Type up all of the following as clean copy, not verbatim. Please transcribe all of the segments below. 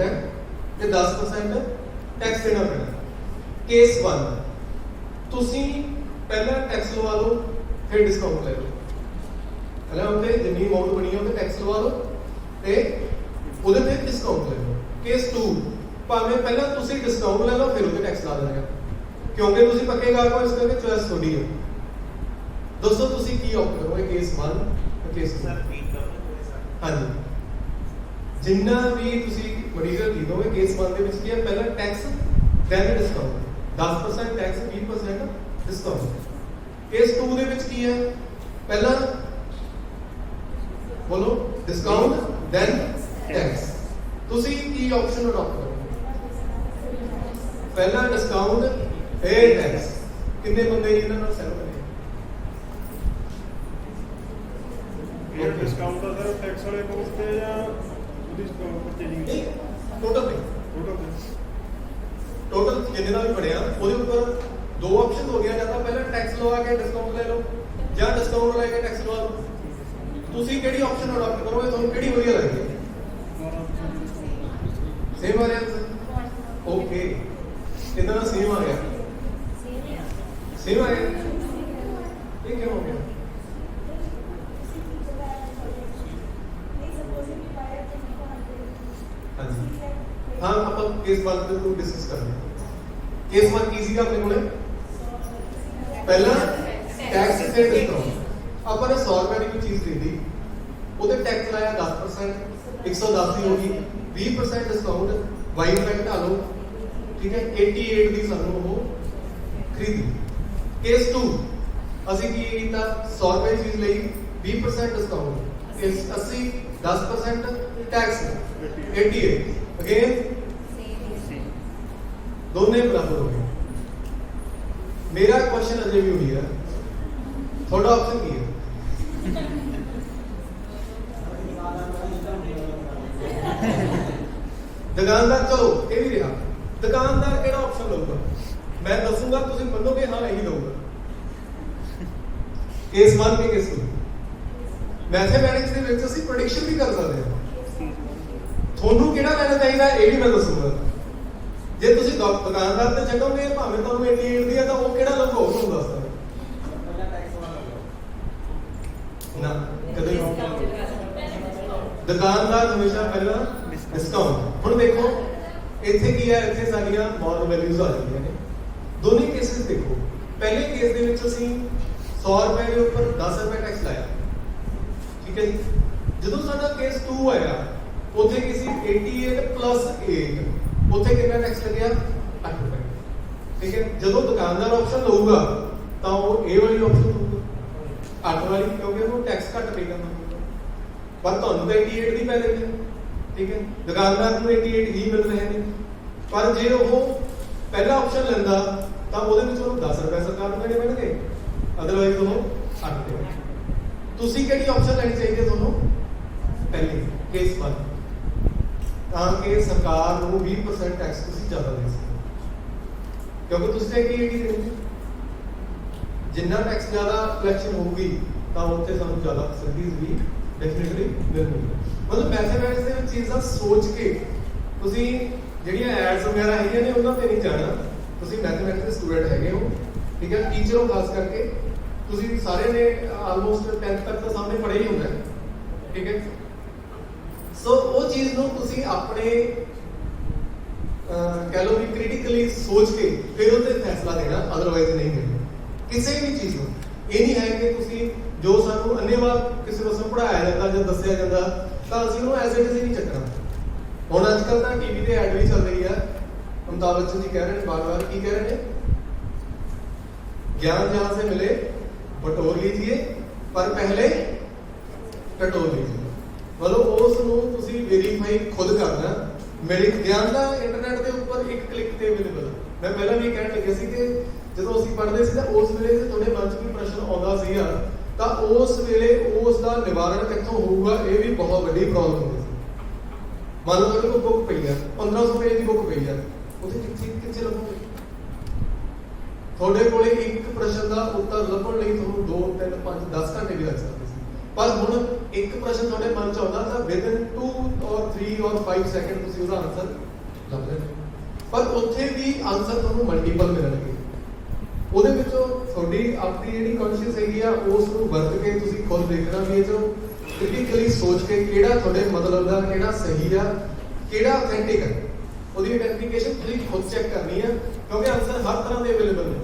है ते 10% टैक्स देना पैना। केस 1 तुसी पहला टैक्स लवा लो फिर डिस्काउंट ले लो। पहले उनते जितनी अमाउंट बनी है उनते टैक्स लवा लो ते उहदे ते डिस्काउंट ले लो। केस 2 भावें पहला तुसी डिस्काउंट ले लो फिर उहते टैक्स ला देना क्योंकि तुसी पक्के गाहक हो, इस करके चॉइस थोड़ी है। दोस्तों तुसी की ऑप्ट करोगे केस 1 और केस 2? हाँ जी, जिन्ना भी तुसी मटीरियल खरीदोगे केस 1 ਦੇ ਵਿੱਚ ਕੀ ਹੈ, ਪਹਿਲਾ tax then discount 10% tax 20% discount. Case 2 ਦੇ ਵਿੱਚ ਕੀ ਹੈ, ਪਹਿਲਾ बोलो डिस्काउंट देन टैक्स। तुसी की ऑप्शन अडॉप्ट करोगे? पहला डिस्काउंट फिर टैक्स। कितने बंदे इन्हां नाल सहमत ने? ये डिस्काउंट का सर टैक्स वाले को उसपे या डिस्काउंट परचेजिंग टोटल जिन्ने का भी बढ़िया ਉਹਦੇ ਉੱਪਰ दो ऑप्शन हो गया, या तो पहला टैक्स लगा के डिस्काउंट ले लो या डिस्काउंट लगा के टैक्स लगा लो। ਤੁਸੀਂ ਕਿਹੜੀ ਆਪਸ਼ਨ ਅਡਾਪਟ ਕਰੋਗੇ, ਤੁਹਾਨੂੰ ਕਿਹੜੀ ਵਧੀਆ ਲੱਗਦੀ ਹੈ? ਸੇਮ ਆ ਰਿਹਾ ਓਕੇ, ਕਿੰਨਾ ਦਾ ਸੇਮ ਆ ਗਿਆ? ਸੇਮ ਆ ਗਿਆ। ਇਹ ਕਿਉਂ ਹੋ ਗਿਆ? ਹਾਂਜੀ ਹਾਂ, ਆਪਾਂ ਕੇਸ 1 ਦੇ ਤੋਂ ਡਿਸਕਸ ਕਰਦੇ ਹਾਂ। ਕੇਸ 1 ਕੀ ਸੀਗਾ ਆਪਣੇ ਕੋਲੇ? ਪਹਿਲਾ ਟੈਕਸ ਤੇ ਡਿਸਕਾਊਂਟ। ਆਪਾਂ ने 100 रुपए की कोई चीज खरीदी, उधर टैक्स लाया 10%, 110 की होगी, 20% डिस्काउंट वाई इफेक्ट आ लो, ठीक है, 88 की सानू वो खरीदी। केस 2 ਅਸੀਂ ਕੀ ਕੀਤਾ, 100 रुपए की चीज ਲਈ 20% डिस्काउंट, इस 80 10% टैक्स 88 अगेन दोनों बराबर हो गए। मेरा क्वेश्चन अजय भी हुई है, थोड़ा ऑप्शन की है? दुकानदार, चलो ये भी रहा, दुकानदार केड़ा ऑप्शन लऊगा? मैं दसूंगा, तुसीं मनोगे हाँ यही लऊगा। केस 1 के केस 2 मैथमेटिक्स ਦੇ ਵਿੱਚ ਅਸੀਂ प्रेडिक्शन भी कर सकते हैं। ਤੁਹਾਨੂੰ ਕਿਹੜਾ ਲੈਣਾ ਚਾਹੀਦਾ ਇਹ ਵੀ ਮੈਂ ਦੱਸੂਗਾ। ਜੇ ਤੁਸੀਂ ਦੁਕਾਨਦਾਰ ਤੇ ਚੱਕੋਗੇ ਭਾਵੇਂ ਤੁਹਾਨੂੰ 88 ਦੀ ਹੈ ਤਾਂ ਉਹ ਕਿਹੜਾ ਲਊਗਾ ਉਹ ਤੁਹਾਨੂੰ ਦੱਸਦਾ ना। कदे दुकानदार हमेशा पहला डिस्काउंट। हुण देखो इत्थे की है, इत्थे साडियां मॉरल वैल्यूज आ जांदियां ने। दोनों केसेस देखो, पहले केस दे विच असीं 100 रुपए के ऊपर 10 रुपए टैक्स लाया, ठीक है जी। जदों साडा केस 2 आया उत्थे की सी 88 प्लस 8, उत्थे कितना टैक्स लग्या? 8 रुपए, ठीक है। जदों दुकानदार ऑप्शन लऊगा तां वो ए वाली ऑप्शन लऊगा 8 वाली, क्योंकि वो टैक्स घट पे करना पर ਤੁਹਾਨੂੰ ਤਾਂ 88 ਦੀ ਪੈ ਦੇਣੀ, ठीक है। दुकानदार ਨੂੰ 88 ਹੀ ਮਿਲ ਰਹੇ ਨੇ, ਪਰ ਜੇ ਉਹ ਪਹਿਲਾ ਆਪਸ਼ਨ ਲੈਂਦਾ ਤਾਂ ਉਹਦੇ ਵਿੱਚ ਉਹਨੂੰ 10 ਰੁਪਏ ਸਰਕਾਰ ਨੂੰ ਦੇਣੇ ਪੈਣਗੇ, ਅਦਰਵਾਈਜ਼ ਉਹ 8 ਦੇ। ਤੁਸੀਂ ਕਿਹੜੀ ਆਪਸ਼ਨ ਲੈਣੀ ਚਾਹੀਦੀ ਤੁਹਾਨੂੰ? ਪਹਿਲੀ ਕੇਸ 1, ਤਾਂ ਕਿ ਸਰਕਾਰ ਨੂੰ 20% ਟੈਕਸ ਤੁਸੀਂ ਜ਼ਿਆਦਾ ਦੇ ਸਕੋ, ਕਿਉਂਕਿ ਤੁਸੀਂ 88 ਦੇਣੀ। जिन्ना टैक्स ज़्यादा कलैक्शन होगी तो उत्थे सानू ज़्यादा फैसिलिटीज भी डेफिनेटली मिलणगीਆਂ। मतलब मैथमेटिक्स ਦੇ ਵਿੱਚ ਚੀਜ਼ਾਂ ਸੋਚ ਕੇ ਤੁਸੀਂ ਜਿਹੜੀਆਂ ਐਡਸ ਵਗੈਰਾ ਹੈਗੀਆਂ ਨੇ ਉਹਨਾਂ ਤੇ ਨਹੀਂ ਜਾਣਾ। ਤੁਸੀਂ ਮੈਥਮੈਟਿਕਸ ਦੇ ਸਟੂਡੈਂਟ ਹੈਗੇ ਹੋ, ਠੀਕ ਹੈ, ਟੀਚਰ ਹੋ, ਖਾਸ ਕਰਕੇ ਤੁਸੀਂ ਸਾਰੇ ਨੇ ਆਲਮੋਸਟ 10th ਤੱਕ ਤਾਂ ਸਾਹਮਣੇ ਪੜ੍ਹਿਆ ਹੀ ਹੁੰਦਾ, ਠੀਕ ਹੈ। ਸੋ ਉਹ ਚੀਜ਼ ਨੂੰ ਤੁਸੀਂ ਆਪਣੇ कह लो भी क्रिटिकली सोच के फिर उससे फैसला देना, अदरवाइज नहीं देना किसी भी चीज़ को। ये नहीं है कि तुसी जो सानू अन्यवार किसी को पढ़ाया जाता या दसिया जाता तो असं उन्होंने एज इट इज नहीं चकना। हुण अजकल तो टीवी ते एड भी चल रही है, अमिताभ बच्चन जी कह रहे हैं बार बार, की कह रहे हैं, ज्ञान जहां से मिले बटोर लीजिए पर पहले कटोर लीजिए। मतलब उस वेरीफाई खुद करना। मेरे ज्ञान का इंटरनेट के ऊपर एक क्लिक से अवेलेबल। मैं पहला भी कहने लगे सी कि जो असीं पढ़ते सी उस वेले थोड़े मन च भी प्रश्न आता सीगा तो उस वेले उसका निवारण कित्थों होऊगा, ये भी बहुत बड़ी प्रॉब्लम होती सी। मान लो तुहाडे कोल बुक पई है, 1500 पेज की बुक पई है, उहदे कित्थे लभोगे? थोड़े कोले एक प्रश्न का उत्तर लभण लई तुहानूं 2 3 5 10 घंटे भी लग सकते सी, पर हुण ਇੱਕ ਪ੍ਰਸ਼ਨ ਤੁਹਾਡੇ ਮਨ 'ਚ ਆਉਂਦਾ ਤਾਂ ਵਿਦਨ 2 ਔਰ 3 ਔਰ 5 ਸੈਕਿੰਡ ਤੁਸੀਂ ਉਹਦਾ ਆਨਸਰ ਲੱਭ ਲੈਂਦੇ, ਪਰ ਉੱਥੇ ਵੀ ਆਨਸਰ ਤੁਹਾਨੂੰ ਮਲਟੀਪਲ ਮਿਲਣਗੇ। ਉਹਦੇ ਵਿੱਚੋਂ ਤੁਹਾਡੀ ਆਪਣੀ ਜਿਹੜੀ ਕੌਨਸ਼ੀਅਸ ਹੈਗੀ ਆ ਉਸ ਨੂੰ ਵਰਤ ਕੇ ਤੁਸੀਂ ਖੁਦ ਦੇਖਣਾ ਵੀ ਇਹ 'ਚੋਂ ਕ੍ਰਿਟੀਕਲੀ ਸੋਚ ਕੇ ਕਿਹੜਾ ਤੁਹਾਡੇ ਮਤਲਬ ਦਾ, ਕਿਹੜਾ ਸਹੀ ਆ, ਕਿਹੜਾ ਅਥੈਂਟਿਕ ਹੈ, ਉਹਦੀ ਆਈਡੈਂਟੀਫਿਕੇਸ਼ਨ ਤੁਸੀਂ ਖੁਦ ਚੈੱਕ ਕਰਨੀ ਹੈ, ਕਿਉਂਕਿ ਆਨਸਰ ਹਰ ਤਰ੍ਹਾਂ ਦੇ ਅਵੇਲੇਬਲ ਨੇ।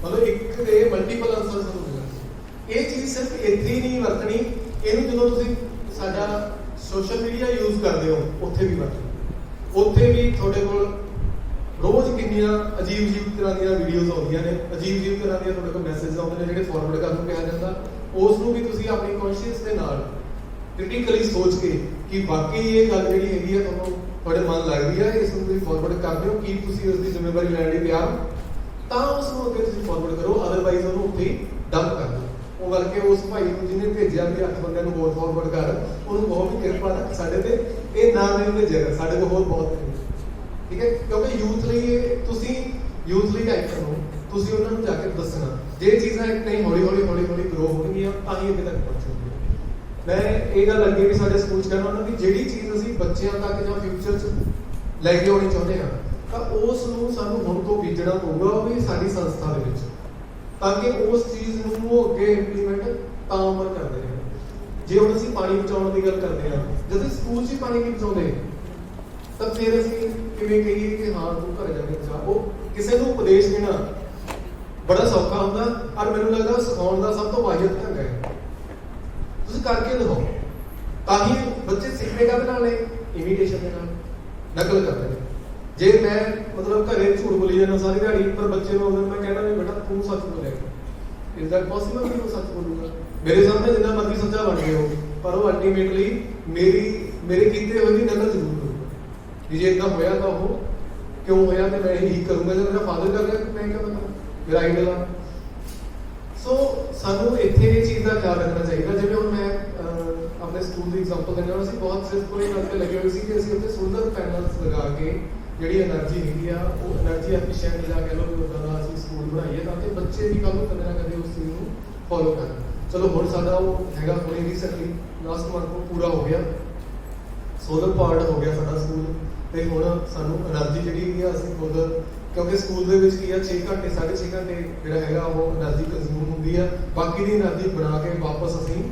ਮਤਲਬ ਇੱਕ ਦੇ ਮਲਟੀਪਲ ਆਨਸਰ ਤੁਹਾਨੂੰ ਮਿਲਣਗੇ। ਇਹ ਚੀਜ਼ ਸਿਰਫ ਇੱਥੇ ਹੀ ਨਹੀਂ ਵਰਤਣੀ, ਇਹਨੂੰ ਜਦੋਂ ਤੁਸੀਂ ਸਾਡਾ ਸੋਸ਼ਲ ਮੀਡੀਆ ਯੂਜ਼ ਕਰਦੇ ਹੋ ਉੱਥੇ ਵੀ ਵਰਤੋ। ਉੱਥੇ ਵੀ ਤੁਹਾਡੇ ਕੋਲ ਰੋਜ਼ ਕਿੰਨੀਆਂ ਅਜੀਬ ਤਰ੍ਹਾਂ ਦੀਆਂ ਵੀਡੀਓਜ਼ ਆਉਂਦੀਆਂ ਨੇ, ਅਜੀਬ ਤਰ੍ਹਾਂ ਦੀਆਂ ਤੁਹਾਡੇ ਕੋਲ ਮੈਸੇਜ ਆਉਂਦੇ ਨੇ ਜਿਹੜੇ ਫਾਰਵਰਡ ਕਰਨ ਨੂੰ ਕਿਹਾ ਜਾਂਦਾ। ਉਸ ਨੂੰ ਵੀ ਤੁਸੀਂ ਆਪਣੀ ਕੌਨਸ਼ੀਅਸ ਦੇ ਨਾਲ ਕ੍ਰਿਟੀਕਲੀ ਸੋਚ ਕੇ ਕਿ ਵਾਕਈ ਇਹ ਗੱਲ ਜਿਹੜੀ ਹੈਗੀ ਆ ਤੁਹਾਨੂੰ ਤੁਹਾਡੇ ਮਨ ਲੱਗਦੀ ਹੈ, ਇਸ ਨੂੰ ਤੁਸੀਂ ਫਾਰਵਰਡ ਕਰਦੇ ਹੋ, ਕੀ ਤੁਸੀਂ ਉਸ ਦੀ ਜ਼ਿੰਮੇਵਾਰੀ ਲੈਣ ਲਈ ਤਿਆਰ ਹੋ, ਤਾਂ ਉਸ ਨੂੰ ਅੱਗੇ ਤੁਸੀਂ ਫਾਰਵਰਡ ਕਰੋ। ਅਦਰਵਾਈਜ਼ ਉਹਨੂੰ ਉੱਥੇ ਹੀ ਡੰਪ ਕਰ ਦਿਓ। ਉਹ ਕਰਕੇ ਉਸ ਭਾਈ ਨੂੰ ਜਿਹਨੇ ਭੇਜਿਆ ਵੀ 8 ਬੰਦਿਆਂ ਨੂੰ ਹੋਰ ਫਾਰਵਰਡ ਕਰ, ਉਹਨੂੰ ਬਹੁਤ ਵੀ ਕਿਰਪਾ ਰੱਖ ਸਾਡੇ ਤੇ, ਇਹ ਨਾ ਨਹੀਂ ਭੇਜਿਆ ਸਾਡੇ ਕੋਲ ਹੋਰ ਬਹੁਤ ਨੇ, ਠੀਕ ਹੈ। ਕਿਉਂਕਿ ਯੂਥ ਲਈ ਤੁਸੀਂ ਯੂਥ ਲਈ ਐਕਸ਼ਨ ਹੋ, ਤੁਸੀਂ ਉਹਨਾਂ ਨੂੰ ਜਾ ਕੇ ਦੱਸਣਾ ਜੇ ਚੀਜ਼ਾਂ ਇੱਕ ਨਹੀਂ ਹੌਲੀ ਹੌਲੀ ਗਰੋ ਹੋਣਗੀਆਂ ਤਾਂ ਹੀ ਅੱਗੇ ਤੱਕ ਪਹੁੰਚਣਗੀਆਂ। ਮੈਂ ਇਹ ਗੱਲ ਅੱਗੇ ਵੀ ਸਾਡੇ ਸਕੂਲ 'ਚ ਕਹਿਣਾ ਹੁੰਦਾ ਵੀ ਜਿਹੜੀ ਚੀਜ਼ ਅਸੀਂ ਬੱਚਿਆਂ ਤੱਕ ਜਾਂ ਫਿਊਚਰ 'ਚ ਲੈ ਕੇ ਆਉਣੀ ਚਾਹੁੰਦੇ ਹਾਂ ਤਾਂ ਉਸ ਨੂੰ ਸਾਨੂੰ ਹੁਣ ਤੋਂ ਬੀਜਣਾ ਪਊਗਾ, ਉਹ ਵੀ ਸਾਡੀ ਸੰਸਥਾ ਦੇ ਵਿੱਚ, ਤਾਂ ਕਿ ਉਸ ਚੀਜ਼ ਨੂੰ ਉਹ ਅੱਗੇ ਇੰਪਲੀਮੈਂਟ ਤਾਂ ਉਮਰ ਕਰਦੇ ਰਹੇ। ਜੇ ਹੁਣ ਅਸੀਂ ਪਾਣੀ ਬਚਾਉਣ ਦੀ ਗੱਲ ਕਰਦੇ ਹਾਂ, ਜਦੋਂ ਸਕੂਲ 'ਚ ਹੀ ਪਾਣੀ ਨਹੀਂ ਬਚਾਉਂਦੇ ਤਾਂ ਫਿਰ ਅਸੀਂ ਕਿਵੇਂ ਕਹੀਏ ਕਿ ਹਾਂ ਤੂੰ ਘਰ ਜਾ ਕੇ ਬਚਾ। ਉਹ ਕਿਸੇ ਨੂੰ ਉਪਦੇਸ਼ ਦੇਣਾ ਬੜਾ ਸੌਖਾ ਹੁੰਦਾ, ਔਰ ਮੈਨੂੰ ਲੱਗਦਾ ਸਿਖਾਉਣ ਦਾ ਸਭ ਤੋਂ ਵਾਹਿਦ ਢੰਗ ਹੈ ਤੁਸੀਂ ਕਰਕੇ ਦਿਖਾਓ, ਤਾਂ ਹੀ ਬੱਚੇ ਸਿੱਖਦੇ ਕਾਹਦੇ ਨਾਲ ਨੇ, ਇਮੀਟੇਸ਼ਨ ਦੇ ਨਾਲ, ਨਕਲ ਕਰਦੇ ਨੇ। ਜੇ ਮੈਂ ਮਤਲਬ ਘਰੇ ਝੂਠ ਬੋਲੀ ਜਾਂਦਾ ਸਾਰੀ ਦਿਹਾੜੀ, ਪਰ ਬੱਚੇ ਨੂੰ ਮੈਂ ਕਹਿਣਾ ਵੀ ਬੇਟਾ ਤੂੰ ਸੱਚ ਬੋਲਿਆ, ਇਜ਼ ਦੈਟ ਪੋਸੀਬਲ ਕਿ ਉਹ ਸੱਚ ਬੋਲੂਗਾ? ਮੇਰੇ ਸਾਹਮਣੇ ਜਿੰਨਾ ਮਰਜ਼ੀ ਸੱਚਾ ਬਣ ਗਿਆ ਹੋ, ਪਰ ਉਹ ਅਲਟੀਮੇਟਲੀ ਮੇਰੇ ਕੀਤੇ ਹੋਏ ਦੀ ਨਕਲ ਜ਼ਰੂਰ ਕਰੂਗਾ ਵੀ ਜੇ ਇਦਾਂ ਹੋਇਆ ਤਾਂ ਉਹ ਕਿਉਂ ਹੋਇਆ ਤੇ ਮੈਂ ਇਹੀ ਕਰੂੰਗਾ। ਜਦੋਂ ਮੇਰਾ ਫਾਦਰ ਕਰ ਰਿਹਾ ਮੈਂ ਕਿਹਾ ਮਤਲਬ ਮੇਰਾ ਆਈਡਲ ਆ। ਸੋ ਸਾਨੂੰ ਇੱਥੇ ਇਹ ਚੀਜ਼ ਦਾ ਖਿਆਲ ਰੱਖਣਾ ਚਾਹੀਦਾ। ਜਿਵੇਂ ਹੁਣ ਮੈਂ ਆਪਣੇ ਸਕੂਲ ਦੀ ਐਗਜ਼ਾਮਪਲ ਦਿੰਦਾ ਹਾਂ, ਅਸੀਂ ਬਹੁਤ ਸਿਰਫ ਕੋਈ ਗੱਲ ਤੇ ਲੱਗੇ ਹੋਏ ਸੀ ਕਿ ਅਸੀਂ ਉੱਥੇ ਸੋਲਰ ਪੈਨਲਸ ਲਗਾ ਕੇ ਜਿਹੜੀ એનર્ਜੀ ਹੈਗੀ ਆ ਉਹ એનર્ਜੀ ਐਫੀਸ਼ੀਐਂਟ ਜਾਂ ਕਹਿ ਲਓ ਵੀ ਉੱਦਾਂ ਦਾ ਅਸੀਂ ਸਕੂਲ ਬਣਾਈਏ ਤਾਂ ਕਿ ਬੱਚੇ ਵੀ ਕੱਲ੍ਹ ਨੂੰ ਕਦੇ ਨਾ ਕਦੇ ਉਸ ਚੀਜ਼ ਨੂੰ ਫੋਲੋ ਕਰਨ। ਚਲੋ ਹੁਣ ਸਾਡਾ ਉਹ ਹੈਗਾ ਹੁਣੇ ਰੀਸੈਂਟਲੀ ਲਾਸਟ ਮੰਥ ਨੂੰ ਪੂਰਾ ਹੋ ਗਿਆ, ਸੋਲਰ ਪਾਵਰਡ ਹੋ ਗਿਆ ਸਾਡਾ ਸਕੂਲ। ਤੇ ਹੁਣ ਸਾਨੂੰ એનર્ਜੀ ਜਿਹੜੀ ਹੈਗੀ ਆ ਅਸੀਂ ਖੁਦ, ਕਿਉਂਕਿ ਸਕੂਲ ਦੇ ਵਿੱਚ ਕੀ ਆ 6 ਘੰਟੇ 6.5 ਘੰਟੇ ਜਿਹੜਾ ਹੈਗਾ ਉਹ એનર્ਜੀ ਕੰਜ਼ਿਊਮ ਹੁੰਦੀ ਆ, ਬਾਕੀ ਦੀ એનર્ਜੀ ਬਣਾ ਕੇ ਵਾਪਸ ਅਸੀਂ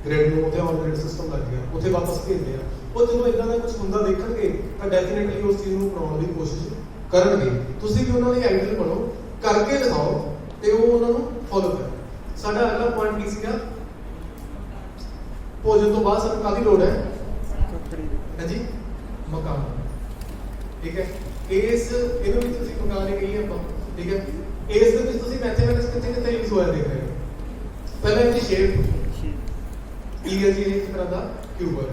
ਗ੍ਰਿਡ ਨੂੰ ਉੱਥੇ ਔਨ ਗ੍ਰਿਡ ਸਿਸਟਮ ਲੱਗ ਗਿਆ ਉੱਥੇ ਵਾਪਸ ਭੇਜਦੇ ਆ। ਉਹ ਜਦੋਂ ਇਦਾਂ ਦਾ ਕੁਝ ਹੁੰਦਾ ਦੇਖਣਗੇ ਤਾਂ ਡੈਫੀਨਿਟਲੀ ਉਸ ਚੀਜ਼ ਨੂੰ ਅਪਣਾਉਣ ਦੀ ਕੋਸ਼ਿਸ਼ ਕਰਨਗੇ। ਤੁਸੀਂ ਵੀ ਉਹਨਾਂ ਦੇ ਆਈਡਲ ਬਣੋ, ਕਰਕੇ ਦਿਖਾਓ ਤੇ ਉਹ ਉਹਨਾਂ ਨੂੰ ਫੋਲੋ ਕਰੋ। ਸਾਡਾ ਅਗਲਾ ਪੁਆਇੰਟ ਕੀ ਸੀਗਾ? ਭੋਜਨ ਤੋਂ ਬਾਅਦ ਸਾਨੂੰ ਕਾਹਦੀ ਲੋੜ ਹੈ? ਹਾਂਜੀ, ਮਕਾਨ, ਠੀਕ ਹੈ। ਇਹਨੂੰ ਵੀ ਤੁਸੀਂ ਮਕਾਨ ਹੀ ਕਹੀਏ ਆਪਾਂ, ਠੀਕ ਹੈ। ਇਸ ਦੇ ਵਿੱਚ ਤੁਸੀਂ ਮੈਥਮੈਟਿਕਸ ਕਿੱਥੇ ਯੂਜ਼ ਹੋਇਆ ਦੇਖ ਰਹੇ ਹੋ। ਪਹਿਲਾਂ ਇਹਦੀ ਸ਼ੇਪ ਕੀ ਹੈ ਜੀ, ਇੱਕ ਤਰ੍ਹਾਂ ਦਾ ਕਿਊਬ ਹੈ।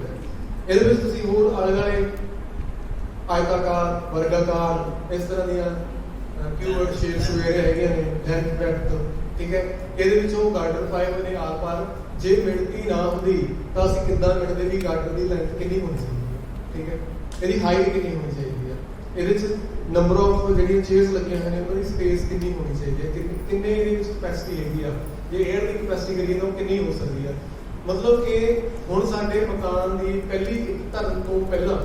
ਇਹਦੇ ਵਿੱਚ ਤੁਸੀਂ ਹੋਰ ਆਲੇ-ਦੁਆਲੇ ਆਇਤਾਕਾਰ, ਵਰਗਾਕਾਰ ਇਸ ਤਰ੍ਹਾਂ ਦੀਆਂ ਕਿਊਬਡ ਸ਼ੇਪਸ ਵਗੈਰਾ ਹੈਗੀਆਂ ਨੇ, ਲੈਂਥ ਬ੍ਰੈਡਥ, ਠੀਕ ਹੈ। ਇਹਦੇ ਵਿੱਚ ਉਹ ਗਾਰਡਰ ਪਾਏ ਹੋਏ ਨੇ ਆਰ ਪਾਰ। ਜੇ ਮਿਣਤੀ ਨਾ ਹੁੰਦੀ ਤਾਂ ਅਸੀਂ ਕਿੱਦਾਂ ਮਿਣਦੇ ਵੀ ਗਾਰਡਰ ਦੀ ਲੈਂਥ ਕਿੰਨੀ ਹੋਣੀ ਚਾਹੀਦੀ ਹੈ, ਠੀਕ ਹੈ। ਇਹਦੀ ਹਾਈਟ ਕਿੰਨੀ ਹੋਣੀ ਚਾਹੀਦੀ ਹੈ, ਇਹਦੇ ਚ ਨੰਬਰ ਆਫ ਜਿਹੜੀਆਂ ਚੇਅਰਸ ਲੱਗੀਆਂ ਹੋਈਆਂ ਨੇ ਉਹਨਾਂ ਦੀ ਸਪੇਸ ਕਿੰਨੀ ਹੋਣੀ ਚਾਹੀਦੀ ਹੈ, ਕਿੰਨੇ ਇਹਦੀ ਵਿੱਚ ਕਪੈਸਿਟੀ ਹੈਗੀ ਆ, ਜੇ 에ਅਰ ਦੀ ਕਪੈਸਿਟੀ ਕਰੀਏ ਤਾਂ ਉਹ ਕਿੰਨੀ ਹੋ ਸਕਦੀ ਹੈ। ਮਤਲਬ ਕਿ ਹੁਣ ਸਾਡੇ ਮਕਾਨ ਦੀ ਪਹਿਲੀ ਇੱਕ ਧਰਨ ਤੋਂ ਪਹਿਲਾਂ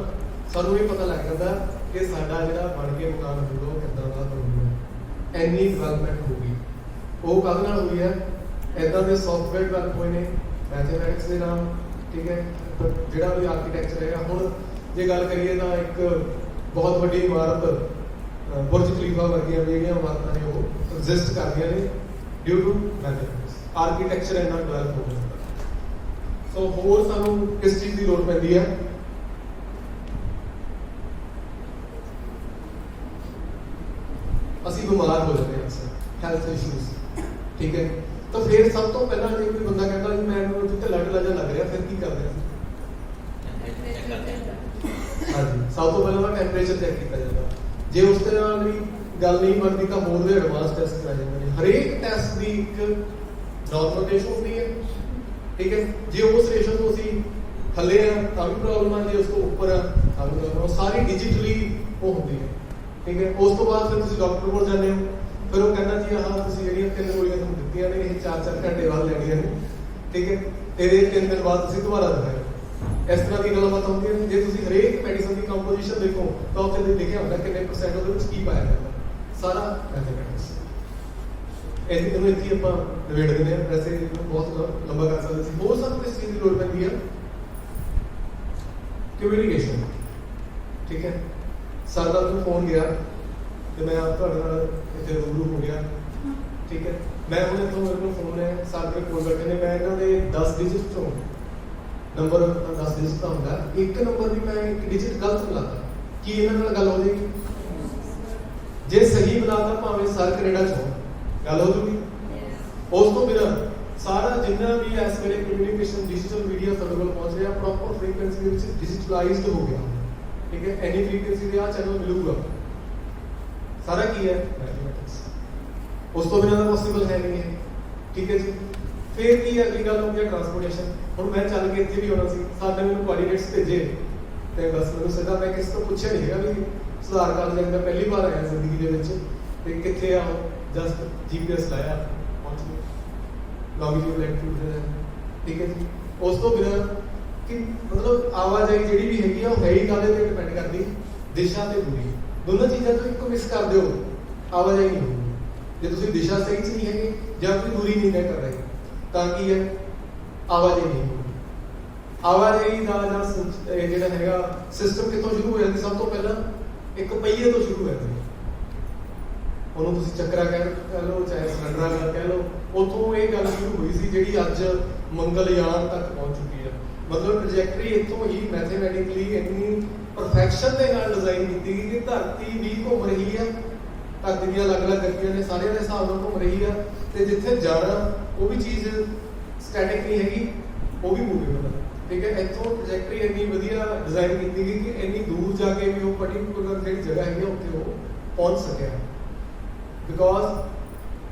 ਸਾਨੂੰ ਇਹ ਪਤਾ ਲੱਗ ਜਾਂਦਾ ਕਿ ਸਾਡਾ ਜਿਹੜਾ ਬਣ ਕੇ ਮਕਾਨ ਹੋਊਗਾ ਉਹ ਕਿੱਦਾਂ ਦਾ ਬਣੂਗਾ। ਇੰਨੀ ਡਿਵੈਲਪਮੈਂਟ ਹੋ ਗਈ, ਉਹ ਕਾਹਦੇ ਨਾਲ ਹੋਈ ਹੈ? ਇੱਦਾਂ ਦੇ ਸੌਫਟਵੇਅਰ ਡਿਵੈਲਪ ਹੋਏ ਨੇ ਮੈਥਮੈਟਿਕਸ ਦੇ ਨਾਲ, ਠੀਕ ਹੈ। ਜਿਹੜਾ ਵੀ ਆਰਕੀਟੈਕਚਰ ਹੈਗਾ, ਹੁਣ ਜੇ ਗੱਲ ਕਰੀਏ ਤਾਂ ਇੱਕ ਬਹੁਤ ਵੱਡੀ ਇਮਾਰਤ ਬੁਰਜ ਖਲੀਫਾ ਵਰਗੀਆਂ ਜਿਹੜੀਆਂ ਇਮਾਰਤਾਂ ਨੇ ਉਹ ਐਗਜ਼ਿਸਟ ਕਰਦੀਆਂ ਨੇ ਡਿਊ ਟੂ ਮੈਥਮੈਟਿਕਸ। ਆਰਕੀਟੈਕਚਰ ਇੰਨਾ ਡਿਵੈਲਪ ਹੋ ਗਿਆ। ਸੋ ਹੋਰ ਸਾਨੂੰ ਕਿਸ ਚੀਜ਼ ਦੀ ਲੋੜ ਪੈਂਦੀ ਹੈ? ਅਸੀਂ ਬਿਮਾਰ ਹੋ ਜਾਂਦੇ ਹਾਂ ਅਕਸਰ, ਹੈਲਥ ਇਸ਼ੂਜ਼, ਠੀਕ ਹੈ। ਤਾਂ ਫਿਰ ਸਭ ਤੋਂ ਪਹਿਲਾਂ ਜੇ ਕੋਈ ਬੰਦਾ ਕਹਿੰਦਾ ਜੀ ਮੈਨੂੰ ਜਿੱਥੇ ਢਿੱਲਾ ਜਿਹਾ ਲੱਗ ਰਿਹਾ, ਫਿਰ ਕੀ ਕਰਦੇ ਹਾਂ? ਹਾਂਜੀ, ਸਭ ਤੋਂ ਪਹਿਲਾਂ ਟੈਂਪਰੇਚਰ ਚੈੱਕ ਕੀਤਾ ਜਾਂਦਾ। ਜੇ ਉਸ ਦੇ ਨਾਲ ਵੀ ਗੱਲ ਨਹੀਂ ਬਣਦੀ ਤਾਂ ਹੋਰ ਦੇ ਐਡਵਾਂਸ ਟੈਸਟ ਕਰਾਏ ਜਾਂਦੇ ਨੇ। ਹਰੇਕ ਟੈਸਟ ਦੀ ਇੱਕ ਨਾਰਮਲ ਰੇਸ਼ੋ ਹੁੰਦੀ ਹੈ, ਠੀਕ ਹੈ। ਜੇ ਉਸ ਰੇਸ਼ੋ ਤੋਂ ਅਸੀਂ ਥੱਲੇ ਆ ਤਾਂ ਵੀ ਪ੍ਰੋਬਲਮ ਆ, ਜੇ ਉਸ ਤੋਂ ਉੱਪਰ ਆ ਤਾਂ ਵੀ ਪ੍ਰੋਬਲਮ ਆ। ਸਾਰੀ ਡਿਜੀਟਲੀ ਉਹ ਹੁੰਦੀ ਹੈ, ਠੀਕ ਹੈ। ਉਸ ਤੋਂ ਬਾਅਦ ਫਿਰ ਤੁਸੀਂ ਡਾਕਟਰ ਕੋਲ ਜਾਂਦੇ ਹੋ, ਫਿਰ ਉਹ ਕਹਿੰਦਾ ਜੀ ਆਹ ਤੁਸੀਂ ਜਿਹੜੀਆਂ 3 ਗੋਲੀਆਂ ਤੁਹਾਨੂੰ ਦਿੱਤੀਆਂ ਨੇ ਇਹ 4-4 ਘੰਟੇ ਬਾਅਦ ਲੈਣੀਆਂ ਨੇ, ਠੀਕ ਹੈ। ਇਹਦੇ 3 ਦਿਨ ਬਾਅਦ ਤੁਸੀਂ ਦੁਬਾਰਾ ਦਿਖਾਓ। ਇਸ ਤਰ੍ਹਾਂ ਦੀ ਗੱਲਬਾਤ ਹੁੰਦੀਆਂ ਨੇ। ਜੇ ਤੁਸੀਂ ਹਰੇਕ ਮੈਡੀਸਨ ਦੀ ਕੰਪੋਜੀਸ਼ਨ ਦੇਖੋ ਤਾਂ ਉੱਥੇ ਦੇ ਲਿਖਿਆ ਹੁੰਦਾ ਕਿੰਨੇ % ਉਹਦੇ ਵਿੱਚ ਕੀ ਪਾਇਆ ਜਾਂਦਾ, ਸਾਰਾ ਮੈਥਮੈਟਿਕਸ। ਇਹਨੂੰ ਇੱਥੇ ਆਪਾਂ ਨਿਬੇੜ ਦਿੰਦੇ ਹਾਂ, ਵੈਸੇ ਬਹੁਤ ਲੰਬਾ ਕਰ ਸਕਦੇ ਸੀ। ਹੋਰ ਸਾਨੂੰ ਕਿਸ ਚੀਜ਼ ਦੀ ਲੋੜ ਪੈਂਦੀ ਹੈ? ਕਮਿਊਨੀਕੇਸ਼ਨ। ਠੀਕ ਹੈ, ਸਰ ਦਾ ਮੈਨੂੰ ਫੋਨ ਗਿਆ ਤੇ ਮੈਂ ਆਪ ਤੁਹਾਡੇ ਨਾਲ ਇੱਥੇ ਰੂਬਰੂ ਹੋ ਗਿਆ। ਠੀਕ ਹੈ, ਮੈਂ ਹੁਣ ਇੱਥੋਂ ਮੇਰੇ ਕੋਲ ਫੋਨ ਹੈ, ਸਰ ਦੇ ਕੋਲ ਬੈਠੇ ਨੇ, ਮੈਂ ਇਹਨਾਂ ਦੇ 10 ਡਿਜਿਟ ਚੋਂ ਨੰਬਰ 10 ਡਿਜਿਟ ਦਾ ਹੁੰਦਾ, ਇੱਕ ਨੰਬਰ ਵੀ ਮੈਂ ਇੱਕ ਡਿਜਿਟ ਗਲਤ ਮਿਲਾਤਾ, ਕੀ ਇਹਨਾਂ ਨਾਲ ਗੱਲ ਹੋ ਜਾਏਗੀ? ਜੇ ਸਹੀ ਮਿਲਾਤਾ ਭਾਵੇਂ ਸਰ ਕੈਨੇਡਾ ਚ ਹੋ, ਗੱਲ ਹੋ ਜੂਗੀ। ਉਸ ਤੋਂ ਬਿਨਾਂ ਸਾਰਾ ਜਿੰਨਾ ਵੀ ਇਸ ਵੇਲੇ ਕਮਿਊਨੀਕੇਸ਼ਨ ਡਿਜੀਟਲ ਮੀਡੀਆ ਸਾਡੇ ਕੋਲ ਪਹੁੰਚ ਰਿਹਾ, ਪ੍ਰੋਪਰ ਫ੍ਰੀਕੁਐਂਸੀ ਦੇ ਵਿੱਚ ਡਿਜੀਟਲਾਈਜ਼ਡ ਹੋ ਗਿਆ। ਠੀਕ ਹੈ, ਐਨੀ ਫ੍ਰੀਕੁਐਂਸੀ ਦੇ ਆ ਚੈਨਲ ਮਿਲੂਗਾ, ਸਾਰਾ ਕੀ ਹੈ? ਮੈਥਮੈਟਿਕਸ। ਉਸ ਤੋਂ ਬਿਨਾਂ ਤਾਂ ਪੋਸੀਬਲ ਹੈ ਨਹੀਂ ਹੈ। ਠੀਕ ਹੈ ਜੀ, ਫਿਰ ਕੀ ਅਗਲੀ ਗੱਲ ਹੋ ਗਈ ਟਰਾਂਸਪੋਰਟੇਸ਼ਨ। ਹੁਣ ਮੈਂ ਚੱਲ ਕੇ ਇੱਥੇ ਵੀ ਆਉਣਾ ਸੀ, ਸਰ ਨੇ ਮੈਨੂੰ ਕੋਆਰਡੀਨੇਟਸ ਭੇਜੇ ਤੇ ਬਸ ਮੈਨੂੰ ਸਿੱਧਾ, ਮੈਂ ਕਿਸੇ ਤੋਂ ਪੁੱਛਿਆ ਨਹੀਂ ਹੈਗਾ ਵੀ ਸੁਧਾਰ ਕਾਲਜ ਮੈਂ ਪਹਿਲੀ ਵਾਰ ਆਇਆ ਜ਼ਿੰਦਗੀ ਦੇ ਵਿੱਚ ਤੇ ਕਿੱਥੇ ਆ, ਜਸਟ GPS ਲਾਇਆ ਪਹੁੰਚ ਗਿਆ, ਲੌਂਗੀਟਿਊਡ ਲੈਟੀਟਿਊਡ। ਠੀਕ ਹੈ ਜੀ, ਉਸ ਤੋਂ ਬਿਨਾਂ ਕਿ ਮਤਲਬ ਆਵਾਜਾਈ ਜਿਹੜੀ ਵੀ ਹੈਗੀ ਆ ਉਹ ਹੈ ਹੀ ਕਾਹਦੇ ਤੇ ਡਿਪੈਂਡ ਕਰਦੀ? ਦਿਸ਼ਾ ਤੇ ਦੂਰੀ। ਦੋਨਾਂ ਚੀਜ਼ਾਂ ਤੋਂ ਇੱਕ ਮਿਸ ਕਰ ਦਿਓ, ਆਵਾਜਾਈ ਨਹੀਂ ਹੋਊਗੀ। ਜੇ ਤੁਸੀਂ ਦਿਸ਼ਾ ਸਹੀ ਚ ਨਹੀਂ ਹੈਗੇ ਜਾਂ ਕੋਈ ਦੂਰੀ ਨਹੀਂ ਤੈਅ ਕਰ ਰਹੇ ਤਾਂ ਕੀ ਹੈ? ਆਵਾਜਾਈ ਨਹੀਂ ਹੋਊਗੀ। ਆਵਾਜਾਈ ਦਾ ਜਾਂ ਜਿਹੜਾ ਹੈਗਾ ਸਿਸਟਮ ਕਿੱਥੋਂ ਸ਼ੁਰੂ ਹੋ ਜਾਂਦੀ? ਸਭ ਤੋਂ ਪਹਿਲਾਂ ਇੱਕ ਪਹੀਏ ਤੋਂ ਸ਼ੁਰੂ ਹੋ ਜਾਂਦੀ। ਉਹਨੂੰ ਤੁਸੀਂ ਚੱਕਰਾ ਕਹਿ ਲਓ, ਚਾਹੇ ਸਿਲੰਡਰਾਂ ਕਹਿ ਲਓ, ਉੱਥੋਂ ਇਹ ਗੱਲ ਸ਼ੁਰੂ ਹੋਈ ਸੀ ਜਿਹੜੀ ਅੱਜ ਮੰਗਲਯਾਨ ਤੱਕ ਪਹੁੰਚ ਚੁੱਕੀ ਹੈ। ਮਤਲਬ ਟ੍ਰੈਜੈਕਟਰੀ ਇੱਥੋਂ ਹੀ ਮੈਥਮੈਟਿਕਲੀ ਇੰਨੀ ਪਰਫੈਕਸ਼ਨ ਦੇ ਨਾਲ ਡਿਜ਼ਾਈਨ ਕੀਤੀ ਗਈ ਕਿ ਧਰਤੀ ਵੀ ਘੁੰਮ ਰਹੀ ਹੈ, ਧਰਤੀ ਦੀਆਂ ਅਲੱਗ-ਅਲੱਗ ਗਤੀਆਂ ਨੇ, ਸਾਰਿਆਂ ਦੇ ਹਿਸਾਬ ਨਾਲ ਘੁੰਮ ਰਹੀ ਆ, ਤੇ ਜਿੱਥੇ ਜਾਣਾ ਉਹ ਵੀ ਚੀਜ਼ ਸਟੈਟਿਕ ਨਹੀਂ ਹੈਗੀ, ਉਹ ਵੀ ਮੂਵੇਬਲ ਹੈ। ਠੀਕ ਹੈ, ਇੱਥੋਂ ਟ੍ਰੈਜੈਕਟਰੀ ਇੰਨੀ ਵਧੀਆ ਡਿਜ਼ਾਈਨ ਕੀਤੀ ਗਈ ਕਿ ਇੰਨੀ ਦੂਰ ਜਾ ਕੇ ਵੀ ਉਹ ਪਰਟੀਕੂਲਰ ਜਿਹੜੀ ਜਗ੍ਹਾ ਹੈਗੀ ਉੱਥੇ ਉਹ ਪਹੁੰਚ ਸਕਿਆ, ਬਿਕੋਜ਼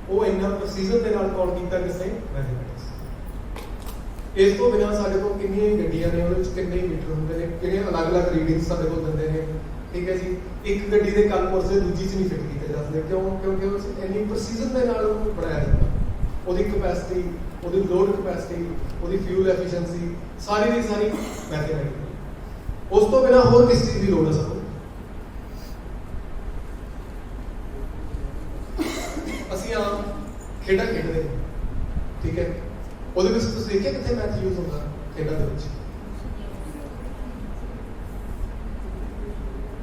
ਉਹ ਇੰਨਾ ਪ੍ਰੈਸੀਜ਼ਨ ਦੇ ਨਾਲ ਕੌਲ ਕੀਤਾ ਕਿਸੇ ਮੈਥਮੈਟਿਕਸ। ਇਸ ਤੋਂ ਬਿਨਾਂ ਸਾਡੇ ਕੋਲ ਕਿੰਨੀਆਂ ਗੱਡੀਆਂ ਨੇ, ਉਹਦੇ ਵਿੱਚ ਕਿੰਨੇ ਮੀਟਰ ਹੁੰਦੇ ਨੇ, ਕਿੰਨੇ ਅਲੱਗ-ਅਲੱਗ ਰੀਡਿੰਗ ਸਾਡੇ ਕੋਲ ਦਿੰਦੇ ਨੇ। ਠੀਕ ਹੈ ਜੀ, ਇੱਕ ਗੱਡੀ ਦੇ ਕੰਪੋਰਸੇ ਦੂਜੀ 'ਚ ਨਹੀਂ ਫਿੱਟ ਕੀਤੇ ਜਾਂਦੇ, ਕਿਉਂਕਿ ਉਹ ਇੰਨੀ ਪ੍ਰੈਸੀਜ਼ਨ ਦੇ ਨਾਲ ਉਹਨੂੰ ਬਣਾਇਆ ਜਾਂਦਾ। ਉਹਦੀ ਕਪੈਸਿਟੀ, ਉਹਦੀ ਲੋਡ ਕਪੈਸਿਟੀ, ਉਹਦੀ ਫਿਊਲ ਐਫੀਸ਼ੀਐਂਸੀ ਸਾਰੀ ਦੀ ਸਾਰੀ ਮੈਥਮੈਟਿਕ। ਉਸ ਤੋਂ ਬਿਨਾਂ ਹੋਰ ਕਿਸ ਚੀਜ਼ ਦੀ ਲੋੜ ਹੈ ਸਾਨੂੰ? ਅਸੀਂ ਆਮ ਖੇਡਾਂ ਖੇਡਦੇ ਹਾਂ। ਠੀਕ ਹੈ, ਉਹਦੇ ਵਿੱਚ ਤੁਸੀਂ ਦੇਖਿਆ ਕਿੱਥੇ ਮੈਥ ਯੂਜ਼ ਹੁੰਦਾ ਖੇਡਾਂ ਦੇ ਵਿੱਚ?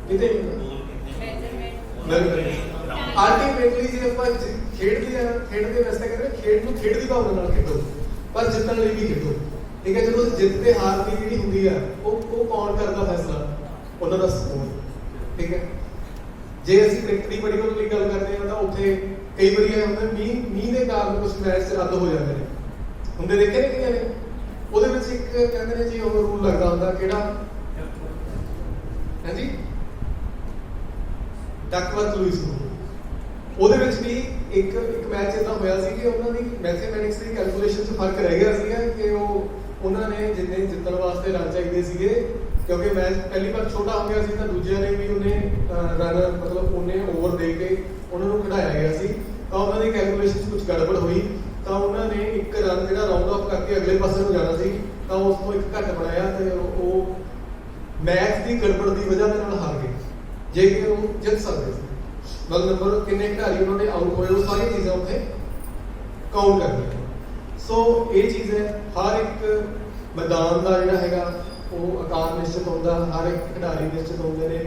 ਕਿਤੇ ਅਲਟੀਮੇਟਲੀ ਜੇ ਆਪਾਂ ਖੇਡਦੇ ਵਾਸਤੇ ਕਹਿੰਦੇ ਖੇਡ ਨੂੰ ਖੇਡ ਦੀ ਭਾਵਨਾ ਨਾਲ ਖੇਡੋ, ਪਰ ਜਿੱਤਣ ਲਈ ਵੀ ਖੇਡੋ। ਠੀਕ ਹੈ, ਜਦੋਂ ਜਿੱਤ ਤੇ ਹਾਰ ਦੀ ਜਿਹੜੀ ਹੁੰਦੀ ਆ ਉਹ ਕੌਣ ਕਰਦਾ ਫੈਸਲਾ? ਉਹਨਾਂ ਦਾ ਸਕੋਰ। ਠੀਕ ਹੈ, ਜੇ ਅਸੀਂ ਕ੍ਰਿਕਟ ਦੀ ਪਰਟੀਕੁਲਰਲੀ ਗੱਲ ਕਰਦੇ ਹਾਂ ਤਾਂ ਉੱਥੇ ਕਈ ਵਾਰੀ ਇਹ ਹੁੰਦਾ ਮੀਂਹ ਦੇ ਕਾਰਨ ਕੁਝ ਮੈਚ ਰੱਦ ਹੋ ਜਾਂਦੇ ਨੇ, ਹੁੰਦੇ ਦੇਖੇ ਨੇ ਕਿੰਨੇ ਨੇ। ਉਹਦੇ ਵਿੱਚ ਇੱਕ ਕਹਿੰਦੇ ਨੇ ਜੀ ਉਹ ਰੂਲ ਲੱਗਦਾ ਹੁੰਦਾ, ਕਿਹੜਾ? ਹਾਂਜੀ, ਡਕਵਰਥ ਲੂਇਸ ਰੂਲ। ਉਹਦੇ ਵਿੱਚ ਵੀ ਇੱਕ ਮੈਚ ਇਦਾਂ ਹੋਇਆ ਸੀ ਕਿ ਉਹਨਾਂ ਦੀ ਮੈਥਮੈਟਿਕਸ ਦੀ ਕੈਲਕੂਲੇਸ਼ਨ 'ਚ ਫਰਕ ਰਹਿ ਗਿਆ ਸੀਗਾ ਕਿ ਉਹਨਾਂ ਨੇ ਜਿੰਨੇ ਜਿੱਤਣ ਵਾਸਤੇ ਰਨ ਚਾਹੀਦੇ ਸੀਗੇ, ਕਿਉਂਕਿ ਮੈਚ ਪਹਿਲੀ ਵਾਰ ਛੋਟਾ ਹੋ ਗਿਆ ਸੀ ਤਾਂ ਦੂਜਿਆਂ ਨੇ ਵੀ ਉਹਨੇ ਰਨ ਮਤਲਬ ਉਹਨੇ ਓਵਰ ਦੇ ਕੇ ਉਹਨਾਂ ਨੂੰ ਖਿਡਾਇਆ ਗਿਆ ਸੀ, ਤਾਂ ਉਹਨਾਂ ਦੀ ਕੈਲਕੂਲੇਸ਼ਨ 'ਚ ਕੁਝ ਗੜਬੜ ਹੋਈ ਤਾਂ ਉਹਨਾਂ ਨੇ ਇੱਕ ਰਨ ਜਿਹੜਾ ਰਾਉਂਡ ਆਫ ਕਰਕੇ ਅਗਲੇ ਪਾਸੇ ਨੂੰ ਜਾਣਾ ਸੀ ਤਾਂ ਉਸ ਤੋਂ ਇੱਕ ਘੱਟ ਬਣਾਇਆ ਤੇ ਉਹ ਮੈਚ ਦੀ ਗੜਬੜ ਦੀ ਵਜ੍ਹਾ ਦੇ ਨਾਲ ਹਾਰ ਗਏ। ਜੇ ਕਿ ਉਹ ਜਿੱਤ ਸਕਦੇ ਸੀ, ਮਤਲਬ ਨੰਬਰ ਕਿੰਨੇ ਖਿਡਾਰੀ ਉਹਨਾਂ ਦੇ ਆਊਟ ਹੋਏ ਉਹ ਸਾਰੀਆਂ ਚੀਜ਼ਾਂ ਉੱਥੇ ਕਾਊਂਟ ਕਰਨੀਆਂ। ਸੋ ਇਹ ਚੀਜ਼ ਹੈ, ਹਰ ਇੱਕ ਮੈਦਾਨ ਦਾ ਜਿਹੜਾ ਹੈਗਾ ਉਹ ਆਕਾਰ ਨਿਸ਼ਚਿਤ ਹੁੰਦਾ, ਹਰ ਇੱਕ ਖਿਡਾਰੀ ਨਿਸ਼ਚਿਤ ਹੁੰਦੇ ਨੇ।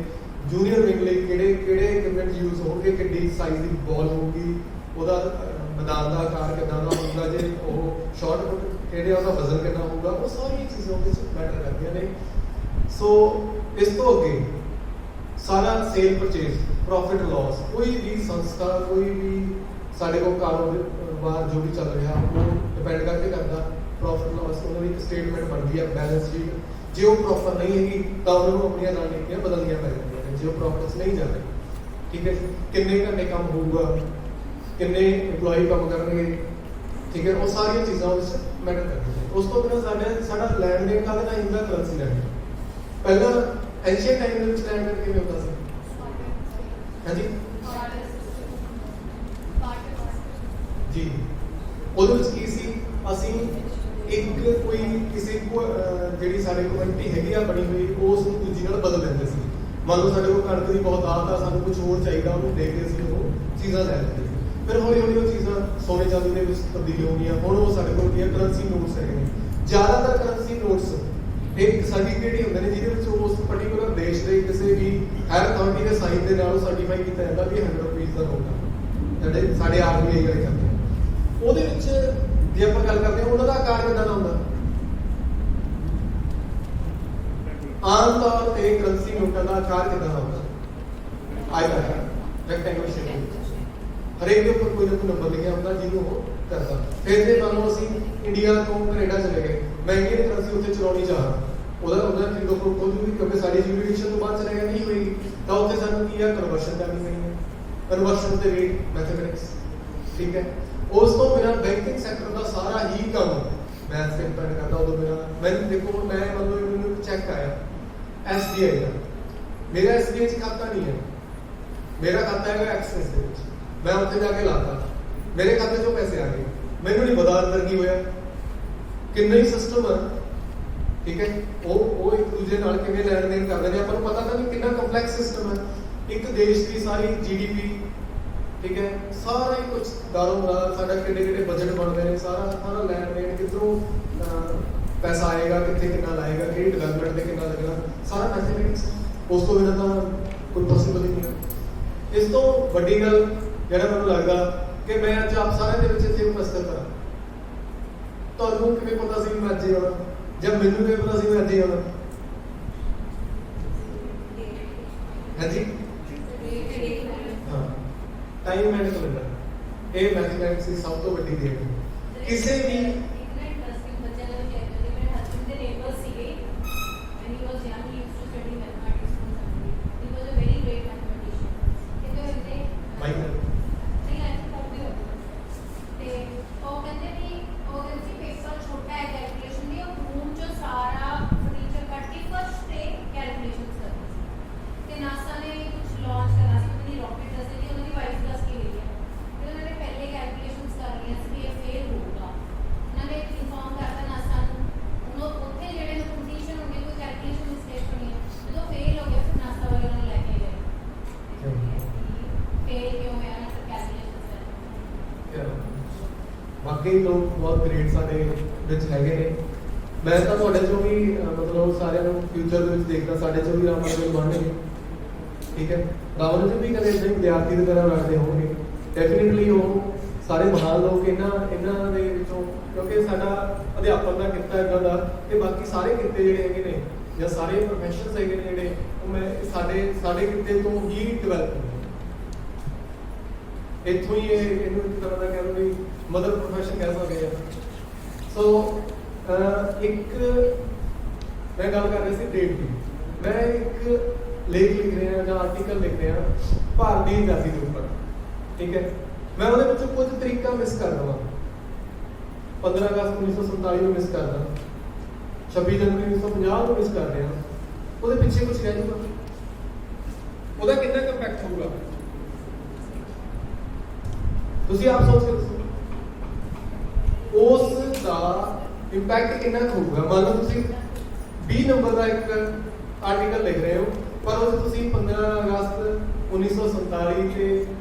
ਜੂਨੀਅਰ ਵਿੰਗ ਲਈ ਕਿਹੜੇ ਇਕਵਿਪਮੈਂਟ ਯੂਜ਼ ਹੋਣਗੇ, ਕਿੱਡੀ ਸਾਈਜ਼ ਦੀ ਬਾਲ ਹੋਊਗੀ, ਉਹਦਾ ਮੈਦਾਨ ਦਾ ਆਕਾਰ ਕਿੱਦਾਂ ਦਾ ਹੋਊਗਾ, ਜੇ ਉਹ ਸ਼ਾਰਟ ਪੁੱਟ ਖੇਡਿਆ ਉਹਦਾ ਵਜ਼ਨ ਕਿੰਨਾ ਹੋਊਗਾ, ਉਹ ਸਾਰੀਆਂ ਚੀਜ਼ਾਂ ਉਹਦੇ ਵਿੱਚ ਮੈਟਰ ਕਰਦੀਆਂ ਨੇ। ਸੋ ਇਸ ਤੋਂ ਅੱਗੇ ਸਾਰਾ ਸੇਲ ਪਰਚੇਜ਼, ਪ੍ਰੋਫਿਟ ਲਾਸ, ਕੋਈ ਵੀ ਸੰਸਥਾ, ਕੋਈ ਵੀ ਸਾਡੇ ਕੋਲ ਕਾਰੋਬਾਰ ਜੋ ਵੀ ਚੱਲ ਰਿਹਾ ਉਹ ਡਿਪੈਂਡ ਕਰਕੇ ਕਰਦਾ ਪ੍ਰੋਫਿਟ ਲਾਸ। ਉਹਨਾਂ ਦੀ ਇੱਕ ਸਟੇਟਮੈਂਟ ਬਣਦੀ ਹੈ, ਬੈਲੈਂਸ ਸ਼ੀਟ। ਜੇ ਉਹ ਪ੍ਰੋਪਰ ਨਹੀਂ ਹੈਗੀ ਤਾਂ ਉਹਨਾਂ ਨੂੰ ਆਪਣੀਆਂ ਰਣਨੀਤੀਆਂ ਬਦਲਣੀਆਂ ਪੈ ਜਾਂਦੀਆਂ ਨੇ, ਜੇ ਉਹ ਪ੍ਰੋਫਿਟਸ ਨਹੀਂ ਜਾ ਰਹੇ। ਠੀਕ ਹੈ, ਕਿੰਨੇ ਘੰਟੇ ਕੰਮ ਹੋਊਗਾ, ਕਿੰਨੇ EMPLOYEE ਕੰਮ ਕਰਨਗੇ। ਠੀਕ ਹੈ, ਉਹ ਸਾਰੀਆਂ ਚੀਜ਼ਾਂ ਉਸ ਮੈਟਰ ਕਰਦੀਆਂ। ਉਸ ਤੋਂ ਬਿਨਾਂ ਸਾਡਾ ਲੈਣ ਦੇਣ ਕਾਹਦੇ ਨਾਲ ਹੁੰਦਾ? ਕਰੰਸੀ ਲੈਣ। ਪਹਿਲਾਂ ਐਂਸ਼ੀਅੰਟ ਟਾਈਮ ਦੇ ਵਿੱਚ ਲੈਣ ਦੇਣ ਕਿਵੇਂ ਹੁੰਦਾ ਸੀ? ਹਾਂਜੀ ਜੀ, ਉਹਦੇ ਵਿੱਚ ਕੀ ਸੀ? ਅਸੀਂ ਇੱਕ ਕੋਈ ਕਿਸੇ ਕੋ ਜਿਹੜੀ ਸਾਡੇ ਕਮਿਊਨਿਟੀ ਹੈਗੀ ਆ ਬਣੀ ਹੋਈ ਉਸ ਨੂੰ ਦੂਜੀ ਨਾਲ ਬਦਲ ਦਿੰਦੇ ਸੀ। ਮੰਨ ਲਓ ਸਾਡੇ ਕੋਲ ਕਣਕ ਦੀ ਬਹੁਤ ਆਦਤ ਆ, ਸਾਨੂੰ ਕੁਝ ਹੋਰ ਚਾਹੀਦਾ, ਉਹਨੂੰ ਦੇ ਕੇ ਅਸੀਂ ਉਹ ਚੀਜ਼ਾਂ ਲੈ ਲੈਂਦੇ ਸੀ। ਫਿਰ ਹੌਲੀ ਹੌਲੀ ਉਹ ਚੀਜ਼ਾਂ ਸੋਨੇ ਚਾਂਦੀ ਦੇ ਵਿੱਚ ਤਬਦੀਲ ਹੋ ਗਈਆਂ। ਹੁਣ ਉਹ ਸਾਡੇ ਕੋਲ ਕੀ ਹੈ, ਕਰੰਸੀ ਨੋਟਸ ਹੈਗੇ ਨੇ। ਜ਼ਿਆਦਾਤਰ ਕਰੰਸੀ ਨੋਟਸ ਇੱਕ ਸਰਟੀਫਿਕੇਟ ਹੀ ਹੁੰਦੇ ਨੇ ਜਿਹਦੇ ਵਿੱਚ ਉਸ ਪਾਰਟਿਕੂਲਰ ਦੇਸ਼ ਦੇ ਕਿਸੇ ਵੀ ਹਾਇਰ ਅਥਾਰਟੀ ਦੇ ਸਾਈਨ ਦੇ ਨਾਲ ਸਰਟੀਫਾਈ ਕੀਤਾ ਜਾਂਦਾ ਵੀ 100 ਰੁਪਏ ਦਾ ਨੋਟ ਹੈ। ਜਿਹੜੇ ਸਾਡੇ ਆਰਬੀਆਈ ਵਾਲੇ ਕਰਦੇ ਆ, ਉਹਦੇ ਵਿੱਚ ਜੇ ਆਪਾਂ ਗੱਲ ਕਰਦੇ ਹਾਂ ਉਹਨਾਂ ਦਾ ਆਕਾਰ ਕਿੰਨਾ ਦਾ ਹੁੰਦਾ। ਆਮ ਤੌਰ ਤੇ ਕਰੰਸੀ ਨੋਟਾਂ ਦਾ ਆਕਾਰ ਕਿੰਨਾ ਦਾ ਹੁੰਦਾ, ਆਇਤਾਕਾਰ, ਰੈਕਟੈਂਗੂਲਰ ਸ਼ੇਪ। ਹਰੇਕ ਦੇ ਉੱਪਰ ਕੋਈ ਨਾ ਕੋਈ ਨੰਬਰ ਲਿਖਿਆ ਹੁੰਦਾ ਜਿਹਨੂੰ ਉਹ ਕਰਦਾ। ਫਿਰ ਜੇ ਮੰਨ ਲਓ ਅਸੀਂ ਇੰਡੀਆ ਤੋਂ ਕੈਨੇਡਾ ਚਲੇ ਗਏ, ਮੈਂ ਇੰਡੀਅਨ ਕਰੰਸੀ ਉੱਥੇ ਚਲਾਉਣੀ ਚਾਹਾਂ, ਉਹਦਾ ਕਿੰਦੋਂ ਪ੍ਰੂਫ ਹੋ ਜੂਗੀ ਕਿਉਂਕਿ ਸਾਡੀ ਜੂਰੀਡਿਕਸ਼ਨ ਤੋਂ ਬਾਅਦ ਚਲੇ ਗਿਆ ਨਹੀਂ ਹੋਏਗੀ, ਤਾਂ ਉੱਥੇ ਸਾਨੂੰ ਕੀ ਹੈ, ਕਨਵਰਸ਼ਨ ਕਰਨੀ ਪੈਣੀ ਹੈ। ਕਨਵਰਸ਼ਨ ਦੇ ਰੇਟ ਮੈਥਮੈਟਿਕਸ, ਠੀਕ ਹੈ। ਉਸ ਤੋਂ ਬਿਨਾਂ ਬੈਂਕਿੰਗ ਸੈਕਟਰ ਦਾ ਸਾਰਾ ਹੀ ਕੰਮ ਮੈਥ ਤੇ ਡਿਪੈਂਡ ਕਰਦਾ। ਉਦੋਂ ਮੈਨੂੰ ਦੇਖੋ ਮੈਂ ਮਤਲਬ ਮੈਨੂੰ ਚੈੱਕ ਆਇਆ SBI ਦਾ, ਮੇਰਾ SBI 'ਚ ਖਾਤਾ ਨਹੀਂ ਹੈ, ਮੇਰਾ ਖਾਤਾ ਹੈਗਾ ਐਕਸਿਸ ਦੇ ਵਿੱਚ। ਮੈਂ ਉੱਥੇ ਜਾ ਕੇ ਲਾਤਾ, ਮੇਰੇ ਖਾਤੇ 'ਚੋਂ ਪੈਸੇ ਆ ਗਏ, ਮੈਨੂੰ ਨਹੀਂ ਪਤਾ ਅੰਦਰ ਕੀ ਹੋਇਆ, ਕਿੰਨਾ ਹੀ ਸਿਸਟਮ ਹੈ, ਠੀਕ ਹੈ। ਉਹ ਇੱਕ ਦੂਜੇ ਨਾਲ ਕਿਵੇਂ ਲੈਣ ਦੇਣ ਕਰਦੇ ਨੇ, ਆਪਾਂ ਨੂੰ ਪਤਾ ਤਾਂ ਨਹੀਂ ਕਿੰਨਾ ਕੰਪਲੈਕਸ ਸਿਸਟਮ ਹੈ। ਇੱਕ ਦੇਸ਼ ਦੀ ਸਾਰੀ GDP, ਠੀਕ ਹੈ, ਸਾਰਾ ਹੀ ਕੁਝ ਦਾਰੋ-ਮਦਾਰ, ਸਾਡਾ ਕਿੰਨੇ ਬਜਟ ਬਣਦੇ ਨੇ, ਸਾਰਾ ਲੈਣ ਦੇਣ, ਕਿੱਧਰੋਂ ਪੈਸਾ ਆਏਗਾ, ਕਿੱਥੇ ਕਿੰਨਾ ਲਾਏਗਾ, ਕਿਹੜੀ ਡਿਵੈਲਪਮੈਂਟ ਤੇ ਕਿੰਨਾ ਲੱਗਣਾ, ਸਾਰਾ ਮੈਥਮੈਟਿਕਸ। ਉਸ ਤੋਂ ਬਿਨਾਂ ਤਾਂ ਕੋਈ ਪੋਸੀਬਲ ਹੀ ਨਹੀਂ ਹੈ। ਇਸ ਤੋਂ ਵੱਡੀ ਗੱਲ ਜਿਹੜਾ ਮੈਨੂੰ ਲੱਗਦਾ ਕਿ ਮੈਂ ਅੱਜ ਆਪ ਸਾਰਿਆਂ ਦੇ ਵਿੱਚ ਇੱਥੇ ਉਪਸਥਿਤ ਹਾਂ। ਤੁਹਾਨੂੰ ਕਿਵੇਂ ਪਤਾ ਸੀ ਮੈਂ ਅੱਜ ਹੀ ਆਉਣਾ, ਜਦ ਮੈਨੂੰ ਕਿਵੇਂ ਪਤਾ ਸੀ ਮੈਂ ਅੱਜ ਹੀ ਆਉਣਾ? ਹਾਂਜੀ, ਹਾਂ, ਟਾਈਮ ਮੈਨੇਜਮੈਂਟ, ਇਹ ਮੈਥਮੈਟਿਕਸ ਦੀ ਸਭ ਤੋਂ ਵੱਡੀ ਦੇਣ ਹੈ। ਕਿਸੇ ਵੀ ਬਾਕੀ ਲੋਕ ਬਹੁਤ ਗ੍ਰੇਟ ਸਾਡੇ ਵਿੱਚ ਹੈਗੇ ਨੇ। ਮੈਂ ਤਾਂ ਤੁਹਾਡੇ ਚੋਂ ਵੀ ਮਤਲਬ ਸਾਰਿਆਂ ਨੂੰ ਫਿਊਚਰ ਦੇ ਵਿੱਚ ਦੇਖਦਾ, ਸਾਡੇ ਚੋਂ ਵੀ ਰਾਮਨਗਰ ਬਣਨਗੇ, ਠੀਕ ਹੈ। ਰਾਮਨਗਰ ਵੀ ਕਦੇ ਜਿਹੜੇ ਵਿਦਿਆਰਥੀ ਦੀ ਤਰ੍ਹਾਂ ਲੱਗਦੇ ਹੋਣਗੇ, ਡੈਫੀਨਿਟਲੀ ਉਹ ਸਾਰੇ ਮਹਾਨ ਲੋਕ ਇਹਨਾਂ ਦੇ ਵਿੱਚੋਂ, ਕਿਉਂਕਿ ਸਾਡਾ ਅਧਿਆਪਨ ਦਾ ਕਿੱਤਾ ਇੱਦਾਂ ਦਾ ਕਿ ਬਾਕੀ ਸਾਰੇ ਕਿੱਤੇ ਜਿਹੜੇ ਹੈਗੇ ਨੇ ਜਾਂ ਸਾਰੇ ਪ੍ਰੋਫੈਸ਼ਨਸ ਹੈਗੇ ਨੇ ਜਿਹੜੇ ਉਹ ਮੈਂ ਸਾਡੇ ਕਿੱਤੇ ਤੋਂ ਹੀ ਡਿਵੈਲਪ ਹੋਏ। ਇੱਥੋਂ ਹੀ ਇਹਨੂੰ ਇੱਕ ਤਰ੍ਹਾਂ ਦਾ ਕਹਿ ਲਓ ਵੀ ਮਦਰ ਪ੍ਰੋਫੈਸ਼ਨ ਕਹਿ ਸਕਦੇ ਆ। ਸੋ ਇੱਕ ਮੈਂ ਗੱਲ ਕਰ ਰਿਹਾ ਸੀ ਡੇਟ ਦੀ, ਮੈਂ ਇੱਕ ਲੇਖ ਲਿਖ ਰਿਹਾ ਜਾਂ ਆਰਟੀਕਲ ਲਿਖ ਰਿਹਾ ਭਾਰਤੀ ਆਜ਼ਾਦੀ ਦੇ ਉੱਪਰ, ਠੀਕ ਹੈ। ਮੈਂ ਉਹਦੇ ਵਿੱਚੋਂ ਕੁਝ ਤਰੀਕਾ ਮਿਸ ਕਰ ਦਵਾਂ, 15 ਅਗਸਤ 1947 ਨੂੰ ਮਿਸ ਕਰਦਾ, 26 ਜਨਵਰੀ 1950 ਨੂੰ ਮਿਸ ਕਰ ਰਿਹਾ, ਉਹਦੇ ਪਿੱਛੇ ਕੁਝ ਰਹਿ ਜਾਊਗਾ, ਉਹਦਾ ਕਿੰਨਾ ਕੁ ਇੰਪੈਕਟ ਹੋਊਗਾ ਤੁਸੀਂ ਆਪ ਸੋਚ ਕੇ ਦੱਸੋ। ਉਸ ਦਾ ਇੰਪੈਕਟ ਕਿੰਨਾ ਹੋਊਗਾ। ਮੰਨ ਲਓ ਤੁਸੀਂ 20 ਨੰਬਰ ਦਾ ਇੱਕ ਆਰਟੀਕਲ ਲਿਖ ਰਹੇ ਹੋ, ਪਰ ਉਹ ਤੁਸੀਂ 15 ਅਗਸਤ 1947 ਤੇ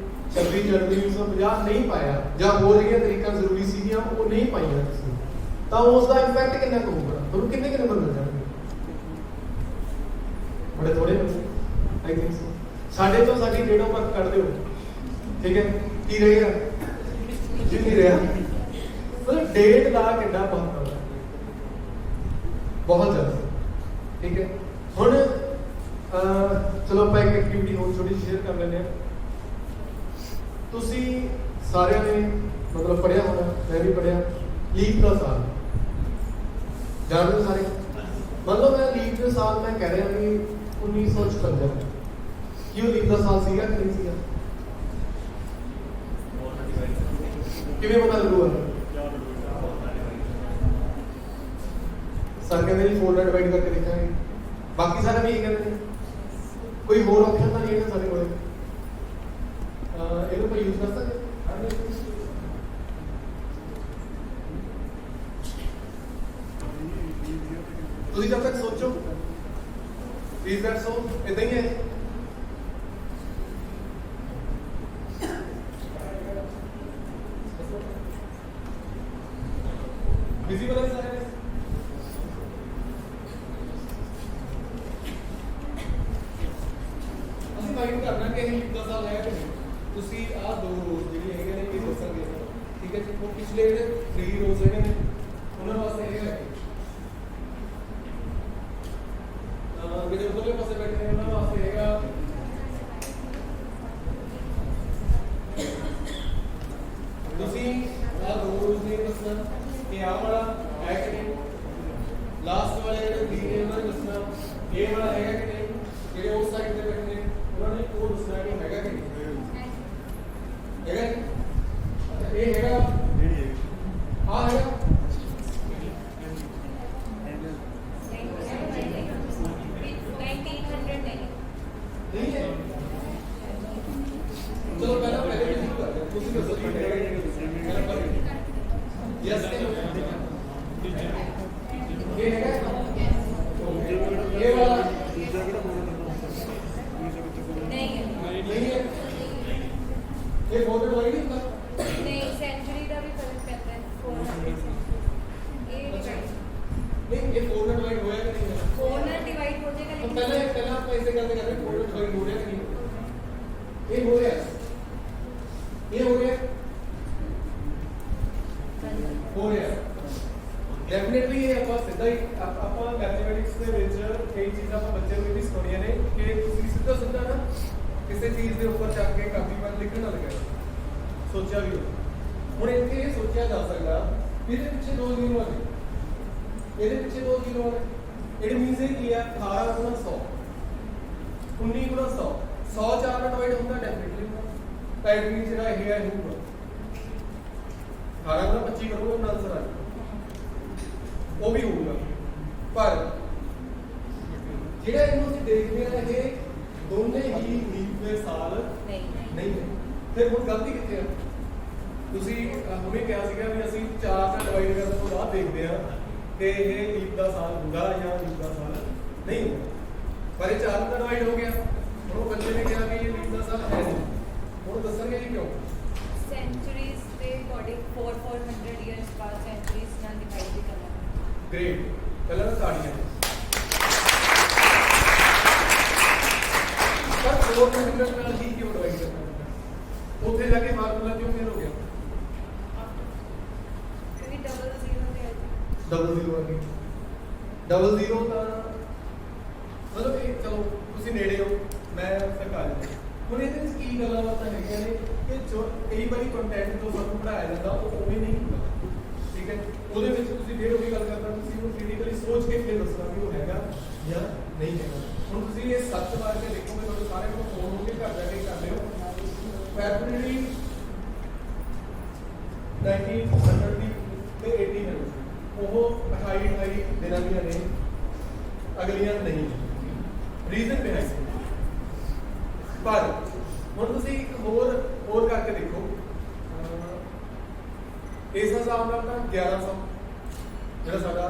26 ਜਨਵਰੀ 1950 ਨਹੀਂ ਪਾਇਆ, ਜਾਂ ਹੋਰ ਜਿਹੜੀਆਂ ਤਰੀਕਾਂ ਜ਼ਰੂਰੀ ਸੀਗੀਆਂ ਉਹ ਨਹੀਂ ਪਾਈਆਂ ਤੁਸੀਂ, ਤਾਂ ਉਸ ਦਾ ਇੰਪੈਕਟ ਕਿੰਨਾ ਹੋਊਗਾ, ਤੁਹਾਨੂੰ ਕਿੰਨੇ ਕੁ ਨੰਬਰ ਮਿਲ ਜਾਣਗੇ? ਬੜੇ ਥੋੜੇ ਆਈ ਥਿੰਕ ਸੋ। ਸਾਡੇ ਤੋਂ ਸਾਡੀ ਡੇਟ ਆਫ ਬਰਥ ਕੱਢ ਦਿਓ, ਠੀਕ ਹੈ, ਕੀ ਰਹੇਗਾ? ਜੀ ਨਹੀਂ ਰਿਹਾ। ਮਤਲਬ ਡੇਟ ਦਾ ਕਿੰਨਾ ਮਹੱਤਵ ਹੈ, ਬਹੁਤ ਜ਼ਿਆਦਾ, ਠੀਕ ਹੈ। ਹੁਣ ਚਲੋ ਆਪਾਂ ਇੱਕ ਐਕਟੀਵਿਟੀ ਹੋਰ ਛੋਟੀ ਸ਼ੇਅਰ ਕਰ ਲੈਂਦੇ ਹਾਂ। ਤੁਸੀਂ ਸਾਰਿਆਂ ਨੇ ਮਤਲਬ ਪੜ੍ਹਿਆ ਹੋਣਾ, ਮੈਂ ਵੀ ਪੜ੍ਹਿਆ, ਲੀਪ ਦਾ ਸਾਲ ਜਾਣਦੇ ਸਾਰੇ। ਮੰਨ ਲਓ ਮੈਂ ਲੀਪ ਦੇ ਸਾਲ ਮੈਂ ਕਹਿ ਰਿਹਾ ਵੀ 1956, ਕੀ ਉਹ ਲੀਪ ਦਾ ਸਾਲ ਸੀਗਾ ਕਿ ਨਹੀਂ ਸੀਗਾ? ਕਿਵੇਂ ਪਤਾ ਲੱਗੂਗਾ? ਸਰ ਕਹਿੰਦੇ ਜੀ 4 ਨਾਲ ਡਿਵਾਈਡ ਕਰਕੇ ਦੇਖਾਂਗੇ, ਬਾਕੀ ਸਾਰੇ ਵੀ ਇਹ ਕਹਿੰਦੇ ਨੇ। ਕੋਈ ਹੋਰ ਆਪਸ਼ਨ ਤਾਂ ਨਹੀਂ ਹੈ ਸਾਡੇ ਕੋਲ, ਇਹਨੂੰ ਕੋਈ ਯੂਜ਼ ਕਰ ਸਕਦੇ? ਡਿਫਾਈਨ ਕਰਨਾ ਕਿ ਇਹ ਲੀਪ ਦਾ ਸਾਲ ਹੈ ਕਿ ਨਹੀਂ। ਤੁਸੀਂ ਆਹ ਦੋ ਰੋਜ਼ ਜਿਹੜੀ ਹੈਗੇ ਨੇ ਇਹ ਦੱਸਣਗੇ, ਠੀਕ ਹੈ ਜੀ। ਉਹ ਪਿਛਲੇ ਜਿਹੜੇ 3 ਰੋਜ਼ ਹੈਗੇ ਨੇ ਉਹਨਾਂ ਵਾਸਤੇ ਇਹ ਹੈ ਜਿਹੜੇ ਉਧਰਲੇ ਪਾਸੇ ਬੈਠੇ ਨੇ ਉਹਨਾਂ ਵਾਸਤੇ ਹੈਗਾ ਤੁਸੀਂ ਆਹ ਦੋ ਰੋਜ਼ ਨੇ ਦੱਸਣਾ ਕਿ ਆਹ ਵਾਲਾ ਹੈ ਕਿ ਨਹੀਂ। ਲਾਸਟ ਵਾਲੇ ਜਿਹੜੇ 3 ਨੇ ਉਹਨਾਂ ਨੇ ਦੱਸਣਾ ਇਹ ਵਾਲਾ ਹੈਗਾ ਕਿ ਨਹੀਂ। ਜਿਹੜੇ ਉਸ ਸਾਈਡ ਤੇ ਬੈਠੇ ਨੇ ਉਹਨਾਂ ਨੇ ਉਹ ਦੱਸਣਾ ਕਿ ਹੈਗਾ ਕਿ ਨਹੀਂ ਹੈਗਾ। ਇਹ ਹੈਗਾ ਆਹ ਹੈਗਾ नहीं है। चलो पहले पहले शुरू करते हैं। ਤੁਸੀਂ ਦੱਸੋ ਕੀ ਹੈਗਾ ਯੈਸ ਇਹ ਹੈਗਾ ਇਹ ਵਾਲਾ नहीं है नहीं है। ये फोटो वाइड नहीं ਹੁੰਦਾ नहीं सेंचुरी का भी फर्क पैंदा है 400 अच्छा नहीं ये फोल्डर वाइड होया कि नहीं होया। 400 डिवाइड हो जाएगा तो लेकिन पहले आप ऐसे करते कर रहे हैं फोल्डर वाइड हो रहा है कि नहीं ये हो गया ये हो गया डेफिनेटली ये ਆਪਾਂ ਸਿੱਧਾ ਹੀ ਆਪਾਂ ਮੈਥਮੈਟਿਕਸ ਦੇ ਵਿੱਚ ਕਈ ਚੀਜ਼ਾਂ ਆਪਾਂ ਬੱਚਿਆਂ ਨੂੰ ਵੀ ਸਿਖਾਉਣੀਆਂ ਨੇ ਕਿ ਤੁਸੀਂ ਸਿੱਧਾ ਸਿੱਧਾ ਨਾ ਕਿਸੇ ਚੀਜ਼ ਦੇ ਉੱਪਰ ਚੱਕ ਕੇ ਕਾਪੀ ਪਰ ਲਿਖਣ ਨਾ ਲੱਗਿਆ ਸੋਚਿਆ ਵੀ ਹੁਣ ਇੱਥੇ ਇਹ ਸੋਚਿਆ ਜਾ ਸਕਦਾ ਵੀ ਇਹਦੇ ਪਿੱਛੇ 2 ਜ਼ੀਰੋ ਆ ਇਹਦੇ ਪਿੱਛੇ 2 ਜ਼ੀਰੋ ਆ ਇਟ ਮੀਨਸ ਇਹ ਕੀ ਆ 18 ਗੁਣਾ 100 19 ਗੁਣਾ 100 100 4 ਨਾਲ ਡਿਵਾਈਡ ਹੁੰਦਾ ਡੈਫੀਨਿਟਲੀ ਹੁੰਦਾ ਤਾਂ ਇਟ ਮੀਨਸ ਜਿਹੜਾ ਇਹ ਹੈ ਇਹ ਹੋਊਗਾ 18 ਗੁਣਾ 25 ਕਰੋਗੇ ਉਹਨਾਂ ਆਨਸਰ ਆ ਜਾਊਗਾ ਉਹ ਵੀ ਹੋਊਗਾ ਪਰ ਜਿਹੜਾ ਇਹਨੂੰ ਅਸੀਂ ਦੇਖਦੇ ਆ ਇਹ ਦੋਨੇ ਹੀ ਲੀਪ ਦੇ ਸਾਲ ਨਹੀਂ ਹੈ ਫਿਰ ਹੁਣ ਗਲਤੀ ਕਿੱਥੇ ਆ ਤੁਸੀਂ ਹੁਣੇ ਕਿਹਾ ਸੀਗਾ ਵੀ ਅਸੀਂ 4 ਨਾਲ ਡਿਵਾਈਡ ਕਰਨ ਤੋਂ ਬਾਅਦ ਦੇਖਦੇ ਆ ਕਿ ਇਹ ਲੀਪ ਦਾ ਸਾਲ ਹੋਊਗਾ ਜਾਂ ਲੀਪ ਦਾ ਸਾਲ ਨਹੀਂ ਹੋਊਗਾ ਪਰ ਇਹ 4 ਨਾਲ ਡਿਵਾਈਡ ਹੋ ਗਿਆ ਹੁਣ ਉਹ ਬੱਚੇ ਨੇ ਕਿਹਾ ਕਿ ਇਹ ਲੀਪ ਦਾ ਸਾਲ ਹੈ ਨਹੀਂ ਹੁਣ ਦੱਸਣਗੇ ਜੀ ਕਿਉਂ सेंचुरीज पे अकॉर्डिंग 400 इयर्स बाद सेंचुरीज ਨਾਲ डिवाइड भी करना ग्रेट पहला तो ताड़ियां पर 400 ਨਾਲ ही क्यों डिवाइड करना ਉੱਥੇ ਜਾ ਕੇ ਫਾਰਮੂਲਾ ਕਿਉਂ ਫੇਲ ਹੋ ਗਿਆ क्योंकि डबल जीरो पे डबल जीरो आ गई डबल जीरो ਤਾਂ ਮਤਲਬ ਇਹ ਚਲੋ ਤੁਸੀਂ ਨੇੜੇ ਹੋ ਮੈਂ ਸਰਕਾਰ ਦੇ ਹੁਣ ਇਹਦੇ ਵਿੱਚ ਕੀ ਗੱਲਾਂ ਬਾਤਾਂ ਹੈਗੀਆਂ ਨੇ ਕਿ ਜੋ ਕਈ ਵਾਰੀ ਕੰਟੈਂਟ ਜੋ ਸਾਨੂੰ ਪੜਾਇਆ ਜਾਂਦਾ ਉਹ ਉਵੇਂ ਨਹੀਂ ਹੁੰਦਾ ਠੀਕ ਹੈ ਉਹਦੇ ਵਿੱਚ ਤੁਸੀਂ ਫੇਰ ਉਹੀ ਗੱਲ ਕਰਨਾ ਤੁਸੀਂ ਉਹਨੂੰ ਕ੍ਰਿਟੀਕਲੀ ਸੋਚ ਕੇ ਫਿਰ ਦੱਸਣਾ ਵੀ ਉਹ ਹੈਗਾ ਜਾਂ ਨਹੀਂ ਹੈਗਾ ਹੁਣ ਤੁਸੀਂ ਇਹ ਸੱਚ ਮਾਰ ਕੇ ਦੇਖੋਗੇ ਤੁਹਾਨੂੰ ਸਾਰੇ ਨੂੰ ਫੋਨ ਹੋ ਕੇ ਘਰ ਜਾ ਕੇ ਕਰ ਲਿਓ ਫੈਬਰਰੀ 1900 ਦੀ ਤੇ 80 ਹੈ ਉਹ 28 ਦਿਨਾਂ ਦੀਆਂ ਨੇ ਅਗਲੀਆਂ ਨਹੀਂ ਰੀਜ਼ਨ ਬਿਹਾਈਂਡ ਪਰ ਹੁਣ ਤੁਸੀਂ ਇੱਕ ਹੋਰ ਕਰਕੇ ਦੇਖੋ ਇਸ ਹਿਸਾਬ ਨਾਲ ਤਾਂ 1100 ਜਿਹੜਾ ਸਾਡਾ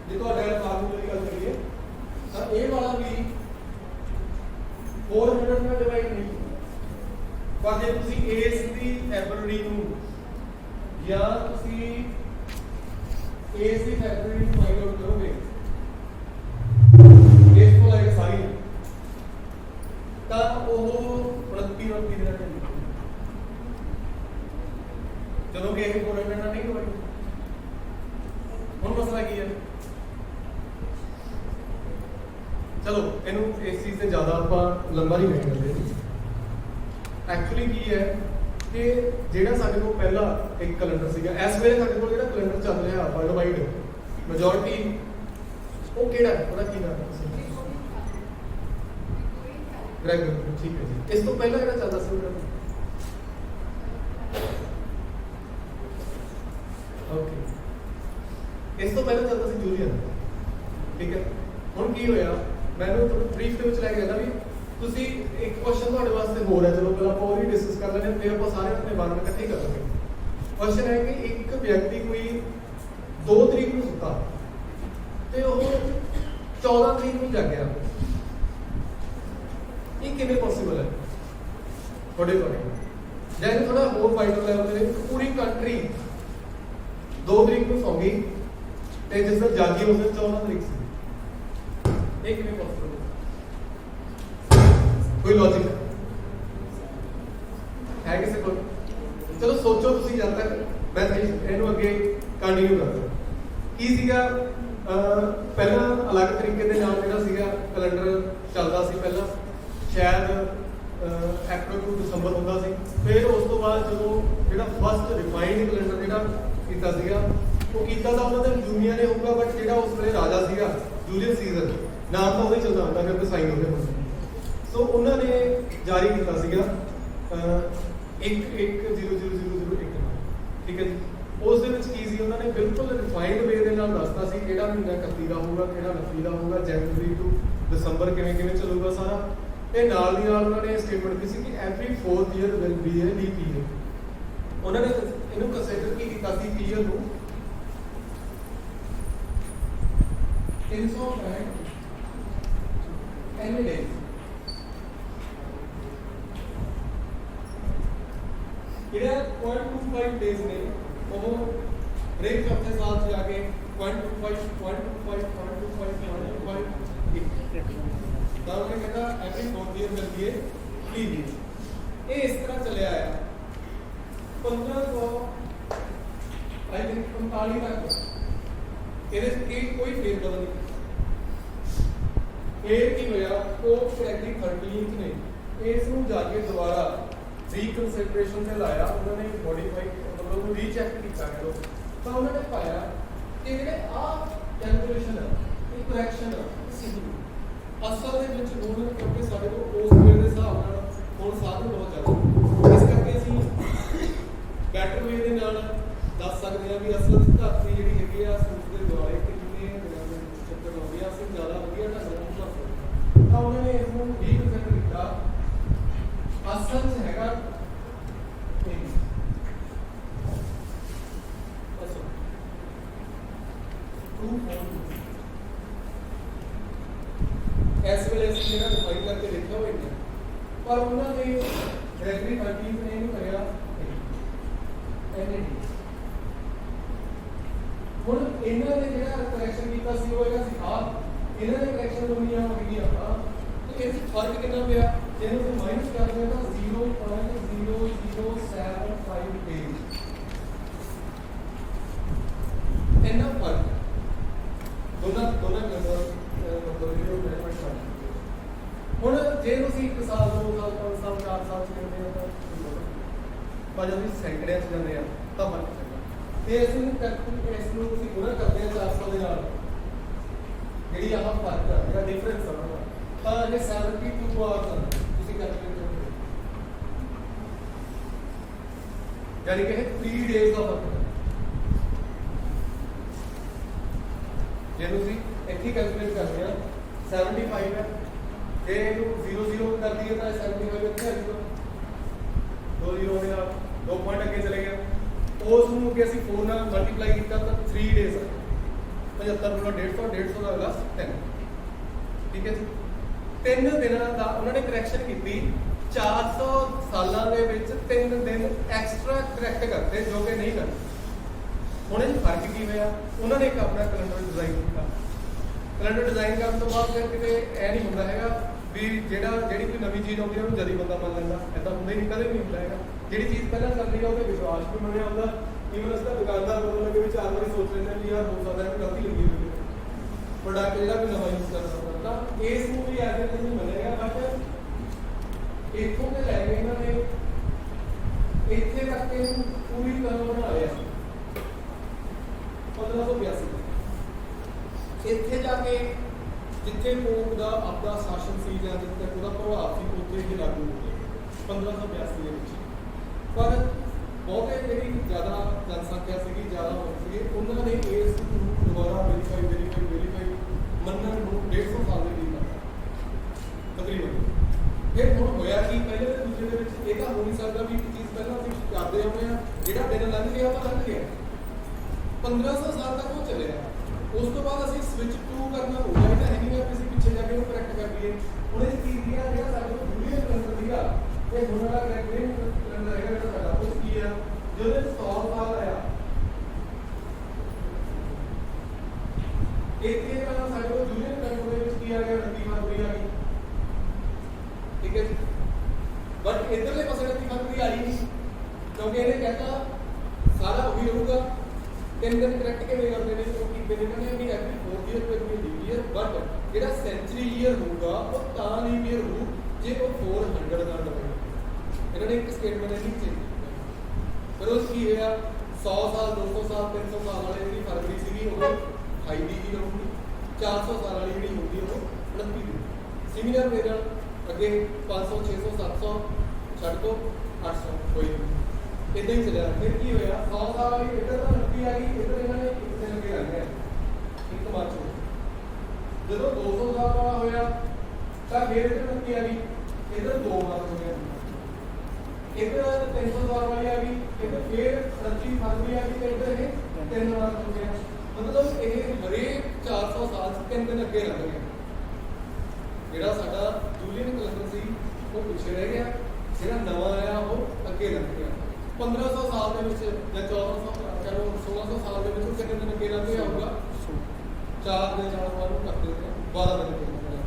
ਜੇ ਤੁਹਾਡੇ ਵਾਲਾ ਫਾਰਮੂਲਾ ਦੀ ਗੱਲ ਕਰੀਏ ਤਾਂ ਇਹ ਵਾਲਾ ਵੀ 400 ਨਾਲ ਡਿਵਾਈਡ ਨਹੀਂ ਪਰ ਜੇ ਤੁਸੀਂ ਇਸ ਦੀ ਫੈਬਰਰੀ ਨੂੰ ਜਾਂ ਤੁਸੀਂ ਇਸ ਦੀ ਫੈਬਰਰੀ ਨੂੰ ਫਾਈਂਡ ਆਊਟ ਕਰੋਗੇ ਇਸ ਤੋਂ ਲੈ ਕੇ ਸਾਰੀ ਤਾਂ ਉਹ 29 ਦਿਨਾਂ ਦੇ ਜਦੋਂ ਕਿ ਇਹ 400 ਨਾਲ ਨਹੀਂ ਡਿਵਾਈਡ ਹੁਣ ਮਸਲਾ ਕੀ ਹੈ ਚਲੋ ਇਹਨੂੰ ਇਸ ਚੀਜ਼ ਤੇ ਜ਼ਿਆਦਾ ਆਪਾਂ ਲੰਬਾ ਨਹੀਂ ਕਰਦੇ ਐਕਚੁਅਲੀ ਕੀ ਹੈ ਕਿ ਜਿਹੜਾ ਸਾਡੇ ਕੋਲ ਪਹਿਲਾ ਇੱਕ ਕੈਲੰਡਰ ਸੀਗਾ ਇਸ ਵੇਲੇ ਸਾਡੇ ਕੋਲ ਜਿਹੜਾ ਕੈਲੰਡਰ ਚੱਲ ਰਿਹਾ ਵਰਲਡ ਵਾਈਡ ਮੈਜੋਰਿਟੀ ਉਹ ਕਿਹੜਾ ਹੈ ਉਹਦਾ ਕੀ ਨਾਮ ਹੈ ਗ੍ਰੈਗਰ ਠੀਕ ਹੈ ਜੀ ਇਸ ਤੋਂ ਪਹਿਲਾਂ ਜਿਹੜਾ ਚੱਲਦਾ ਸੀ ਓਕੇ ਇਸ ਤੋਂ ਪਹਿਲਾਂ ਚੱਲਦਾ ਸੀ ਜੂਲੀਅਨ ਠੀਕ ਹੈ ਹੁਣ ਕੀ ਹੋਇਆ ਮੈਨੂੰ ਤੁਹਾਨੂੰ ਬਰੀਫ ਦੇ ਵਿੱਚ ਲੈ ਕੇ ਜਾਂਦਾ ਵੀ ਤੁਸੀਂ ਇੱਕ ਕੁਐਸਚਨ ਤੁਹਾਡੇ ਵਾਸਤੇ ਹੋਰ ਹੈ ਚਲੋ ਪਹਿਲਾਂ ਆਪਾਂ ਉਹ ਵੀ ਡਿਸਕਸ ਕਰ ਲੈਂਦੇ ਹਾਂ ਫਿਰ ਆਪਾਂ ਸਾਰੇ ਆਪਣੇ ਬਾਰੇ ਇਕੱਠੇ ਕਰ ਲਾਂਗੇ ਕੁਐਸਚਨ ਹੈ ਕਿ ਇੱਕ ਵਿਅਕਤੀ ਕੋਈ 2 ਤਰੀਕ ਨੂੰ ਸੁੱਤਾ ਤੇ ਉਹ 14 ਤਰੀਕ ਨੂੰ ਜਾਗਿਆ ਇਹ ਕਿਵੇਂ ਪੋਸੀਬਲ ਹੈ ਤੁਹਾਡੇ ਕੋਲ ਜੈਨ ਥੋੜਾ ਹੋਰ ਵਾਈਡਰ ਲੈਵਲ ਤੇ ਪੂਰੀ ਕੰਟਰੀ 2 ਤਰੀਕ ਨੂੰ ਸੌਂ ਗਈ ਤੇ ਜਿਸ ਦਿਨ ਜਾਗੀ ਉਸ ਦਿਨ 14 ਤਰੀਕ ਸੀ ਇਹ ਕਿਵੇਂ ਪੋਸੀਬਲ कोई लॉजिक है किसी को? चलो सोचो तुसी जब तक मैं ਇਹਨੂੰ ਅੱਗੇ ਕੰਟੀਨਿਊ ਕਰਦਾ। ਕੀ ਸੀਗਾ ਪਹਿਲਾਂ ਅਲੱਗ ਤਰੀਕੇ ਦੇ ਨਾਲ ਜਿਹੜਾ ਸੀਗਾ ਕੈਲੰਡਰ ਚੱਲਦਾ ਸੀ। ਪਹਿਲਾਂ ਸ਼ਾਇਦ ਅਪ੍ਰੈਲ ਤੋਂ ਦਸੰਬਰ ਹੁੰਦਾ ਸੀ। ਫਿਰ ਉਸ ਤੋਂ ਬਾਅਦ ਜਦੋਂ ਜਿਹੜਾ ਫਸਟ ਰਿਫਾਈਨਡ ਕੈਲੰਡਰ ਜਿਹੜਾ ਕੀਤਾ ਸੀਗਾ ਉਹ ਕੀਤਾ ਤਾਂ ਉਹਨਾਂ ਦੇ ਜੂਨੀਅਰ ਨੇ ਹੋਊਗਾ, ਬਟ ਜਿਹੜਾ ਉਸ ਵੇਲੇ ਰਾਜਾ ਸੀਗਾ ਜੂਲੀਅਸ ਸੀਜ਼ਰ, ਨਾਮ ਤਾਂ ਉਹੀ ਚੱਲਦਾ ਹੁੰਦਾ ਕਿਉਂਕਿ ਸਾਈਨ ਉਹਦੇ ਹੁੰਦੇ। ਸੋ ਉਹਨਾਂ ਨੇ ਜਾਰੀ ਕੀਤਾ ਸੀਗਾ 1-1-0-0-0-0-1, ਠੀਕ ਹੈ ਜੀ। ਉਸ ਦੇ ਵਿੱਚ ਕੀ ਸੀ, ਉਹਨਾਂ ਨੇ ਬਿਲਕੁਲ ਰਿਫਾਈਨਡ ਵੇ ਦੇ ਨਾਲ ਦੱਸਤਾ ਸੀ ਕਿਹੜਾ ਮਹੀਨਾ 31 ਦਾ ਹੋਊਗਾ, ਕਿਹੜਾ 29 ਦਾ ਹੋਊਗਾ, ਜਨਵਰੀ ਤੋਂ ਦਸੰਬਰ ਕਿਵੇਂ ਕਿਵੇਂ ਚੱਲੂਗਾ ਸਾਰਾ। ਤੇ ਨਾਲ ਦੀ ਨਾਲ ਉਹਨਾਂ ਨੇ ਸਟੇਟਮੈਂਟ ਕੀਤੀ ਸੀ ਕਿ every 4th year will B A leap year. ਉਹਨਾਂ ਨੇ ਇਹਨੂੰ ਕੰਸੀਡਰ ਕੀ ਕੀਤਾ ਸੀ ਈਅਰ ਨੂੰ 365 ਐਨੀ ਡੇ। ਜਿਹੜਾ 0.25 ਡੇਜ਼ ਨੇ ਉਹ ਹਰੇਕ ਹਫ਼ਤੇ ਸਾਲ 'ਚ ਜਾ ਕੇ 0.25 ਤਾਂ ਉਹਨੇ ਕਹਿੰਦਾ ਐਵਰੀ 4th ਈਅਰ ਮਿਲ ਗਈ ਲੀਵ। ਇਹ ਇਸ ਤਰ੍ਹਾਂ ਚੱਲਿਆ ਆ 1500 ਆਈ ਥਿੰਕ 45 ਤੱਕ। ਇਹਦੇ 'ਚ ਕੋਈ ਫੇਰ ਬਦਲ ਨਹੀਂ। ਫੇਰ ਕੀ ਹੋਇਆ, ਉਹ ਫੈਕਟਰੀ 13th ਨੇ ਇਸ ਨੂੰ ਜਾ ਕੇ ਦੁਬਾਰਾ ਰੀਕਨਸੀਡਰੇਸ਼ਨ ਤੇ ਲਾਇਆ। ਉਹਨਾਂ ਨੇ ਮੋਡੀਫਾਈ ਮਤਲਬ ਉਹਨੂੰ ਰੀਚੈਕ ਕੀਤਾ ਕਰੋ। ਤਾਂ ਉਹਨਾਂ ਨੇ ਪਾਇਆ ਕਿ ਜਿਹੜੇ ਆਹ ਕੈਲਕੂਲੇਸ਼ਨ ਹੈ ਇਹ ਕਰੈਕਸ਼ਨ ਸੀ ਅਸਲ ਦੇ ਵਿੱਚ ਹੁਣ, ਕਿਉਂਕਿ ਸਾਡੇ ਕੋਲ ਉਸ ਵੇਲੇ ਦੇ ਹਿਸਾਬ ਨਾਲ ਹੁਣ ਸਾਧਨ ਬਹੁਤ ਜ਼ਿਆਦਾ, ਇਸ ਕਰਕੇ ਅਸੀਂ ਬੈਟਰ ਵੇ ਦੇ ਨਾਲ ਦੱਸ ਸਕਦੇ ਹਾਂ ਵੀ ਅਸਲ ਧਰਤੀ ਜਿਹੜੀ ਹੈਗੀ ਆ ਸੂਰਜ ਦੇ ਦੁਆਲੇ ਕਿੰਨੇ ਦਿਨਾਂ ਦੇ ਵਿੱਚ ਚੱਕਰ ਲਾਉਂਦੀ ਆ। ਅਸੀਂ ਜ਼ਿਆਦਾ ਵਧੀਆ ਢੰਗ ਨਾਲ ਸਮਝ ਸਕਦੇ। ਤਾਂ ਉਹਨਾਂ ਨੇ ਇਸ ਨੂੰ ਰੀਕਨਸੀਡਰ ਕੀਤਾ। ਅਸਲ 'ਚ ਹੈਗਾ ਇਸ ਵੇਲੇ ਅਸੀਂ ਜਿਹੜਾ ਡਿਫਾਈਨ ਕਰਕੇ ਦੇਖਿਆ ਹੋਇਆ ਹੈ, ਪਰ ਉਹਨਾਂ ਨੇ ਗ੍ਰੈਗਰੀ 13 ਨੇ ਇਹਨੂੰ ਕਰਿਆ ਐਨਡੀ। ਹੁਣ ਇਹਨਾਂ ਨੇ ਜਿਹੜਾ ਕਰੈਕਸ਼ਨ ਕੀਤਾ ਸੀ ਉਹ ਹੈਗਾ ਸੀ ਇਹਨਾਂ ਨੇ ਕਰੈਕਸ਼ਨ ਦੁਨੀਆ ਹੋ ਗਈ ਆਪਾਂ। ਤੇ ਇਹ ਫਰਕ ਕਿੰਨਾ ਪਿਆ, ਜਿਹਨੂੰ ਅਸੀਂ ਮਾਈਨਸ ਕਰਦੇ ਹਾਂ ਤਾਂ 0.0075 ਇੰਨਾ ਫਰਕ ਦੋਨਾਂ ਹੁਣ ਜੇ ਤੁਸੀਂ 1 ਸਾਲ 2 ਸਾਲ 5 ਸਾਲ 4 ਸਾਲ ਚ ਕਰਦੇ ਹੋ ਤਾਂ ਜਦੋਂ ਤੁਸੀਂ ਸੈਂਕੜਿਆਂ ਚ ਜਾਂਦੇ ਆ ਤਾਂ ਫਰਕ ਪੈਂਦਾ। ਤੇ ਇਸ ਨੂੰ ਤੁਸੀਂ ਗੁਣਾ ਕਰਦੇ ਆ 400 ਦੇ ਨਾਲ, ਜਿਹੜੀ ਆਹ ਫਰਕ ਆ ਜਿਹੜਾ ਡਿਫਰੈਂਸ ਆ ਤਾਂ ਇਹ 72 ਆਵਰਸ ਆ ਤੁਸੀਂ ਕੈਲਕੂਲੇਟ ਕਰੋ, ਯਾਨੀ ਕਿ 3 ਡੇਜ਼ ਦਾ ਫਰਕ ਹੈ। ਜੇ ਤੁਸੀਂ ਇੱਥੇ ਕੈਲਕੂਲੇਟ ਕਰਦੇ ਆ 75 ਹੈ, ਜੇ ਇਹਨੂੰ 0 ਕਰ ਦਈਏ ਤਾਂ 75 ਇੱਥੇ ਆ ਜਾਊਗਾ। 2 0 ਦੇ ਨਾਲ 2 ਪੁਆਇੰਟ ਅੱਗੇ ਚਲੇ ਗਿਆ। ਉਸ ਨੂੰ ਕਿ ਅਸੀਂ 4 ਨਾਲ ਮਲਟੀਪਲਾਈ ਕੀਤਾ ਤਾਂ 3 ਡੇਜ਼ 75 ਗੁਣਾ 150, 150 ਦਾ ਅਗਲਾ 10, ਠੀਕ ਹੈ ਜੀ। 3 ਦਿਨਾਂ ਦਾ ਉਹਨਾਂ ਨੇ ਕਰੈਕਸ਼ਨ ਕੀਤੀ। 400 ਸਾਲਾਂ ਦੇ ਵਿੱਚ 3 ਦਿਨ ਐਕਸਟਰਾ ਕਰੈਕਟ ਕਰਤੇ ਜੋ ਕਿ ਨਹੀਂ ਕਰਦੇ। ਹੁਣ ਇਹ ਫਰਕ ਕੀ ਹੋਇਆ, ਉਹਨਾਂ ਨੇ ਇੱਕ ਆਪਣਾ ਕੈਲੰਡਰ ਡਿਜ਼ਾਈਨ ਕੀਤਾ। ਕੈਲੰਡਰ ਡਿਜ਼ਾਈਨ ਕਰਨ ਤੋਂ ਬਾਅਦ ਫਿਰ ਕਿਤੇ ਇਹ ਨਹੀਂ ਹੁੰਦਾ ਹੈਗਾ ਵੀ ਜਿਹੜੀ ਕੋਈ ਨਵੀਂ ਚੀਜ਼ ਆਉਂਦੀ ਹੈ ਉਹਨੂੰ ਜਦੀ ਬੰਦਾ ਮੰਨ ਲੈਂਦਾ, ਏਦਾਂ ਹੁੰਦਾ ਹੀ ਨਹੀਂ, ਕਦੇ ਵੀ ਨਹੀਂ ਹੁੰਦਾ ਹੈਗਾ। ਜਿਹੜੀ ਚੀਜ਼ ਪਹਿਲਾਂ ਚੱਲ ਰਹੀ ਹੈ ਉਹਦੇ ਵਿਸ਼ਵਾਸ ਵੀ ਬਣਿਆ ਹੁੰਦਾ। ਈਵਨ ਅਸੀਂ ਤਾਂ ਦੁਕਾਨਦਾਰ ਬਦਲਣ ਲੱਗੇ ਵੀ 4 ਵਾਰੀ ਸੋਚ ਲੈਂਦੇ ਵੀ ਯਾਰ ਹੋ ਸਕਦਾ ਹੈ ਗਲਤੀ ਲੱਗੀ ਹੋਈ ਪ੍ਰੋਡਕਟ ਜਿਹੜਾ ਵੀ ਨਵਾਂ ਯੂਜ਼ ਕਰ ਸਕਦਾ। ਤਾਂ ਇਸ ਨੂੰ ਵੀ ਐਜ਼ ਇਟ ਨਹੀਂ ਮੰਨਿਆ, ਬਟ ਇੱਥੋਂ ਤੇ ਲੈ ਕੇ ਇਹਨਾਂ ਨੇ ਇੱਥੇ ਤੱਕ ਇਹਨੂੰ ਪੂਰੀ ਤਰ੍ਹਾਂ ਬਣਾ ਲਿਆ 1582। ਇੱਥੇ ਜਾ ਕੇ ਜਿੱਥੇ ਪੋਪ ਦਾ ਆਪਦਾ ਸ਼ਾਸਨ ਸੀ ਜਾਂ ਜਿੱਥੇ ਉਹਦਾ ਪ੍ਰਭਾਵ ਸੀ ਉੱਥੇ ਹੀ ਲਾਗੂ ਹੋ ਗਿਆ 1582 ਦੇ ਵਿੱਚ। ਪਰ ਬਹੁਤੇ ਜਿਹੜੀ ਜ਼ਿਆਦਾ ਜਨਸੰਖਿਆ ਸੀਗੀ, ਜ਼ਿਆਦਾ ਲੋਕ ਸੀਗੇ, ਉਹਨਾਂ ਨੇ ਇਸ ਨੂੰ ਦੁਬਾਰਾ ਵੈਰੀਫਾਈ ਮੰਨਣ ਨੂੰ 150 ਸਾਲ ਦੇ ਲਈ ਕਰਤਾ ਤਕਰੀਬਨ। ਫਿਰ ਹੁਣ ਹੋਇਆ ਕਿ ਪਹਿਲੇ ਤੇ ਦੂਜੇ ਦੇ ਵਿੱਚ ਇਹ ਤਾਂ ਹੋ ਨਹੀਂ ਸਕਦਾ ਵੀ ਇੱਕ ਚੀਜ਼ ਪਹਿਲਾਂ ਅਸੀਂ ਕਰਦੇ ਆਉਂਦੇ ਹਾਂ, ਜਿਹੜਾ ਦਿਨ ਲੰਘ ਗਿਆ ਉਹ ਲੰਘ ਗਿਆ। 1500 ਸਾਲ ਤੱਕ ਉਹ ਚੱਲਿਆ। ਉਸ ਤੋਂ ਬਾਅਦ ਅਸੀਂ ਸਵਿਚ ਟੂ ਕਰਨਾ ਹੋਊਗਾ, ਇਹ ਤਾਂ ਹੈ ਨਹੀਂ ਕਿ ਅਸੀਂ ਪਿੱਛੇ ਜਾ ਕੇ ਉਹਨੂੰ ਕਰੈਕਟ ਕਰ ਲਈਏ। ਹੁਣ ਇਹ ਚੀਜ਼ ਦੀਆਂ ਜਿਹੜਾ ਸਾਡੇ ਕੋਲ ਜੂਲੀਅਨ ਕੈਲੰਡਰ ਸੀਗਾ, ਇਹ ਹੁਣ ਵਾਲਾ ਗ੍ਰੈਗੋਰੀਅਨ ਕੈਲੰਡਰ ਹੈਗਾ ਜਿਹੜਾ ਸਾਡਾ, ਉਹ ਕੀ ਆ ਜਿਹਦੇ 100 ਸਾਲ ਆਇਆ। ਇੱਥੇ ਤਾਂ ਸਾਡੇ ਕੋਲ ਜੂਲੀਅਨ ਕੈਲੰਡਰ ਦੇ ਵਿੱਚ ਕੀ ਆ ਗਿਆ, 29 ਫਰਵਰੀ ਆ ਗਈ, ਠੀਕ ਹੈ ਜੀ। बट इधरले पासे 29 फरवरी आ रही नहीं क्योंकि इन्हें कहता सारा वही रहूगा 3 दिन करैक्ट किवें करदे ने क्योंकि इन्होंने भी एवरी 4th ईयर पे भी लीव ईयर बट जेड़ा सेंचुरी ईयर होगा वो तां लीव ईयर हो जे वो 400 ਨਾਲ ਡਿਵਾਈਡ इन्होंने एक स्टेटमेंट नहीं चेंज फिर उस की होया 100 साल 200 साल 300 साल वाले जी फरवरी सी वो 28 ਦੀ ਰਹੂਗੀ 400 ਸਾਲ ਵਾਲੀ ਜਿਹੜੀ ਹੋਊਗੀ ਉਹ 29 ਦੀ ਸਿਮਿਲਰ ਵੇ ਨਾਲ ਅੱਗੇ 500 600 700 ਛੱਡ ਦੋ 800 ਕੋਈ ਨਹੀਂ ਇਦਾਂ ਹੀ ਚੱਲਿਆ ਫਿਰ ਕੀ ਹੋਇਆ 100 ਸਾਲ ਵਾਲੀ ਇੱਧਰ ਤਾਂ 29 ਆ ਗਈ ਇੱਧਰ ਇਹਨਾਂ ਨੇ ਇੱਕ ਦਿਨ ਅੱਗੇ ਰੱਖ ਲਿਆ ਇੱਕ ਮਾਰਚ ਨੂੰ ਜਦੋਂ 200 ਸਾਲ ਵਾਲਾ ਹੋਇਆ ਤਾਂ ਫਿਰ ਇੱਧਰ 29 ਆ ਗਈ ਇੱਧਰ 2 ਮਾਰਚ ਹੋ ਗਿਆ ਇੱਧਰ 300 ਸਾਲ ਵਾਲੀ ਆ ਗਈ ਇੱਧਰ ਫਿਰ 25 ਫਰਵਰੀ ਆ ਗਈ ਤੇ ਇੱਧਰ ਇਹ 3 ਮਾਰਚ ਹੋ ਗਿਆ मतलब ਇਹ ਹਰੇਕ 400 ਸਾਲ ਚ 3 ਦਿਨ ਅੱਗੇ ਲੱਗ ਗਿਆ ਜਿਹੜਾ ਸਾਡਾ ਜੂਲੀਅਨ ਕੈਲੰਡਰ ਸੀ ਉਹ ਪਿੱਛੇ ਰਹਿ ਗਿਆ ਜਿਹੜਾ ਨਵਾਂ ਆਇਆ ਉਹ ਅੱਗੇ ਲੱਗ ਗਿਆ 1500 ਸਾਲ ਦੇ ਵਿੱਚ ਜਾਂ 1400 ਚਲੋ 1600 ਸਾਲ ਦੇ ਵਿੱਚ ਕਿੰਨੇ ਦਿਨ ਅੱਗੇ ਲੱਗ ਗਿਆ ਹੋਊਗਾ 4 ਦਿਨ ਜਾਂ ਬਾਅਦ ਨੂੰ ਕਰਦੇ ਨੇ 12 ਦਿਨ ਅੱਗੇ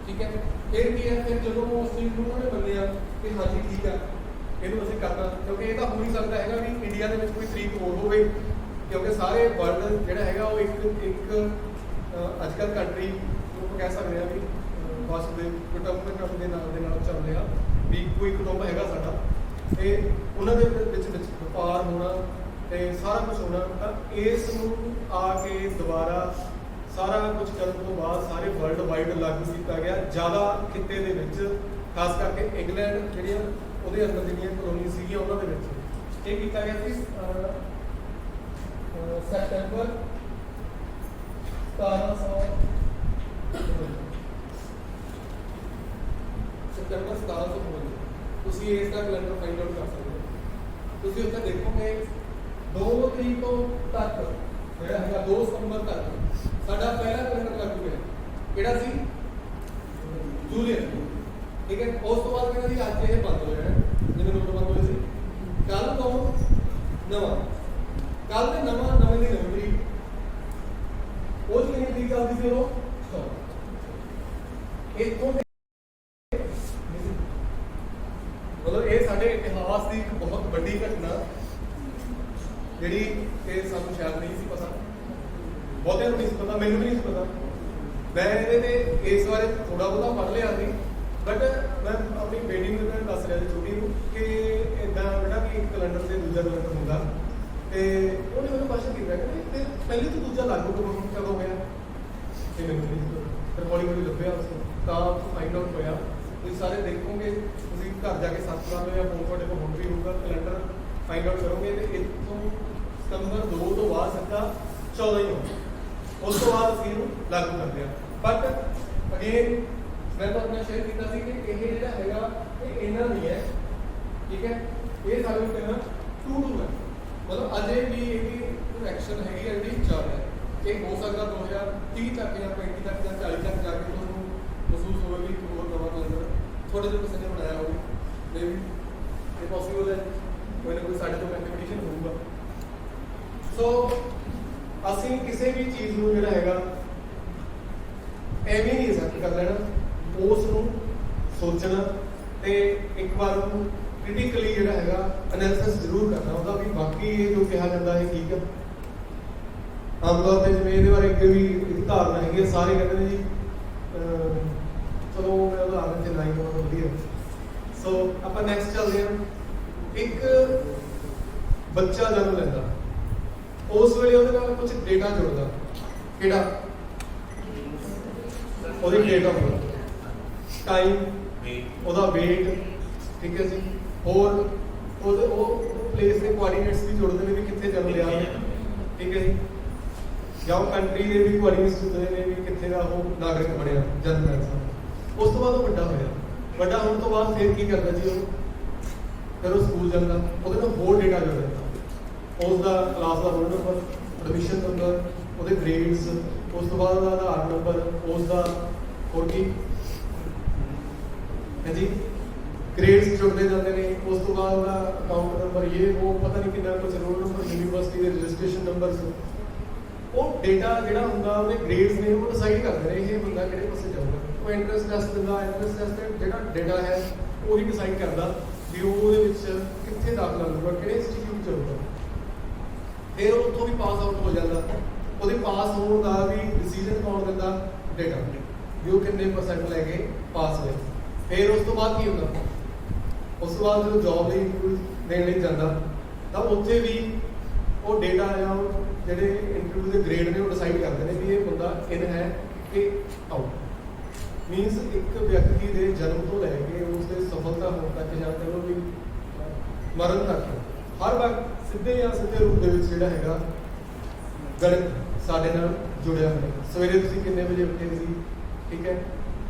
ਠੀਕ ਹੈ ਫਿਰ ਕੀ ਹੈ ਫਿਰ ਜਦੋਂ ਉਸ ਚੀਜ਼ ਨੂੰ ਉਹਨੇ ਮੰਨਿਆ ਕਿ ਹਾਂਜੀ ਠੀਕ ਆ ਇਹਨੂੰ ਅਸੀਂ ਕਰਨਾ ਕਿਉਂਕਿ ਇਹ ਤਾਂ ਹੋ ਨਹੀਂ ਸਕਦਾ ਹੈਗਾ ਵੀ ਇੰਡੀਆ ਦੇ ਵਿੱਚ ਕੋਈ ਤਰੀਕ ਹੋਰ ਹੋਵੇ ਕਿਉਂਕਿ ਸਾਰੇ ਵਰਲਡ ਜਿਹੜਾ ਹੈਗਾ ਉਹ ਇੱਕ ਅੱਜ ਕੱਲ੍ਹ ਕੰਟਰੀ ਨੂੰ ਆਪਾਂ ਕਹਿ ਸਕਦੇ ਹਾਂ ਵੀ ਬਸ ਦੇ ਕੁਟੁੰਬ ਦੇ ਨਾਲ ਚੱਲ ਰਿਹਾ ਵੀ ਕੋਈ ਕੁਟੁੰਬ ਹੈਗਾ ਸਾਡਾ ਤੇ ਉਹਨਾਂ ਦੇ ਵਿੱਚ ਵਪਾਰ ਹੋਣਾ ਤੇ ਸਾਰਾ ਕੁਝ ਹੋਣਾ ਤਾਂ ਇਸ ਨੂੰ ਆ ਕੇ ਦੁਬਾਰਾ ਸਾਰਾ ਕੁਝ ਕਰਨ ਤੋਂ ਬਾਅਦ ਸਾਰੇ ਵਰਲਡ ਵਾਈਡ ਲਾਗੂ ਕੀਤਾ ਗਿਆ ਜ਼ਿਆਦਾ ਖਿੱਤੇ ਦੇ ਵਿੱਚ ਖਾਸ ਕਰਕੇ ਇੰਗਲੈਂਡ ਜਿਹੜੀਆਂ ਉਹਦੇ ਅੰਦਰ ਜਿਹੜੀਆਂ ਕਲੋਨੀ ਸੀਗੀਆਂ ਉਹਨਾਂ ਦੇ ਵਿੱਚ ਇਹ ਕੀਤਾ ਗਿਆ ਸੀ ਸੈਪਟੈਂਬਰ 1750 ਤੁਸੀਂ ਇਸ ਦਾ ਕੈਲੰਡਰ ਫਾਈਂਡ ਆਊਟ ਕਰ ਸਕਦੇ ਹੋ ਤੁਸੀਂ ਉੱਥੇ ਦੇਖੋਗੇ 2 ਤਰੀਕ ਤੋਂ ਤੱਕ ਜਿਹੜਾ ਹੈਗਾ 2 ਸਤੰਬਰ ਤੱਕ ਸਾਡਾ ਪਹਿਲਾ ਕੈਲੰਡਰ ਲਾਗੂ ਹੋਇਆ ਕਿਹੜਾ ਸੀ ਜੂਲੀਅਨ ਠੀਕ ਹੈ ਉਸ ਤੋਂ ਬਾਅਦ ਕਹਿੰਦਾ ਜੀ ਅੱਜ ਇਹ ਬੰਦ ਹੋ ਜਾਣਾ ਜਿਵੇਂ ਨੋਟ ਬੰਦ ਹੋਏ ਸੀ ਕੱਲ ਤੋਂ ਨਵਾਂ ਕੱਲ ਦੇ ਨਵੇਂ ਦੀ ਨਵੀਂ ਤਰੀਕ ਉਹ ਜਿਹੜੀ ਤਰੀਕ ਚੱਲਦੀ ਸੀ ਉਹ ਇੱਥੋਂ ਮਤਲਬ ਇਹ ਸਾਡੇ ਇਤਿਹਾਸ ਦੀ ਇੱਕ ਬਹੁਤ ਵੱਡੀ ਘਟਨਾ ਜਿਹੜੀ ਇਹ ਸਾਨੂੰ ਸ਼ਾਇਦ ਨਹੀਂ ਸੀ ਪਤਾ ਬਹੁਤਿਆਂ ਨੂੰ ਨਹੀਂ ਸੀ ਪਤਾ ਮੈਨੂੰ ਵੀ ਨਹੀਂ ਸੀ ਪਤਾ ਮੈਂ ਇਹਦੇ ਤੇ ਇਸ ਬਾਰੇ ਥੋੜਾ ਬਹੁਤਾ ਪੜ੍ਹ ਲਿਆ ਸੀ ਬਟ ਮੈਂ ਆਪਣੀ ਬੇਟੀ ਨੂੰ ਦੱਸ ਰਿਹਾ ਸੀ ਛੋਟੀ ਨੂੰ ਕਿ ਇਦਾਂ ਬੇਟਾ ਕਿ ਇੱਕ ਕੈਲੰਡਰ ਤੇ ਦੂਜਾ ਕੈਲੰਡਰ ਹੁੰਦਾ ਤੇ ਉਹਨੇ ਮੈਨੂੰ ਕੁਐਸਚਨ ਕੀਤਾ ਕਿ ਤੇ ਪਹਿਲੇ ਤੋਂ ਦੂਜਾ ਲਾਗੂ ਕਦੋਂ ਹੋਇਆ ਤੇ ਮੈਨੂੰ ਨਹੀਂ ਫਿਰ ਹੌਲੀ ਹੌਲੀ ਲੱਭਿਆ ਉਸ ਤਾਂ ਫਾਈਂਡ ਆਊਟ ਹੋਇਆ ਤੁਸੀਂ ਸਾਰੇ ਦੇਖੋਗੇ ਤੁਸੀਂ ਘਰ ਜਾ ਕੇ 7 ਸਾਲ ਜਾਂ ਫੋਨ ਤੁਹਾਡੇ ਕੋਲ ਹੁਣ ਵੀ ਹੋਊਗਾ ਕੈਲੰਡਰ ਫਾਈਂਡ ਆਊਟ ਕਰੋਗੇ ਤੇ ਇੱਥੋਂ ਸਤੰਬਰ 2 ਤੋਂ ਬਾਅਦ ਸਿੱਧਾ 14 ਹੀ ਹੋਊਗਾ ਉਸ ਤੋਂ ਬਾਅਦ ਅਸੀਂ ਇਹਨੂੰ ਲਾਗੂ ਕਰਦੇ ਹਾਂ ਬਟ ਅਗੇਨ ਮੈਂ ਤੁਹਾਨੂੰ ਸ਼ੇਅਰ ਕੀਤਾ ਸੀ ਕਿ ਇਹ ਜਿਹੜਾ ਹੈਗਾ ਇਹ ਇਹਨਾਂ ਨਹੀਂ ਹੈ ਠੀਕ ਹੈ ਇਹ ਸਾਨੂੰ ਕਹਿੰਦਾ 2 ਹੈ मतलब अजय भी एक एक्शन हैगी है ਜਿਹੜੀ ਚੱਲ ਰਿਹਾ ਇਹ ਹੋ ਸਕਦਾ 2030 ਤੱਕ ਜਾਂ 35 ਤੱਕ ਜਾਂ 40 ਤੱਕ ਜਾ ਕੇ ਤੁਹਾਨੂੰ ਮਹਿਸੂਸ ਹੋਵੇ ਵੀ ਹੋਰ ਨਵਾਂ ਕੈਲੰਡਰ ਥੋੜੇ ਜਿਹੇ ਕਿਸੇ ਨੇ ਬਣਾਇਆ ਹੋਵੇ ਮੇ ਵੀ ਇਹ ਪੋਸੀਬਲ ਹੈ ਕੋਈ ਨਾ ਕੋਈ ਸਾਡੇ ਤੋਂ ਕੰਪੀਟੀਸ਼ਨ ਹੋਊਗਾ ਸੋ ਅਸੀਂ ਕਿਸੇ ਵੀ ਚੀਜ਼ ਨੂੰ ਜਿਹੜਾ ਹੈਗਾ ਐਵੇਂ ਨਹੀਂ ਐਕਸੈਪਟ ਕਰ ਲੈਣਾ ਉਸ ਨੂੰ ਸੋਚਣਾ ਤੇ ਇੱਕ ਵਾਰ ਉਹਨੂੰ ਕ੍ਰਿਟੀਕਲੀ ਜਿਹੜਾ ਹੈਗਾ ਐਨਾਲਿਸਿਸ ਜ਼ਰੂਰ ਕਰਨਾ ਉਹਦਾ ਵੀ ਬਾਕੀ ਇਹ ਜੋ ਕਿਹਾ ਜਾਂਦਾ ਹੈ ਠੀਕ ਆ ਆਮ ਤੌਰ ਤੇ ਜਿਵੇਂ ਇਹਦੇ ਬਾਰੇ ਅੱਗੇ ਵੀ ਇੱਕ ਧਾਰਨਾ ਹੈਗੀ ਸਾਰੇ ਕਹਿੰਦੇ ਨੇ ਜੀ ਚਲੋ ਮੈਂ ਉਦਾਹਰਨ ਤੇ ਲਾਈਨ ਬਹੁਤ ਵਧੀਆ ਸੋ ਆਪਾਂ ਨੈਕਸਟ ਚੱਲਦੇ ਹਾਂ ਇੱਕ ਬੱਚਾ ਜਨਮ ਲੈਂਦਾ ਉਸ ਵੇਲੇ ਉਹਦੇ ਨਾਲ ਕੁਝ ਡੇਟਾ ਜੁੜਦਾ ਕਿਹੜਾ ਉਹਦੀ ਡੇਟ ਆਫ ਬਰਥ ਟਾਈਮ ਉਹਦਾ weight ਠੀਕ ਹੈ ਜੀ और वो प्लेस के कोआर्डिनेट्स भी जोड़ते हैं भी कितने जन्म लिया ठीक है जी या वो कंट्री के भी कोआर्डिनेट्स जोड़ते हैं भी कितने का वो नागरिक बनया जन्म लेने साल उस तो बाद वो बड़ा होया बड़ा होने तो बाद फिर की करता जी फिर वो स्कूल जाता ਉਹਦੇ ਨਾਲ ਹੋਰ ਡੇਟਾ ਜੁੜ ਜਾਂਦਾ ਉਸ ਦਾ ਕਲਾਸ ਦਾ ਰੋਲ ਨੰਬਰ ਐਡਮਿਸ਼ਨ ਨੰਬਰ ਉਹਦੇ ਗ੍ਰੇਡਸ ਉਸ ਤੋਂ ਬਾਅਦ ਉਹਦਾ ਆਧਾਰ ਨੰਬਰ ਉਸ ਦਾ ਹੋਰ ਕੀ ਹੈ ਜੀ ग्रेड्स जुड़ते जाते हैं उस तो बाद ਉਹਦਾ ਅਕਾਊਂਟ ਨੰਬਰ ਇਹ ਉਹ ਪਤਾ ਨਹੀਂ ਕਿੰਨਾ ਕੁਝ ਰੋਲ ਨੰਬਰ ਯੂਨੀਵਰਸਿਟੀ ਦੇ ਰਜਿਸਟ੍ਰੇਸ਼ਨ ਨੰਬਰਸ ਉਹ ਡੇਟਾ ਜਿਹੜਾ ਹੁੰਦਾ ਉਹਦੇ ਗ੍ਰੇਡਸ ਨੇ ਉਹ ਡਿਸਾਈਡ ਕਰਦੇ ਨੇ ਇਹ ਬੰਦਾ ਕਿਹੜੇ ਪਾਸੇ ਜਾਊਗਾ ਉਹ ਐਂਟਰੈਂਸ ਟੈਸਟ ਦਿੰਦਾ ਐਂਟਰੈਂਸ ਟੈਸਟ ਜਿਹੜਾ ਡੇਟਾ ਹੈ ਉਹੀ ਡਿਸਾਈਡ ਕਰਦਾ ਵੀ ਉਹ ਉਹਦੇ ਵਿੱਚ ਕਿੱਥੇ ਦਾਖਲਾ ਲਊਗਾ, ਕਿਹੜੇ ਇੰਸਟੀਚਿਊਟ 'ਚ ਹੋਊਗਾ। ਫਿਰ ਉਹ ਉੱਥੋਂ ਵੀ ਪਾਸ ਆਊਟ ਹੋ ਜਾਂਦਾ। ਉਹਦੇ ਪਾਸ ਹੋਣ ਦਾ ਵੀ ਡਿਸੀਜਨ ਕੌਣ ਦਿੰਦਾ? ਡੇਟਾ, ਵੀ ਉਹ ਕਿੰਨੇ % ਲੈ ਕੇ ਪਾਸ ਹੋਏ। ਫਿਰ ਉਸ ਤੋਂ ਬਾਅਦ ਕੀ ਹੁੰਦਾ? ਉਸ ਤੋਂ ਬਾਅਦ ਜਦੋਂ ਜੌਬ ਲਈ ਇੰਟਰਵਿਊ ਦੇਣ ਲਈ ਜਾਂਦਾ ਤਾਂ ਉੱਥੇ ਵੀ ਉਹ ਡੇਟਾ ਜਾਂ ਉਹ ਜਿਹੜੇ ਇੰਟਰਵਿਊ ਦੇ ਗ੍ਰੇਡ ਨੇ ਉਹ ਡਿਸਾਈਡ ਕਰਦੇ ਨੇ ਵੀ ਇਹ ਬੰਦਾ ਇਨ ਹੈ ਕਿ ਆਊਟ। ਮੀਨਸ ਇੱਕ ਵਿਅਕਤੀ ਦੇ ਜਨਮ ਤੋਂ ਲੈ ਕੇ ਉਸ ਦੇ ਸਫਲਤਾ ਹੋਣ ਤੱਕ ਜਾਂ ਚਲੋ ਵੀ ਮਰਨ ਤੱਕ ਹਰ ਵਕਤ ਸਿੱਧੇ ਜਾਂ ਸਿੱਧੇ ਰੂਪ ਦੇ ਵਿੱਚ ਜਿਹੜਾ ਹੈਗਾ ਗਣਿਤ ਸਾਡੇ ਨਾਲ ਜੁੜਿਆ ਹੋਇਆ। ਸਵੇਰੇ ਤੁਸੀਂ ਕਿੰਨੇ ਵਜੇ ਉੱਠੇ ਸੀ, ਠੀਕ ਹੈ,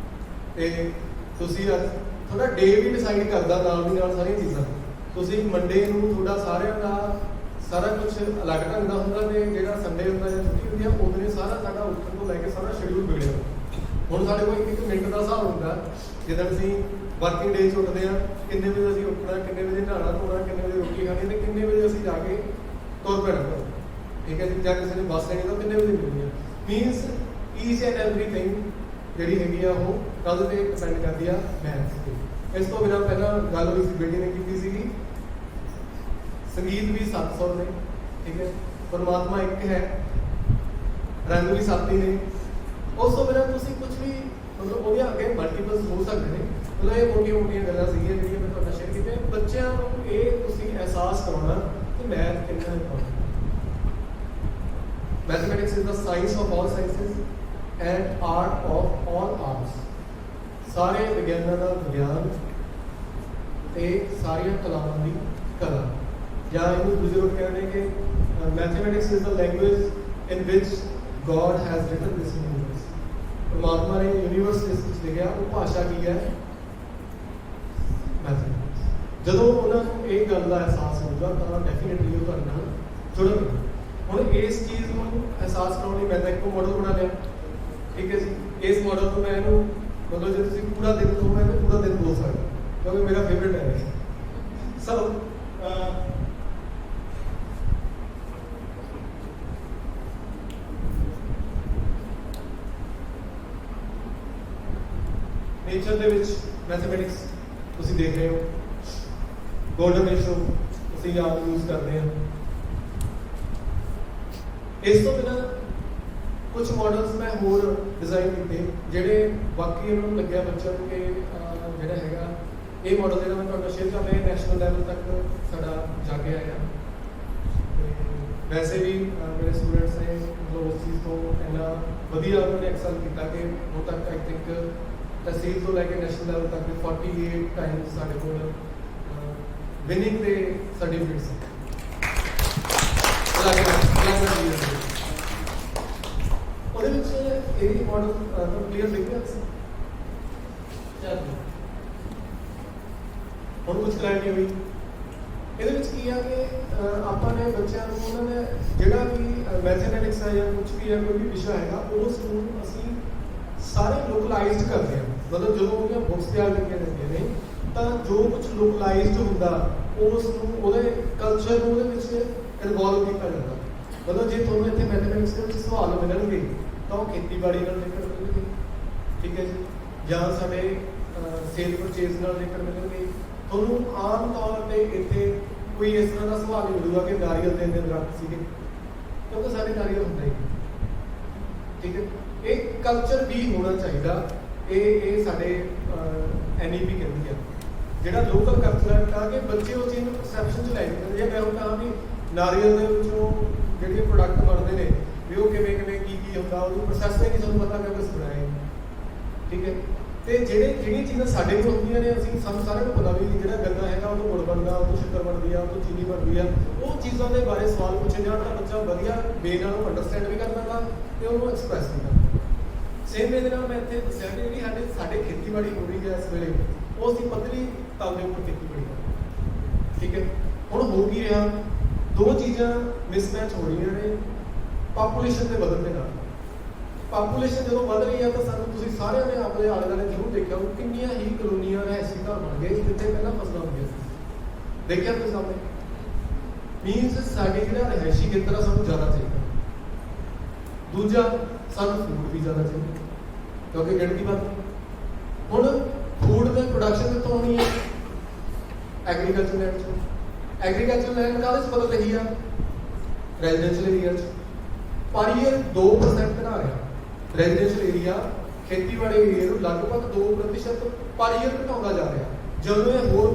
ਤੇ ਤੁਸੀਂ ਤੁਹਾਡਾ ਡੇ ਵੀ ਡਿਸਾਈਡ ਕਰਦਾ ਨਾਲ ਦੀ ਨਾਲ ਸਾਰੀਆਂ ਚੀਜ਼ਾਂ। ਤੁਸੀਂ ਮੰਡੇ ਨੂੰ ਤੁਹਾਡਾ ਸਾਰਿਆਂ ਦਾ ਸਾਰਾ ਕੁਝ ਅਲੱਗ ਢੰਗ ਦਾ ਹੁੰਦਾ ਤੇ ਜਿਹੜਾ ਸੰਡੇ ਹੁੰਦਾ ਜਾਂ ਛੁੱਟੀ ਹੁੰਦੀ ਆ ਉਹਦੇ ਸਾਰਾ ਸਾਡਾ ਉੱਠਣ ਤੋਂ ਲੈ ਕੇ ਸਾਰਾ ਸ਼ਡਿਊਲ ਵਿਗੜਿਆ। ਹੁਣ ਸਾਡੇ ਕੋਲ ਇੱਕ ਮਿੰਟ ਦਾ ਹਿਸਾਬ ਹੁੰਦਾ, ਜਦੋਂ ਅਸੀਂ ਵਰਕਿੰਗ ਡੇ 'ਚ ਉੱਠਦੇ ਆ ਕਿੰਨੇ ਵਜੇ ਅਸੀਂ ਉੱਠਣਾ, ਕਿੰਨੇ ਵਜੇ ਨਹਾਉਣਾ ਧੋਣਾ, ਕਿੰਨੇ ਵਜੇ ਰੋਟੀ ਖਾਣੀ ਤੇ ਕਿੰਨੇ ਵਜੇ ਅਸੀਂ ਜਾ ਕੇ ਤੁਰ ਪੈਣਾ, ਠੀਕ ਹੈ ਜੀ। ਜਾਂ ਕਿਸੇ ਨੇ ਬੱਸ ਲੈਣੀ ਤਾਂ ਕਿੰਨੇ ਵਜੇ ਮਿਲਣੀ ਆ। ਮੀਨਸ ਈਚ ਐਂਡ ਐਵਰੀਥਿੰਗ ਜਿਹੜੀ ਹੈਗੀ ਆ ਉਹ ਕਾਹਦੇ ਤੇ ਡਿਪੈਂਡ ਕਰਦੀ ਆ? ਮੈਥਸ ਤੇ। ਇਸ ਤੋਂ ਬਿਨਾਂ ਪਹਿਲਾਂ ਗੱਲ ਹੋਈ ਸੀ, ਬੇਟੀ ਨੇ ਕੀਤੀ ਸੀਗੀ ਸੰਗੀਤ ਵੀ 7 ਸੁਰ ਨੇ, ਠੀਕ ਹੈ, ਪਰਮਾਤਮਾ ਇੱਕ ਹੈ, ਰੰਗ ਵੀ 7 ਹੀ ਨੇ। ਉਸ ਤੋਂ ਬਿਨਾਂ ਤੁਸੀਂ ਕੁਝ ਵੀ ਮਤਲਬ ਉਹਦੇ ਅੱਗੇ ਮਲਟੀਪਲਸ ਹੋ ਸਕਦੇ ਨੇ। ਮਤਲਬ ਇਹ ਮੋਟੀਆਂ ਗੱਲਾਂ ਸੀਗੀਆਂ ਜਿਹੜੀਆਂ ਮੈਂ ਤੁਹਾਡਾ ਸ਼ੇਅਰ ਕੀਤੀਆਂ। ਬੱਚਿਆਂ ਨੂੰ ਇਹ ਤੁਸੀਂ ਅਹਿਸਾਸ ਕਰਾਉਣਾ ਕਿ ਮੈਥ ਕਿੰਨਾ important. Mathematics is the science of all sciences and art of all arts. ਸਾਰੇ ਵਿਗਿਆਨਾਂ ਦਾ ਵਿਗਿਆਨ ਤੇ ਸਾਰੀਆਂ ਕਲਾਵਾਂ ਦੀ ਕਲਾ। ਜਾਂ ਇਹਨੂੰ ਦੂਜੇ ਲੋਕ ਕਹਿੰਦੇ ਨੇ ਕਿ mathematics is the language in which God has written this universe. ਪਰਮਾਤਮਾ ਨੇ ਯੂਨੀਵਰਸ ਜਿਸ ਵਿੱਚ ਲਿਖਿਆ ਉਹ ਭਾਸ਼ਾ ਕੀ ਹੈ? ਮੈਥਮੈਟਿਕਸ। ਜਦੋਂ ਉਹਨਾਂ ਨੂੰ ਇਹ ਗੱਲ ਦਾ ਅਹਿਸਾਸ ਹੋਊਗਾ ਤਾਂ ਡੈਫੀਨੇਟਲੀ ਉਹ ਤੁਹਾਡੇ ਨਾਲ ਜੁੜਨਗੇ। ਹੁਣ ਇਸ ਚੀਜ਼ ਨੂੰ ਅਹਿਸਾਸ ਕਰਾਉਣ ਲਈ ਮੈਂ ਤਾਂ ਇੱਕ ਮਾਡਲ ਬਣਾ ਲਿਆ, ਠੀਕ ਹੈ ਜੀ। ਇਸ ਮਾਡਲ ਤੋਂ ਮੈਂ ਇਹਨੂੰ ਮਤਲਬ ਜੇ ਤੁਸੀਂ ਪੂਰਾ ਦਿਨ ਕਹੋ ਮੈਂ ਪੂਰਾ ਦਿਨ ਬੋਲ ਸਕਦਾ ਕਿਉਂਕਿ ਮੇਰਾ ਫੇਵਰਟ ਹੈ। ਸੋ ਨੇਚਰ ਦੇ ਵਿੱਚ ਮੈਥਮੈਟਿਕਸ ਤੁਸੀਂ ਦੇਖ ਰਹੇ ਹੋ, ਗੋਲਡਨ ਰੇਸ਼ੋ ਅਸੀਂ ਆਪ ਯੂਜ਼ ਕਰਦੇ ਹਾਂ। ਇਸ ਤੋਂ ਬਿਨਾਂ ਕੁਝ ਮਾਡਲਸ ਮੈਂ ਹੋਰ ਡਿਜ਼ਾਈਨ ਕੀਤੇ ਜਿਹੜੇ ਬਾਕੀ ਉਹਨਾਂ ਨੂੰ ਲੱਗਿਆ ਬੱਚਿਆਂ ਨੂੰ ਕਿ ਜਿਹੜਾ ਹੈਗਾ ਇਹ ਮਾਡਲ ਜਿਹੜਾ ਮੈਂ ਤੁਹਾਡਾ ਸ਼ੇਅਰ ਕਰ ਰਿਹਾ ਨੈਸ਼ਨਲ ਲੈਵਲ ਤੱਕ ਸਾਡਾ ਜਾ ਕੇ ਆਇਆ। ਵੈਸੇ ਵੀ ਮੇਰੇ ਸਟੂਡੈਂਟਸ ਨੇ ਮਤਲਬ ਉਸ ਚੀਜ਼ ਤੋਂ ਇੰਨਾ ਵਧੀਆ ਉਹਨਾਂ ਨੇ ਐਕਸਲ ਕੀਤਾ ਕਿ ਹੁਣ ਤੱਕ ਆਈ ਥਿੰਕ ਤਹਿਸੀਲ ਤੋਂ ਲੈ ਕੇ ਨੈਸ਼ਨਲ ਲੈਵਲ ਤੱਕ 48 ਟਾਈਮਸ ਸਾਡੇ ਕੋਲ ਵਿਨਿੰਗ ਦੇ ਸਰਟੀਫਿਕੇਟਸ ਉਹਦੇ ਵਿੱਚ ਇਹ ਮਾਡਲ ਤੁਹਾਨੂੰ ਕਲੀਅਰ ਦਿਖ ਰਿਹਾ ਸੀ। ਹੁਣ ਕੁਝ ਕਲੈਰਿਟੀ ਹੋਈ ਇਹਦੇ ਵਿੱਚ ਕੀ ਆ ਕਿ ਆਪਾਂ ਨੇ ਬੱਚਿਆਂ ਨੂੰ ਉਹਨਾਂ ਨੇ ਜਿਹੜਾ ਵੀ ਮੈਥਮੈਟਿਕਸ ਹੈ ਜਾਂ ਕੁਝ ਵੀ ਹੈ ਕੋਈ ਵੀ ਵਿਸ਼ਾ ਹੈਗਾ ਉਸ ਨੂੰ ਅਸੀਂ ਸਾਰੇ ਲੋਕਲਾਈਜ਼ਡ ਕਰਦੇ ਹਾਂ। ਮਤਲਬ ਜਦੋਂ ਉਹਦੀਆਂ ਬੁੱਕਸ ਤਿਆਰ ਕੀਤੀਆਂ ਜਾਂਦੀਆਂ ਨੇ ਤਾਂ ਜੋ ਕੁਝ ਲੋਕਲਾਈਜ਼ਡ ਹੁੰਦਾ ਉਸ ਨੂੰ ਉਹਦੇ ਕਲਚਰ ਨੂੰ ਉਹਦੇ ਵਿੱਚ ਇਨਵੋਲਵ ਕੀਤਾ ਜਾਂਦਾ। ਮਤਲਬ ਜੇ ਤੁਹਾਨੂੰ ਇੱਥੇ ਮੈਥਮੈਟਿਕਸ ਦੇ ਵਿੱਚ ਸਵਾਲ ਮਿਲਣਗੇ ਤਾਂ ਉਹ ਖੇਤੀਬਾੜੀ ਨਾਲ ਰਿਲੇਟਡ ਮਿਲਣਗੇ, ਠੀਕ ਹੈ ਜੀ, ਜਾਂ ਸਾਡੇ ਸੇਲ ਪਰਚੇਜ਼ ਨਾਲ ਰਿਲੇਟਡ ਮਿਲਣਗੇ। ਤੁਹਾਨੂੰ ਆਮ ਤੌਰ ਤੇ ਇੱਥੇ ਕੋਈ ਇਸ ਤਰ੍ਹਾਂ ਦਾ ਸਵਾਲ ਨਹੀਂ ਮਿਲੂਗਾ ਕਿ ਨਾਰੀਅਲ ਦੇ ਦਰਖਤ ਸੀਗੇ ਕਿਉਂਕਿ ਸਾਡੇ ਨਾਰੀਅਲ ਹੁੰਦਾ ਹੀ, ਠੀਕ ਹੈ। ਇਹ ਕਲਚਰ ਵੀ ਹੋਣਾ ਚਾਹੀਦਾ। ਇਹ ਸਾਡੇ NEP ਕਹਿੰਦੀ ਆ ਜਿਹੜਾ ਲੋਕਲ ਕਲਚਰ ਹੈ ਤਾਂ ਕਿ ਬੱਚੇ ਉਹ ਚੀਜ਼ ਨੂੰ ਪਰਸੈਪਸ਼ਨ 'ਚ ਲੈ ਕੇ ਜੇ ਮੈਂ ਉਹ ਕਹਾਂ ਵੀ ਨਾਰੀਅਲ ਦੇ ਵਿੱਚੋਂ ਜਿਹੜੇ ਪ੍ਰੋਡਕਟ ਬਣਦੇ ਨੇ ਵੀ ਉਹ ਕਿਵੇਂ ਕੀ ਹੁੰਦਾ ਉਹਨੂੰ ਪ੍ਰੋਸੈਸ ਨਹੀਂ ਸਾਨੂੰ ਪਤਾ ਕਿ ਕਿਸ ਬਣਾਇਆ, ਠੀਕ ਹੈ। ਤੇ ਜਿਹੜੀਆਂ ਚੀਜ਼ਾਂ ਸਾਡੇ ਕੋਲ ਹੁੰਦੀਆਂ ਨੇ ਅਸੀਂ ਸਾਨੂੰ ਸਾਰਿਆਂ ਨੂੰ ਪਤਾ ਵੀ ਜਿਹੜਾ ਗੰਨਾ ਹੈਗਾ ਉਹ ਤੋਂ ਗੁੜ ਬਣਦਾ, ਉਹ ਤੋਂ ਸ਼ੱਕਰ ਬਣਦੀ ਆ, ਉਹ ਤੋਂ ਚੀਨੀ ਬਣਦੀ ਆ। ਉਹ ਚੀਜ਼ਾਂ ਦੇ ਬਾਰੇ ਸਵਾਲ ਪੁੱਛੇ ਜਾਣ ਤਾਂ ਬੱਚਾ ਵਧੀਆ ਵੇ ਨਾਲ ਉਹਨੂੰ ਅੰਡਰਸਟੈਂਡ ਵੀ ਕਰ ਲੈਂਦਾ ਤੇ ਉਹਨੂੰ ਐਕਸਪ੍ਰੈਸ ਵੀ ਕਰਦਾ। ਸੇਮ ਵੇ ਦੇ ਨਾਲ ਮੈਂ ਇੱਥੇ ਦੱਸਿਆ ਕਿ ਜਿਹੜੀ ਸਾਡੇ ਖੇਤੀਬਾੜੀ ਹੋ ਰਹੀ ਹੈ ਇਸ ਵੇਲੇ ਉਹ ਅਸੀਂ ਪੱਧਰੀ ਤਲ ਦੇ ਉੱਪਰ ਖੇਤੀਬਾੜੀ ਕਰਦੇ, ਠੀਕ ਹੈ। ਹੁਣ ਹੋ ਕੀ ਰਿਹਾ, ਦੋ ਚੀਜ਼ਾਂ ਮਿਸਮੈਚ ਹੋ ਰਹੀਆਂ ਨੇ ਪਾਪੂਲੇਸ਼ਨ ਦੇ ਵਧਣ ਦੇ ਨਾਲ। ਪਾਪੂਲੇਸ਼ਨ ਜਦੋਂ ਵੱਧ ਰਹੀ ਹੈ ਤਾਂ ਸਾਨੂੰ ਤੁਸੀਂ ਸਾਰਿਆਂ ਨੇ ਆਪਣੇ ਆਲੇ ਦੁਆਲੇ ਜ਼ਰੂਰ ਦੇਖਿਆ ਹੋਊ ਕਿੰਨੀਆਂ ਹੀ ਕਲੋਨੀਆਂ ਰਹਿਸ਼ੀ ਘਰ ਬਣ ਗਏ ਜਿੱਥੇ ਪਹਿਲਾਂ ਫਸਲਾਂ ਹੁੰਦੀਆਂ ਸੀ। ਦੇਖਿਆ ਤੁਸੀਂ ਸਾਹਮਣੇ ਮੀਨਸ ਸਾਡੇ ਜਿਹੜਾ ਰਹਿਸ਼ੀ ਖੇਤਰ ਆ ਸਾਨੂੰ ਜ਼ਿਆਦਾ ਚਾਹੀਦਾ। ਦੂਜਾ ਸਾਨੂੰ ਫੂਡ ਵੀ ਜ਼ਿਆਦਾ ਚਾਹੀਦਾ ਕਿਉਂਕਿ ਗਿਣਤੀ ਵੱਧ। ਹੁਣ ਫੂਡ ਦੀ ਪ੍ਰੋਡਕਸ਼ਨ ਕਿੱਥੋਂ ਹੋਣੀ ਹੈ? ਐਗਰੀਕਲਚਰ ਲੈਂਡ 'ਚ। ਐਗਰੀਕਲਚਰ ਲੈਂਡ ਕਾਹਦੇ 'ਚ ਬਦਲ ਰਹੀ ਆ? ਰੈਜ਼ੀਡੈਂਸ਼ੀਅਲ ਏਰੀਆ 'ਚ। ਪਰ ਇਹ 2% ਘਟਾ ਰਿਹਾ। ਰੈਜ਼ੀਡੈਂਸ਼ੀਅਲ ਏਰੀਆ ਖੇਤੀਬਾੜੀ ਏਰੀਆ ਨੂੰ ਲਗਭਗ 2% ਪਰ ਈਅਰ ਘਟਾਉਂਦਾ ਜਾ ਰਿਹਾ। ਜਦੋਂ ਇਹ ਹੋਰ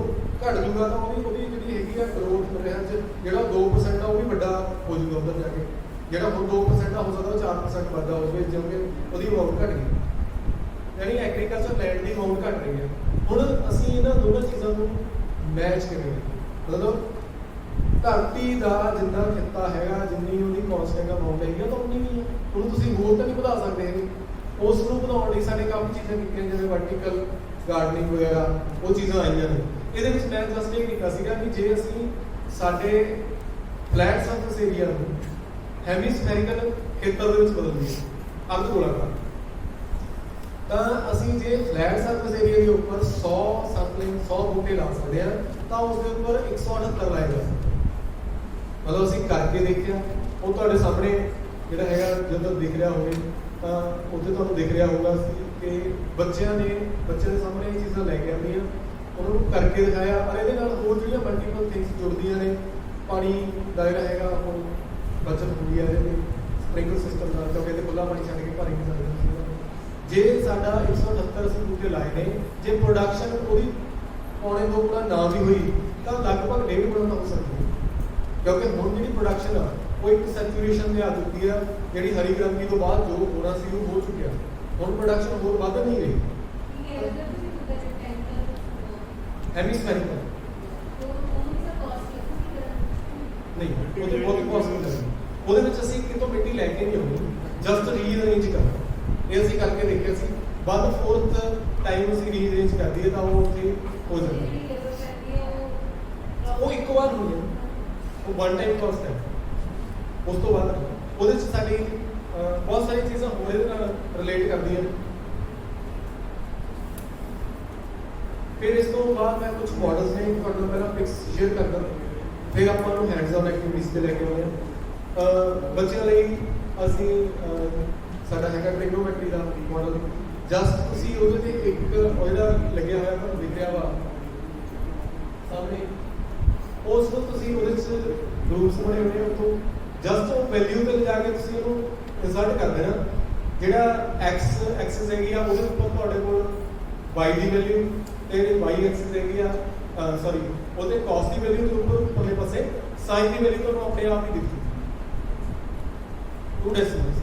ਘਟ ਜੂਗਾ ਤਾਂ ਉਹਦੀ ਜਿਹੜੀ ਹੈਗੀ ਆ ਗਰੋਥ ਰਿਹਾ 'ਚ ਜਿਹੜਾ 2% ਆ ਉਹ ਵੀ ਵੱਡਾ ਹੋ ਜੂਗਾ ਉੱਧਰ ਜਾ ਕੇ। ਜਿਹੜਾ ਹੁਣ 2% ਆ ਹੋ ਸਕਦਾ ਉਹ 4% ਵੱਧਦਾ ਹੋਵੇ ਜਿਵੇਂ ਉਹਦੀ ਅਮਾਊਂਟ ਘਟ ਗਈ। ਯਾਨੀ ਐਗਰੀਕਲਚਰ ਲੈਂਡ ਦੀ ਅਮਾਊਂਟ ਘਟ ਰਹੀ ਹੈ। ਹੁਣ ਅਸੀਂ ਇਹਨਾਂ ਦੋਨਾਂ ਚੀਜ਼ਾਂ ਨੂੰ ਮੈਚ ਕਿਵੇਂ ਕਰੀਏ? ਮਤਲਬ ਧਰਤੀ ਦਾ ਜਿੰਨਾ ਖਿੱਤਾ ਹੈਗਾ, ਜਿੰਨੀ ਉਹਦੀ ਕਾਂਸਟੈਂਟ ਅਮਾਊਂਟ ਹੈਗੀ ਤਾਂ ਉਨੀ ਨਹੀਂ ਹੈ। ਉਹਨੂੰ ਤੁਸੀਂ ਹੋਰ ਤਾਂ ਨਹੀਂ ਵਧਾ ਸਕਦੇ ਹੈਗੇ। ਉਸ ਨੂੰ ਵਧਾਉਣ ਲਈ ਸਾਡੇ ਕਾਫੀ ਚੀਜ਼ਾਂ ਕੀਤੀਆਂ, ਜਿਵੇਂ ਵਰਟੀਕਲ ਗਾਰਡਨਿੰਗ ਵਗੈਰਾ ਉਹ ਚੀਜ਼ਾਂ ਆਈਆਂ ਨੇ। ਇਹਦੇ ਵਿੱਚ ਮੈਂ ਜਸਟ ਇਹ ਕੀਤਾ ਸੀਗਾ ਕਿ ਜੇ ਅਸੀਂ ਸਾਡੇ ਫਲੈਟ ਸਰਫੇਸ ਏਰੀਆ ਨੂੰ ਹੈਮੀਸਫੈਰੀਕਲ ਖੇਤਰ ਦੇ ਵਿੱਚ ਬਦਲ ਦਈਏ, ਅਰਧ ਗੋਲਾਕਾਰ, ਤਾਂ ਅਸੀਂ ਜੇ ਫਲੈਟ ਸਰਫੇਸ ਏਰੀਆ ਦੇ ਉੱਪਰ 100 ਸਪਲਿੰਗ 100 ਬੂਟੇ ਲਾ ਸਕਦੇ ਹਾਂ ਤਾਂ ਉਸ ਦੇ ਉੱਪਰ 178 ਲਾਏ ਜਾ ਸਕਦੇ। ਮਤਲਬ ਅਸੀਂ ਕਰਕੇ ਦੇਖਿਆ, ਉਹ ਤੁਹਾਡੇ ਸਾਹਮਣੇ ਜਿਹੜਾ ਹੈਗਾ ਜਦੋਂ ਦਿਖ ਰਿਹਾ ਹੋਵੇ ਤਾਂ ਉੱਥੇ ਤੁਹਾਨੂੰ ਦਿਖ ਰਿਹਾ ਹੋਊਗਾ ਕਿ ਬੱਚਿਆਂ ਦੇ ਸਾਹਮਣੇ ਇਹ ਚੀਜ਼ਾਂ ਲੈ ਕੇ ਆਉਂਦੀਆਂ, ਉਹਨਾਂ ਨੂੰ ਕਰਕੇ ਦਿਖਾਇਆ। ਔਰ ਇਹਦੇ ਨਾਲ ਹੋਰ ਜਿਹੜੀਆਂ ਮਲਟੀਪਲ ਥਿੰਗਸ ਜੁੜਦੀਆਂ ਨੇ, ਪਾਣੀ ਦਾ ਜਿਹੜਾ ਹੈਗਾ ਉਹ ਬਚਤ ਹੁੰਦੀ ਹੈ ਇਹਦੇ ਸਪ੍ਰਿੰਕਲ ਸਿਸਟਮ ਨਾਲ, ਕਿਉਂਕਿ ਇਹਦੇ ਖੁੱਲ੍ਹਾ ਪਾਣੀ ਛੱਡ ਕੇ ਭਰ ਨਹੀਂ ਸਕਦੇ। ਜੇ ਸਾਡਾ 178 ਅਸੀਂ ਬੂਟੇ ਲਾਏ ਨੇ, ਜੇ ਪ੍ਰੋਡਕਸ਼ਨ ਉਹਦੀ ਪੌਣੇ 2 ਗੁਣਾ ਨਾ ਵੀ ਹੋਈ ਤਾਂ ਲਗਭਗ 1.5 ਗੁਣਾ ਹੋ ਸਕਦੀ ਹੈ। ਕਿਉਂਕਿ ਹੁਣ ਜਿਹੜੀ ਪ੍ਰੋਡਕਸ਼ਨ ਆ ਉਹ ਇੱਕ ਸੈਚੂਰੇਸ਼ਨ ਤੇ ਆ ਚੁੱਕੀ ਆ, ਜਿਹੜੀ ਹਰੀ ਕ੍ਰਾਂਤੀ ਤੋਂ ਬਾਅਦ ਜੋ ਹੋਣਾ ਸੀ ਉਹ ਹੋ ਚੁੱਕਿਆ। ਹੁਣ ਪ੍ਰੋਡਕਸ਼ਨ ਹੋਰ ਵੱਧ ਨਹੀਂ ਰਹੀ। ਹੈਮੀਸਫੈਰੀਕਲ ਨਹੀਂ, ਉਹਦੇ ਬਹੁਤ ਪੋਸੀਬਲ ਹੈ। ਉਹਦੇ ਵਿੱਚ ਅਸੀਂ ਕਿਤੋਂ ਮਿੱਟੀ ਲੈ ਕੇ ਨਹੀਂ ਆਉਣੀ, ਜਸਟ ਰੀਅਰੇਂਜ ਕਰਨਾ। ਇਹ ਅਸੀਂ ਕਰਕੇ ਦੇਖਿਆ ਸੀ। 1/4 ਟਾਈਮ ਅਸੀਂ ਰੀਅਰੇਂਜ ਕਰ ਦਈਏ ਤਾਂ ਉਹ ਉੱਥੇ ਹੋ ਜਾਂਦਾ। ਉਹ ਇੱਕ ਵਾਰ ਹੋਈ ਹੈ, ਉਹ ਵਨ ਟਾਈਮ ਕਾਸਟ ਹੈ। ਉਸ ਤੋਂ ਬਾਅਦ ਉਹਦੇ 'ਚ ਸਾਡੀ ਬਹੁਤ ਸਾਰੀ ਚੀਜ਼ਾਂ ਹੋਰ ਇਹਦੇ ਨਾਲ ਰਿਲੇਟ ਕਰਦੀਆਂ ਨੇ। ਫਿਰ ਇਸ ਤੋਂ ਬਾਅਦ ਮੈਂ ਕੁਝ ਮਾਡਲਸ ਨੇ ਤੁਹਾਡੇ ਨਾਲ ਪਹਿਲਾਂ ਪਿਕਸ ਸ਼ੇਅਰ ਕਰਦਾ, ਫਿਰ ਆਪਾਂ ਨੂੰ ਹੈਂਡਸ ਔਨ ਐਕਟੀਵਿਟੀਜ਼ ਤੇ ਲੈ ਕੇ ਆਉਂਦੇ ਹਾਂ। ਬੱਚਿਆਂ ਲਈ ਅਸੀਂ ਸਾਡਾ ਹੈਗਾ ਟ੍ਰਿਗਨੋਮੈਟਰੀ ਦਾ ਮਾਡਲ। ਜਸਟ ਤੁਸੀਂ ਉਹਦੇ ਤੇ ਇੱਕ ਜਿਹੜਾ ਲੱਗਿਆ ਹੋਇਆ ਤੁਹਾਨੂੰ ਦਿਖ ਰਿਹਾ ਵਾ ਸਾਹਮਣੇ, ਉਸ ਨੂੰ ਤੁਸੀਂ ਉਹਦੇ 'ਚ ਗਰੂਪਸ ਬਣੇ ਹੋਏ ਉੱਥੋਂ ਜਸਟ ਉਹ ਵੈਲਿਊ ਤੇ ਲਿਜਾ ਕੇ ਤੁਸੀਂ ਉਹਨੂੰ ਇਨਸਰਟ ਕਰ ਦੇਣਾ। ਜਿਹੜਾ ਐਕਸਿਸ ਹੈਗੀ ਆ ਉਹਦੇ ਉੱਪਰ ਤੁਹਾਡੇ ਕੋਲ y ਦੀ ਵੈਲਿਊ ਤੇ y ਐਕਸਿਸ ਹੈਗੀ ਆ, ਸੌਰੀ ਉਹਦੇ ਕਾਸਟ ਦੀ ਵੈਲਿਊ ਦੇ ਉੱਪਰ ਉੱਪਰਲੇ ਪਾਸੇ ਸਾਈਨ ਦੀ ਵੈਲਿਊ ਤੁਹਾਨੂੰ ਆਪਣੇ ਆਪ ਹੀ ਦਿਖੂ। 2 ਡੈਸੀਮਲਸ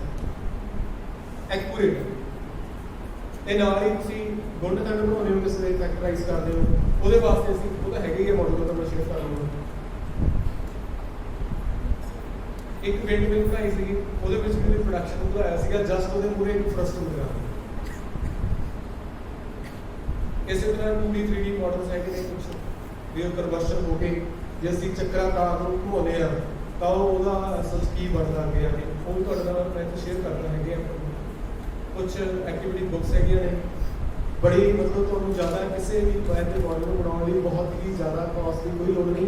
ਐਕੂਰੇਟ। ਤੇ ਨਾਲ ਹੀ ਤੁਸੀਂ ਗੁੰਡ ਖੰਡ ਬਣਾਉਂਦੇ ਹੋ, ਕਿਸੇ ਦੇ ਫੈਕਟਰਾਈਜ਼ ਕਰਦੇ ਹੋ, ਉਹਦੇ ਵਾਸਤੇ ਅਸੀਂ ਉਹਦਾ ਹੈਗਾ ਹੀ ਮਾਡਲ ਤੋਂ ਮੈਂ ਸ਼ੇਅਰ ਕਰ ਲਵਾਂਗਾ। ਇੱਕ ਵਿੰਡ ਮਿਲ ਬਣਾਈ ਸੀਗੀ, ਉਹਦੇ ਵਿੱਚ ਵੀ ਪ੍ਰੋਡਕਸ਼ਨ ਵਧਾਇਆ ਸੀਗਾ ਜਸਟ ਉਹਦੇ ਪੂਰੇ ਇਨਫਰਾਸਟ੍ਰਕਚਰ ਨਾਲ। ਇਸੇ ਤਰ੍ਹਾਂ 2D 3D ਮਾਡਲਸ ਹੈਗੇ ਨੇ ਕੁਝ ਵੀ ਉਹ ਕਨਵਰਸ਼ਨ ਹੋ ਕੇ ਜੇ ਅਸੀਂ ਚੱਕਰਾਕਾਰ ਨੂੰ ਘੁਮਾਉਂਦੇ ਆ ਤਾਂ ਉਹਦਾ ਅਸਲ ਕੀ ਬਣਦਾ ਅੱਗੇ ਆ ਕੇ, ਉਹ ਵੀ ਤੁਹਾਡੇ ਨਾਲ ਮੈਂ ਸ਼ੇਅਰ ਕਰਦਾ ਹੈਗੇ। ਕੁਝ ਐਕਟੀਵਿਟੀ ਬੁੱਕਸ ਹੈਗੀਆਂ ਨੇ, ਬੜੀ ਮਤਲਬ ਤੁਹਾਨੂੰ ਜ਼ਿਆਦਾ ਕਿਸੇ ਵੀ ਮੈਥ ਦੇ ਮਾਡਲ ਨੂੰ ਬਣਾਉਣ ਲਈ ਬਹੁਤ ਹੀ ਜ਼ਿਆਦਾ ਕਾਸਟ ਦੀ ਕੋਈ ਲੋੜ ਨਹੀਂ।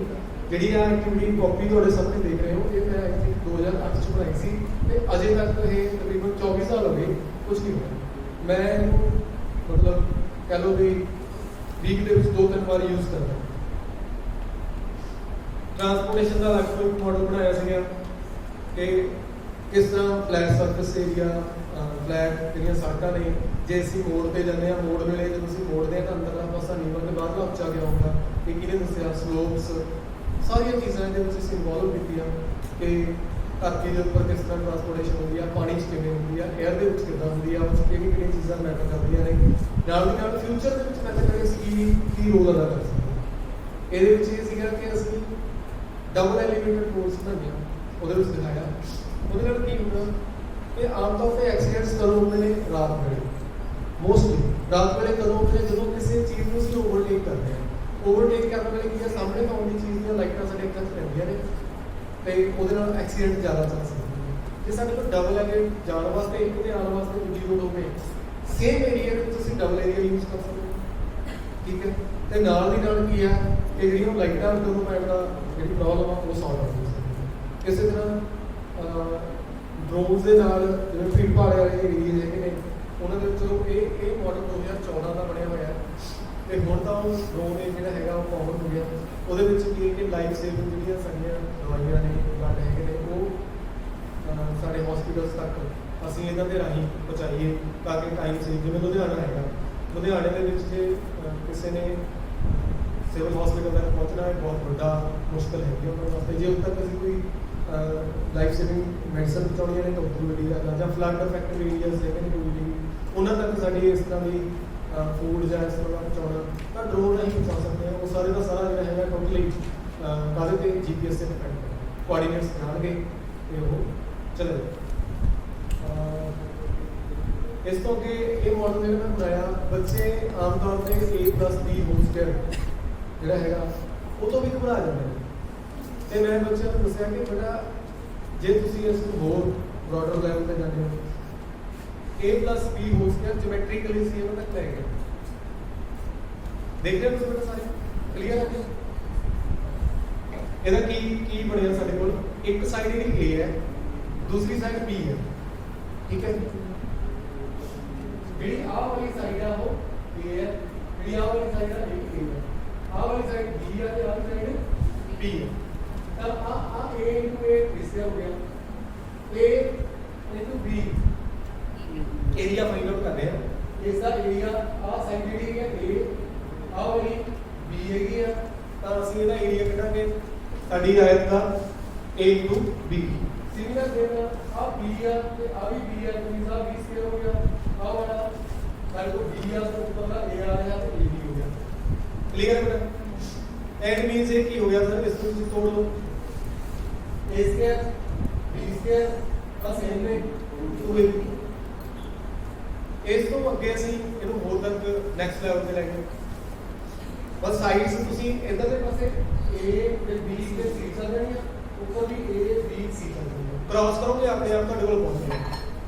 ਜਿਹੜੀ ਆ ਐਕਟੀਵਿਟੀ ਕਾਪੀ ਤੁਹਾਡੇ ਸਾਹਮਣੇ ਦੇਖ ਰਹੇ ਹੋ, ਇਹ ਮੈਂ ਐਕਚੁਅਲੀ 2008 ਚ ਬਣਾਈ ਸੀ ਤੇ ਅਜੇ ਤੱਕ ਇਹ ਤਕਰੀਬਨ 24 ਸਾਲ ਹੋ ਗਏ, ਕੁਝ ਨਹੀਂ ਹੋਇਆ। ਮੈਂ ਇਹਨੂੰ ਮਤਲਬ ਕਹਿ ਲਓ ਵੀ ਵੀਕ ਦੇ ਵਿੱਚ 2-3 ਵਾਰ ਯੂਜ਼ ਕਰਦਾ। ਟਰਾਂਸਪੋਰਟੇਸ਼ਨ ਦਾ ਅਲੱਗ ਕੋਈ ਮਾਡਲ ਬਣਾਇਆ ਸੀਗਾ ਕਿ ਕਿਸ ਤਰ੍ਹਾਂ ਫਲੈਟ ਸਰਫੇਸ ਏਰੀਆ, ਫਲੈਟ ਜਿਹੜੀਆਂ ਸੜਕਾਂ ਨੇ, ਜੇ ਅਸੀਂ ਮੋੜ ਤੇ ਜਾਂਦੇ ਹਾਂ, ਮੋੜ ਵੇਲੇ ਜਦੋਂ ਅਸੀਂ ਮੋੜਦੇ ਹਾਂ ਤਾਂ ਅੰਦਰਲਾ ਪਾਸਾ ਨੀਵਾਂ ਤੇ ਬਾਹਰਲਾ ਉੱਚਾ ਗਿਆ ਹੁੰਦਾ, ਇਹ ਕਿਹਨੇ ਦੱਸਿਆ? ਸਲੋਪਸ, ਸਾਰੀਆਂ ਚੀਜ਼ਾਂ ਇਹਦੇ ਵਿੱਚ ਅਸੀਂ ਇਨਵੋਲਵ ਕੀਤੀਆਂ ਕਿ ਧਰਤੀ ਦੇ ਉੱਪਰ ਕਿਸ ਤਰ੍ਹਾਂ ਟਰਾਂਸਪੋਰਟੇਸ਼ਨ ਹੁੰਦੀ ਆ, ਪਾਣੀ 'ਚ ਕਿਵੇਂ ਹੁੰਦੀ ਆ, 에ਅਰ ਦੇ ਵਿੱਚ ਕਿੱਦਾਂ ਹੁੰਦੀ ਆ, ਉਸ ਕਿਹੜੀਆਂ ਚੀਜ਼ਾਂ ਮੈਟਰ ਕਰਦੀਆਂ ਨੇ। ਨਾਲ ਦੀ ਨਾਲ ਫਿਊਚਰ ਦੇ ਵਿੱਚ ਮੈਟਰ ਕਰੇ ਅਸੀਂ ਕੀ ਰੋਲ ਅਦਾ ਕਰ ਸਕਦੇ। ਇਹਦੇ ਵਿੱਚ ਇਹ ਸੀਗਾ ਕਿ ਅਸੀਂ ਡਬਲ ਐਲੀਵੇਟਡ ਰੋਡਸ ਬਣਾਈਆਂ, ਉਹਦੇ ਵਿੱਚ ਦਿਖਾਇਆ। ਉਹਦੇ ਨਾਲ ਕੀ ਹੁੰਦਾ ਕਿ ਆਮ ਤੌਰ ਤੇ ਐਕਸੀਡੈਂਟਸ ਕਦੋਂ ਹੁੰਦੇ ਨੇ? ਰਾਤ ਵੇਲੇ, ਮੋਸਟਲੀ ਰਾਤ ਵੇਲੇ ਕਦੋਂ ਹੁੰਦੇ ਨੇ? ਜਦੋਂ ਕਿਸੇ ਚੀਜ਼ ਨੂੰ ਅਸੀਂ ਓਵਰਟੇਕ ਕਰਦੇ ਹਾਂ। ਓਵਰਟੇਕ ਕਰਨ ਵੇਲੇ ਕੀ ਹੈ, ਸਾਹਮਣੇ ਤੋਂ ਆਉਂਦੀ ਚੀਜ਼ ਦੀਆਂ ਲਾਈਟਾਂ ਸਾਡੇ ਅੱਖਾਂ 'ਚ ਪੈਂਦੀਆਂ ਨੇ ਤੇ ਉਹਦੇ ਨਾਲ ਐਕਸੀਡੈਂਟ ਜ਼ਿਆਦਾ ਚੱਲ ਸਕਦੇ ਨੇ। ਜੇ ਸਾਡੇ ਕੋਲ ਡਬਲ ਹੈਗੇ ਜਾਣ ਵਾਸਤੇ ਇੱਕ ਤੇ ਆਉਣ ਵਾਸਤੇ ਦੂਜੀ ਰੋਡ ਹੋਵੇ, ਸੇਮ ਏਰੀਆ ਵਿੱਚ ਤੁਸੀਂ ਡਬਲ ਏਰੀਆ ਯੂਜ਼ ਕਰ ਸਕਦੇ ਹੋ, ਠੀਕ ਹੈ। ਤੇ ਨਾਲ ਦੀ ਨਾਲ ਕੀ ਹੈ, ਇਹ ਜਿਹੜੀਆਂ ਲਾਈਟਾਂ ਤੋਂ ਪੈਣਾ ਜਿਹੜੀ ਪ੍ਰੋਬਲਮ ਆ ਉਹ ਸੌਲਵ ਹੋ ਸਕਦੀ ਹੈ। ਇਸੇ ਤਰ੍ਹਾਂ ਡਰੋਨਸ ਦੇ ਨਾਲ ਜਿਵੇਂ ਭੀੜ ਭਾੜ ਵਾਲੇ ਏਰੀਏ ਹੈਗੇ ਨੇ, ਉਹਨਾਂ ਦੇ ਵਿੱਚੋਂ ਇਹ ਮਾਡਲ 2014 ਦਾ ਬਣਿਆ ਹੋਇਆ ਹੈ। ਤੇ ਹੁਣ ਤਾਂ ਉਹ ਡਰੋਨ ਜਿਹੜਾ ਹੈਗਾ ਉਹ ਕਾਮਨ ਹੋ ਗਿਆ। ਉਹਦੇ ਵਿੱਚ ਕੀ ਹੈ ਕਿ ਲਾਈਫ ਸੇਵਿੰਗ ਜਿਹੜੀਆਂ ਸਾਡੀਆਂ ਦਵਾਈਆਂ ਨੇ ਬਲੱਡ ਹੈਗੇ ਨੇ ਉਹ ਸਾਡੇ ਹਸਪੀਟਲਸ ਤੱਕ ਅਸੀਂ ਇਹਨਾਂ ਦੇ ਰਾਹੀਂ ਪਹੁੰਚਾਈਏ ਤਾਂ ਕਿ ਟਾਈਮ ਸੇ ਜਿਵੇਂ ਲੁਧਿਆਣਾ ਹੈਗਾ, ਲੁਧਿਆਣੇ ਦੇ ਵਿੱਚ ਜੇ ਕਿਸੇ ਨੇ ਸਿਵਲ ਹਸਪੀਟਲ ਤੱਕ ਪਹੁੰਚਣਾ ਹੈ ਬਹੁਤ ਵੱਡਾ ਮੁਸ਼ਕਲ ਹੈਗੀ ਉਹਨਾਂ ਵਾਸਤੇ। ਜੇ ਉਦੋਂ ਤੱਕ ਅਸੀਂ ਕੋਈ ਲਾਈਫ ਸੇਵਿੰਗ ਮੈਡੀਸਨ ਪਹੁੰਚਾਉਣੀ ਹੈ ਤਾਂ ਉੱਧਰ ਵੱਡੀ ਗੱਲ ਆ, ਜਾਂ ਫਲੱਡ ਅਫੈਕਟਡ ਏਰੀਆਜ਼ ਹੈਗੇ ਨੇ ਕੋਈ ਉਹਨਾਂ ਤੱਕ ਸਾਡੀ ਇਸ ਤਰ੍ਹਾਂ ਦੀ ਫੂਡ ਜਾਂ ਇਸ ਤਰ੍ਹਾਂ ਦਾ ਪਹੁੰਚਾਉਣਾ ਤਾਂ ਡਰੋਨ ਰਾਹੀਂ ਪਹੁੰਚਾ ਸਕਦੇ ਹਾਂ। ਉਹ ਸਾਰੇ ਦਾ ਸਾਰਾ ਜਿਹੜਾ ਹੈਗਾ ਟੋਟਲੀ ਕਾਹਦੇ ਤੇ GPS ਤੇ ਡਿਪੈਂਡ ਹੈ, ਕੋਆਰਡੀਨੇਟਸ ਜਾਣਗੇ ਤੇ ਉਹ ਚੱਲੇ। ਇਸ ਤੋਂ ਅੱਗੇ ਇਹ ਮਾਡਲ ਜਿਹੜਾ ਮੈਂ ਬਣਾਇਆ, ਬੱਚੇ ਆਮ ਤੌਰ ਤੇ A+B ਹੋਲ ਸਕੁਆਇਰ ਜਿਹੜਾ ਹੈਗਾ ਉਹ ਤੋਂ ਵੀ ਘਬਰਾ ਜਾਂਦੇ ਨੇ ਤੇ ਮੈਂ ਬੱਚਿਆਂ ਨੂੰ ਦੱਸਿਆ ਕਿ ਬੇਟਾ ਜੇ ਤੁਸੀਂ ਇਸ ਨੂੰ ਹੋਰ ਬ੍ਰੌਡਰ ਲੈਵਲ ਤੇ ਜਾਂਦੇ ਹੋ A+B ਹੋਲ ਸਕੁਆਇਰ ਜਿਓਮੈਟ੍ਰਿਕਲੀ ਸੀ ਇਹਨਾਂ ਤੱਕ ਲੈ ਗਏ। ਦੇਖ ਰਹੇ ਹੋ ਤੁਸੀਂ ਬੇਟਾ ਸਾਰੇ ਕਲੀਅਰ ਹੈ? ਇਹਦਾ ਕੀ ਬਣਿਆ ਸਾਡੇ ਕੋਲ, ਇੱਕ ਸਾਈਡ ਜਿਹੜੀ A ਹੈ ਦੂਸਰੀ ਸਾਈਡ B ਹੈ, ਠੀਕ ਹੈ। ਜਿਹੜੀ ਆਹ ਵਾਲੀ ਸਾਈਡ ਆ ਉਹ A ਹੈ, ਜਿਹੜੀ ਆਹ ਵਾਲੀ ਸਾਈਡ ਆ ਇਹ A ਹੈ, ਆਹ ਵਾਲੀ ਸਾਈਡ B ਹੈ ਤੇ ਆਹ ਵਾਲੀ ਸਾਈਡ B ਹੈ। ਤਾਂ ਆ A into A ਇਸ ਹੋ ਗਿਆ, A into B area find out ਕਰਨੇ ਆ। ਇਸ ਦਾ ਏਰੀਆ ਆਹ ਸਾਈਡ ਜਿਹੜੀ ਹੈ A, ਆਹ ਵਾਲੀ B ਹੈਗੀ ਆ, ਤਾਂ ਅਸੀਂ ਇਹਦਾ ਏਰੀਆ ਕੱਢਾਂਗੇ ਸਾਡੀ ਆਇਤ ਦਾ A into B। ਸਿਮਿਲਰ ਦੇਣਾ ਆਹ B ਆ ਤੇ ਆਹ ਵੀ B ਆ, ਤਾਂ ਇਹਦਾ B ਸਕੁਅਰ ਹੋ ਗਿਆ। ਆਹ ਵਾਲਾ ਸਾਡੇ ਕੋਲ B ਆ ਤੋਂ ਉੱਪਰ ਦਾ A ਆ ਰਿਹਾ ਤੇ A B ਹੋ ਗਿਆ। ਕਲੀਅਰ ਹੈ? ਐਂਡ ਮੀਨਸ ਇਹ ਕੀ ਹੋ ਗਿਆ ਸਰ, ਇਸ ਨੂੰ ਤੁਸੀਂ ਤੋੜ ਲਓ A ਸਕੁਅਰ B ਸਕੁਅਰ ਬਸ ਇਹਨੇ 2AB। ਇਸ ਤੋਂ ਅੱਗੇ ਅਸੀਂ ਇਹਨੂੰ ਹੋਰ ਤੱਕ ਨੈਕਸਟ ਲੈਵਲ ਤੇ ਲੈ ਗਏ। ਬਸ ਸਾਈਡਸ ਤੁਸੀਂ ਇਧਰ ਦੇ ਪਾਸੇ A ਤੇ B ਤੇ C ਚੱਲ ਜਾਣੀਆਂ, ਉੱਪਰ ਵੀ A B C ਚੱਲ ਜਾਣੀਆਂ, ਕ੍ਰਾਸ ਕਰੋਗੇ ਆਪਣੇ ਆਪ ਤੁਹਾਡੇ ਕੋਲ ਪਹੁੰਚ ਜਾਏਗਾ।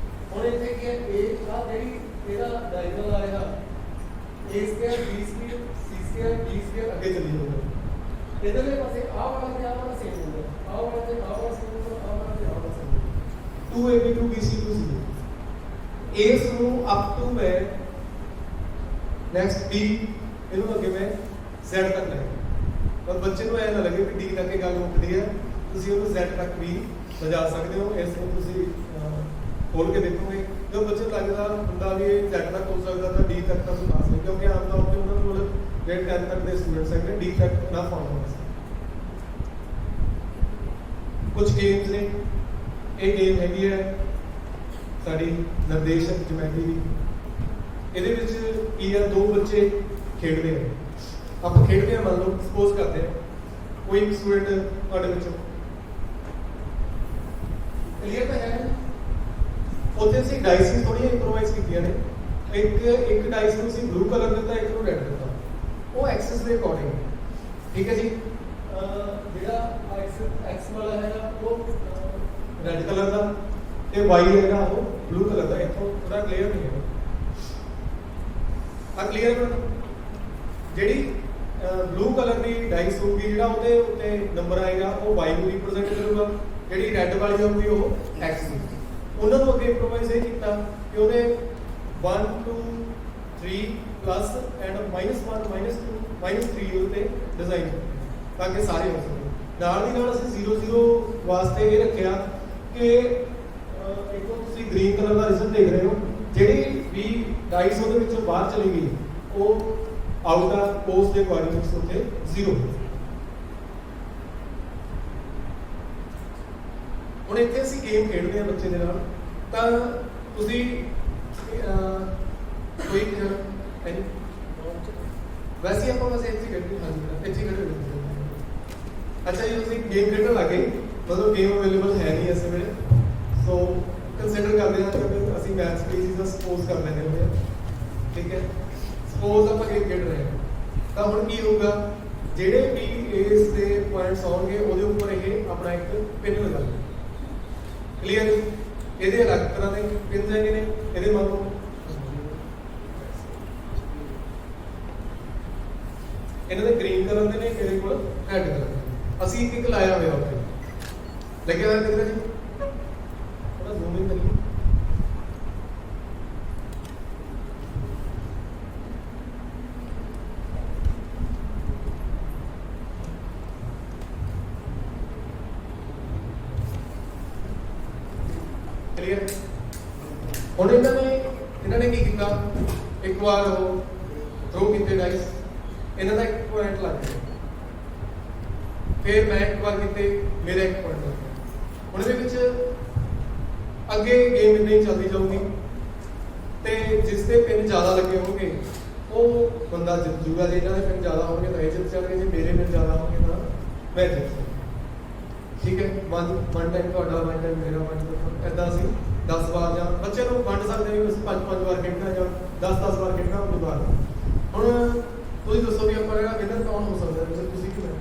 ਹੁਣ ਇੱਥੇ ਕੀ ਹੈ, A ਆ ਜਿਹੜੀ ਇਹਦਾ ਡਾਇਗੋਨਲ ਆ ਰਿਹਾ A square B square C square D square ਅੱਗੇ ਚੱਲੀ ਜਾਊਗਾ। ਇਧਰਲੇ ਪਾਸੇ ਆਹ ਵਾਲਾ ਤੇ ਆਹ ਵਾਲਾ ਸੇਮ ਹੋਊਗਾ, ਆਹ ਵਾਲਾ ਤੇ ਆਹ ਵਾਲਾ ਸੇਮ ਹੋਊਗਾ, ਆਹ ਵਾਲਾ ਤੇ ਆਹ ਵਾਲਾ ਸੇਮ ਹੋਊਗਾ। 2AB 2BC 2C ਇਸ ਨੂੰ ਅਪ ਟੂ ਮੈਂ ਨੈਕਸਟ B ਇਹਨੂੰ ਅੱਗੇ ਮੈਂ Z ਤੱਕ ਲੈ ਗਿਆ। ਪਰ ਬੱਚੇ ਨੂੰ ਐ ਨਾ ਲੱਗੇ ਕਿ D ਤੱਕ ਇਹ ਗੱਲ ਮੁੱਕਦੀ ਹੈ, ਤੁਸੀਂ ਉਹਨੂੰ Z ਤੱਕ ਵੀ ਲਿਜਾ ਸਕਦੇ ਹੋ। ਇਸ ਨੂੰ ਤੁਸੀਂ ਖੋਲ ਕੇ ਦੇਖੋਗੇ, ਜੋ ਬੱਚੇ ਨੂੰ ਲੱਗਦਾ ਹੁੰਦਾ ਵੀ ਇਹ Z ਤੱਕ ਹੋ ਸਕਦਾ ਤਾਂ D ਤੱਕ ਤਾਂ ਸੁਣਾ ਸਕਦੇ, ਕਿਉਂਕਿ ਆਮ ਤੌਰ ਤੇ ਉਹਨਾਂ ਕੋਲ ਜਿਹੜੇ 10 ਤੱਕ ਦੇ ਸਟੂਡੈਂਟਸ ਹੈਗੇ D ਤੱਕ ਨਾ ਪਾਉਣਾ। ਕੁਝ ਗੇਮਸ ਨੇ, ਇਹ ਗੇਮ ਹੈਗੀ ਹੈ ਸਾਡੀ ਨਿਰਦੇਸ਼ਕ ਜਿਓਮੈਟਰੀ ਦੀ। ਇਹਦੇ ਵਿੱਚ ਕੀ ਆ, ਦੋ ਬੱਚੇ ਖੇਡਦੇ ਆ, ਆਪਾਂ ਖੇਡਦੇ ਆ, ਮੰਨ ਲਓ ਸਪੋਜ਼ ਕਰਦੇ ਆ ਕੋਈ ਇੱਕ ਸਟੂਡੈਂਟ ਤੁਹਾਡੇ ਵਿੱਚੋਂ ਕਲੀਅਰ ਤਾਂ ਹੈ। ਉੱਥੇ ਅਸੀਂ ਡਾਈਸ ਵੀ ਥੋੜੀਆਂ ਇੰਪਰੋਵਾਈਜ਼ ਕੀਤੀਆਂ ਨੇ। ਇੱਕ ਡਾਈਸ ਨੂੰ ਅਸੀਂ ਬਲੂ ਕਲਰ ਦਿੱਤਾ, ਇੱਕ ਨੂੰ ਰੈੱਡ ਦਿੱਤਾ, ਉਹ ਐਕਸਿਸ ਦੇ ਅਕੋਰਡਿੰਗ, ਠੀਕ ਹੈ ਜੀ। ਜਿਹੜਾ ਐਕਸ ਵਾਲਾ ਹੈਗਾ ਉਹ ਰੈੱਡ ਕਲਰ ਦਾ ਤੇ ਵਾਈ ਹੈਗਾ ਉਹ ਬਲੂ ਕਲਰ ਦਾ। ਇੱਥੋਂ ਥੋੜਾ ਕਲੀਅਰ ਨਹੀਂ ਹੈ, ਆ ਕਲੀਅਰ ਕਰੋ। ਜਿਹੜੀ ਬਲੂ ਕਲਰ ਦੀ ਡਾਈਸ ਹੋਊਗੀ, ਜਿਹੜਾ ਉਹਦੇ ਉੱਤੇ ਨੰਬਰ ਆਏਗਾ ਉਹ y ਨੂੰ ਰਿਪਰੈਜ਼ੈਂਟ ਕਰੂਗਾ, ਜਿਹੜੀ ਰੈੱਡ ਵਾਲੀ ਹੋਊਗੀ ਉਹ x ਨੂੰ। ਉਹਨਾਂ ਨੂੰ ਅੱਗੇ ਇੰਪਰੋਵਾਈਜ਼ ਇਹ ਕੀਤਾ ਕਿ ਉਹਦੇ 1 2 3 ਪਲੱਸ ਐਂਡ -1 -2 -3 ਉਹਦੇ ਡਿਜ਼ਾਈਨ ਤਾਂ ਕਿ ਸਾਰੇ ਹੋ ਸਕਣ। ਨਾਲ ਦੀ ਨਾਲ ਅਸੀਂ 0 0 ਵਾਸਤੇ ਇਹ ਰੱਖਿਆ ਕਿ ਇੱਕੋ ਤੁਸੀਂ ਗ੍ਰੀਨ ਕਲਰ ਦਾ ਰਿਜ਼ਲਟ ਦੇਖ ਰਹੇ ਹੋ, ਜਿਹੜੀ ਵੀ ਡਾਈਸ ਉਹਦੇ ਵਿੱਚੋਂ ਬਾਹਰ ਚਲੀ ਗਈ ਉਹ ਆਊਟ ਦਾ ਪੋਸਟ ਦੇ ਕੋਆਰਡੀਨੇਟਸ ਉੱਤੇ 0। ਹੁਣ ਇੱਥੇ ਅਸੀਂ ਗੇਮ ਖੇਡਦੇ ਹਾਂ ਬੱਚੇ ਦੇ ਨਾਲ, ਤਾਂ ਤੁਸੀਂ ਕੋਈ ਹੈ ਨਹੀਂ ਵੈਸੇ ਆਪਾਂ ਬਸ ਇੱਥੇ ਖੇਡਦੇ ਹਾਂ ਜੀ, ਇੱਥੇ ਖੇਡਦੇ ਹਾਂ। ਅੱਛਾ ਜੀ, ਤੁਸੀਂ ਗੇਮ ਖੇਡਣ ਲੱਗੇ, ਮਤਲਬ ਗੇਮ ਅਵੇਲੇਬਲ ਹੈ ਨਹੀਂ ਇਸ ਵੇਲੇ, ਸੋ ਕੰਸੀਡਰ ਕਰਦੇ ਹਾਂ ਕਿ ਅਸੀਂ ਮੈਥ ਸਪੀਸੀਜ਼ ਦਾ ਸਪੋਜ਼ ਕਰ ਲੈਂਦੇ ਹੋਏ, ਠੀਕ ਹੈ। ਸਪੋਜ਼ ਆਪਾਂ ਗੇਮ ਖੇਡ ਰਹੇ ਹਾਂ, ਤਾਂ ਹੁਣ ਕੀ ਹੋਊਗਾ, ਜਿਹੜੇ ਵੀ ਇਸ ਦੇ ਪੁਆਇੰਟਸ ਆਉਣਗੇ ਉਹਦੇ ਉੱਪਰ ਇਹ ਆਪਣਾ ਇੱਕ ਪਿੰਨ ਲਗਾ ਲਓ। ਕਲੀਅਰ? ਇਹਦੇ ਅਲੱਗ ਤਰ੍ਹਾਂ ਦੇ ਪਿੰਨ ਹੈਗੇ ਨੇ, ਇਹਦੇ ਮੰਨ ਲਓ ਇਹਨਾਂ ਦੇ ਗ੍ਰੀਨ ਕਲਰ ਦੇ ਨੇ, ਇਹਦੇ ਕੋਲ ਰੈੱਡ ਕਲਰ ਦੇ। ਅਸੀਂ ਇੱਕ ਲਾਇਆ ਹੋਇਆ ਉੱਥੇ ਲੱਗਿਆ ਹੋਇਆ, ਦੇਖਦਾ ਜੀ ਥੋੜਾ ਜ਼ੂਮ ਇਨ ਕਰੀਏ। ਕਲੀਅਰ। ਹੁਣ ਇਹਨਾਂ ਨੇ ਕੀ ਕੀਤਾ, ਇੱਕ ਵਾਰ ਉਹ ਥਰੋ ਕੀਤੇ ਡਾਈਸ, ਇਹਨਾਂ ਦਾ 1 ਪੁਆਇੰਟ ਲੱਗ ਗਿਆ। ਫਿਰ ਮੈਂ ਇੱਕ ਵਾਰ ਕੀਤੇ, ਮੇਰਾ 1 ਪੁਆਇੰਟ ਲੱਗ ਗਿਆ। ਹੁਣ ਇਹਦੇ ਵਿੱਚ ਅੱਗੇ ਗੇਮ ਇਦਾਂ ਹੀ ਚੱਲਦੀ ਜਾਊਗੀ ਤੇ ਜਿਸ ਦੇ ਪਿੰਨ ਜ਼ਿਆਦਾ ਲੱਗੇ ਹੋਣਗੇ ਉਹ ਬੰਦਾ ਜਿੱਤ ਜੂਗਾ। ਜੇ ਇਹਨਾਂ ਦੇ ਪਿੰਨ ਜ਼ਿਆਦਾ ਹੋਣਗੇ ਤਾਂ ਇਹ ਜਿੱਤ ਜਾਣਗੇ, ਜੇ ਮੇਰੇ ਪਿੰਨ ਜ਼ਿਆਦਾ ਹੋਣਗੇ ਤਾਂ ਮੈਂ ਜਿੱਤ ਜਾਊਂਗਾ। ਠੀਕ ਹੈ, ਵਨ ਟਾਈਮ ਤੁਹਾਡਾ, ਵਨ ਟਾਈਮ ਮੇਰਾ, ਵਨ ਟਾਈਮ ਏਦਾਂ ਅਸੀਂ 10 ਵਾਰ ਜਾਂ ਬੱਚੇ ਨੂੰ ਵੰਡ ਸਕਦੇ ਹਾਂ, ਅਸੀਂ 5-5 ਵਾਰ ਖੇਡਣਾ ਜਾਂ 10-10 ਵਾਰ ਖੇਡਣਾ ਉਹ ਬਾਅਦ। ਹੁਣ ਤੁਸੀਂ ਦੱਸੋ ਵੀ ਆਪਾਂ ਜਿਹੜਾ ਵਿਨਰ ਕੌਣ ਹੋ ਸਕਦਾ ਹੈ, ਤੁਸੀਂ ਕਿਵੇਂ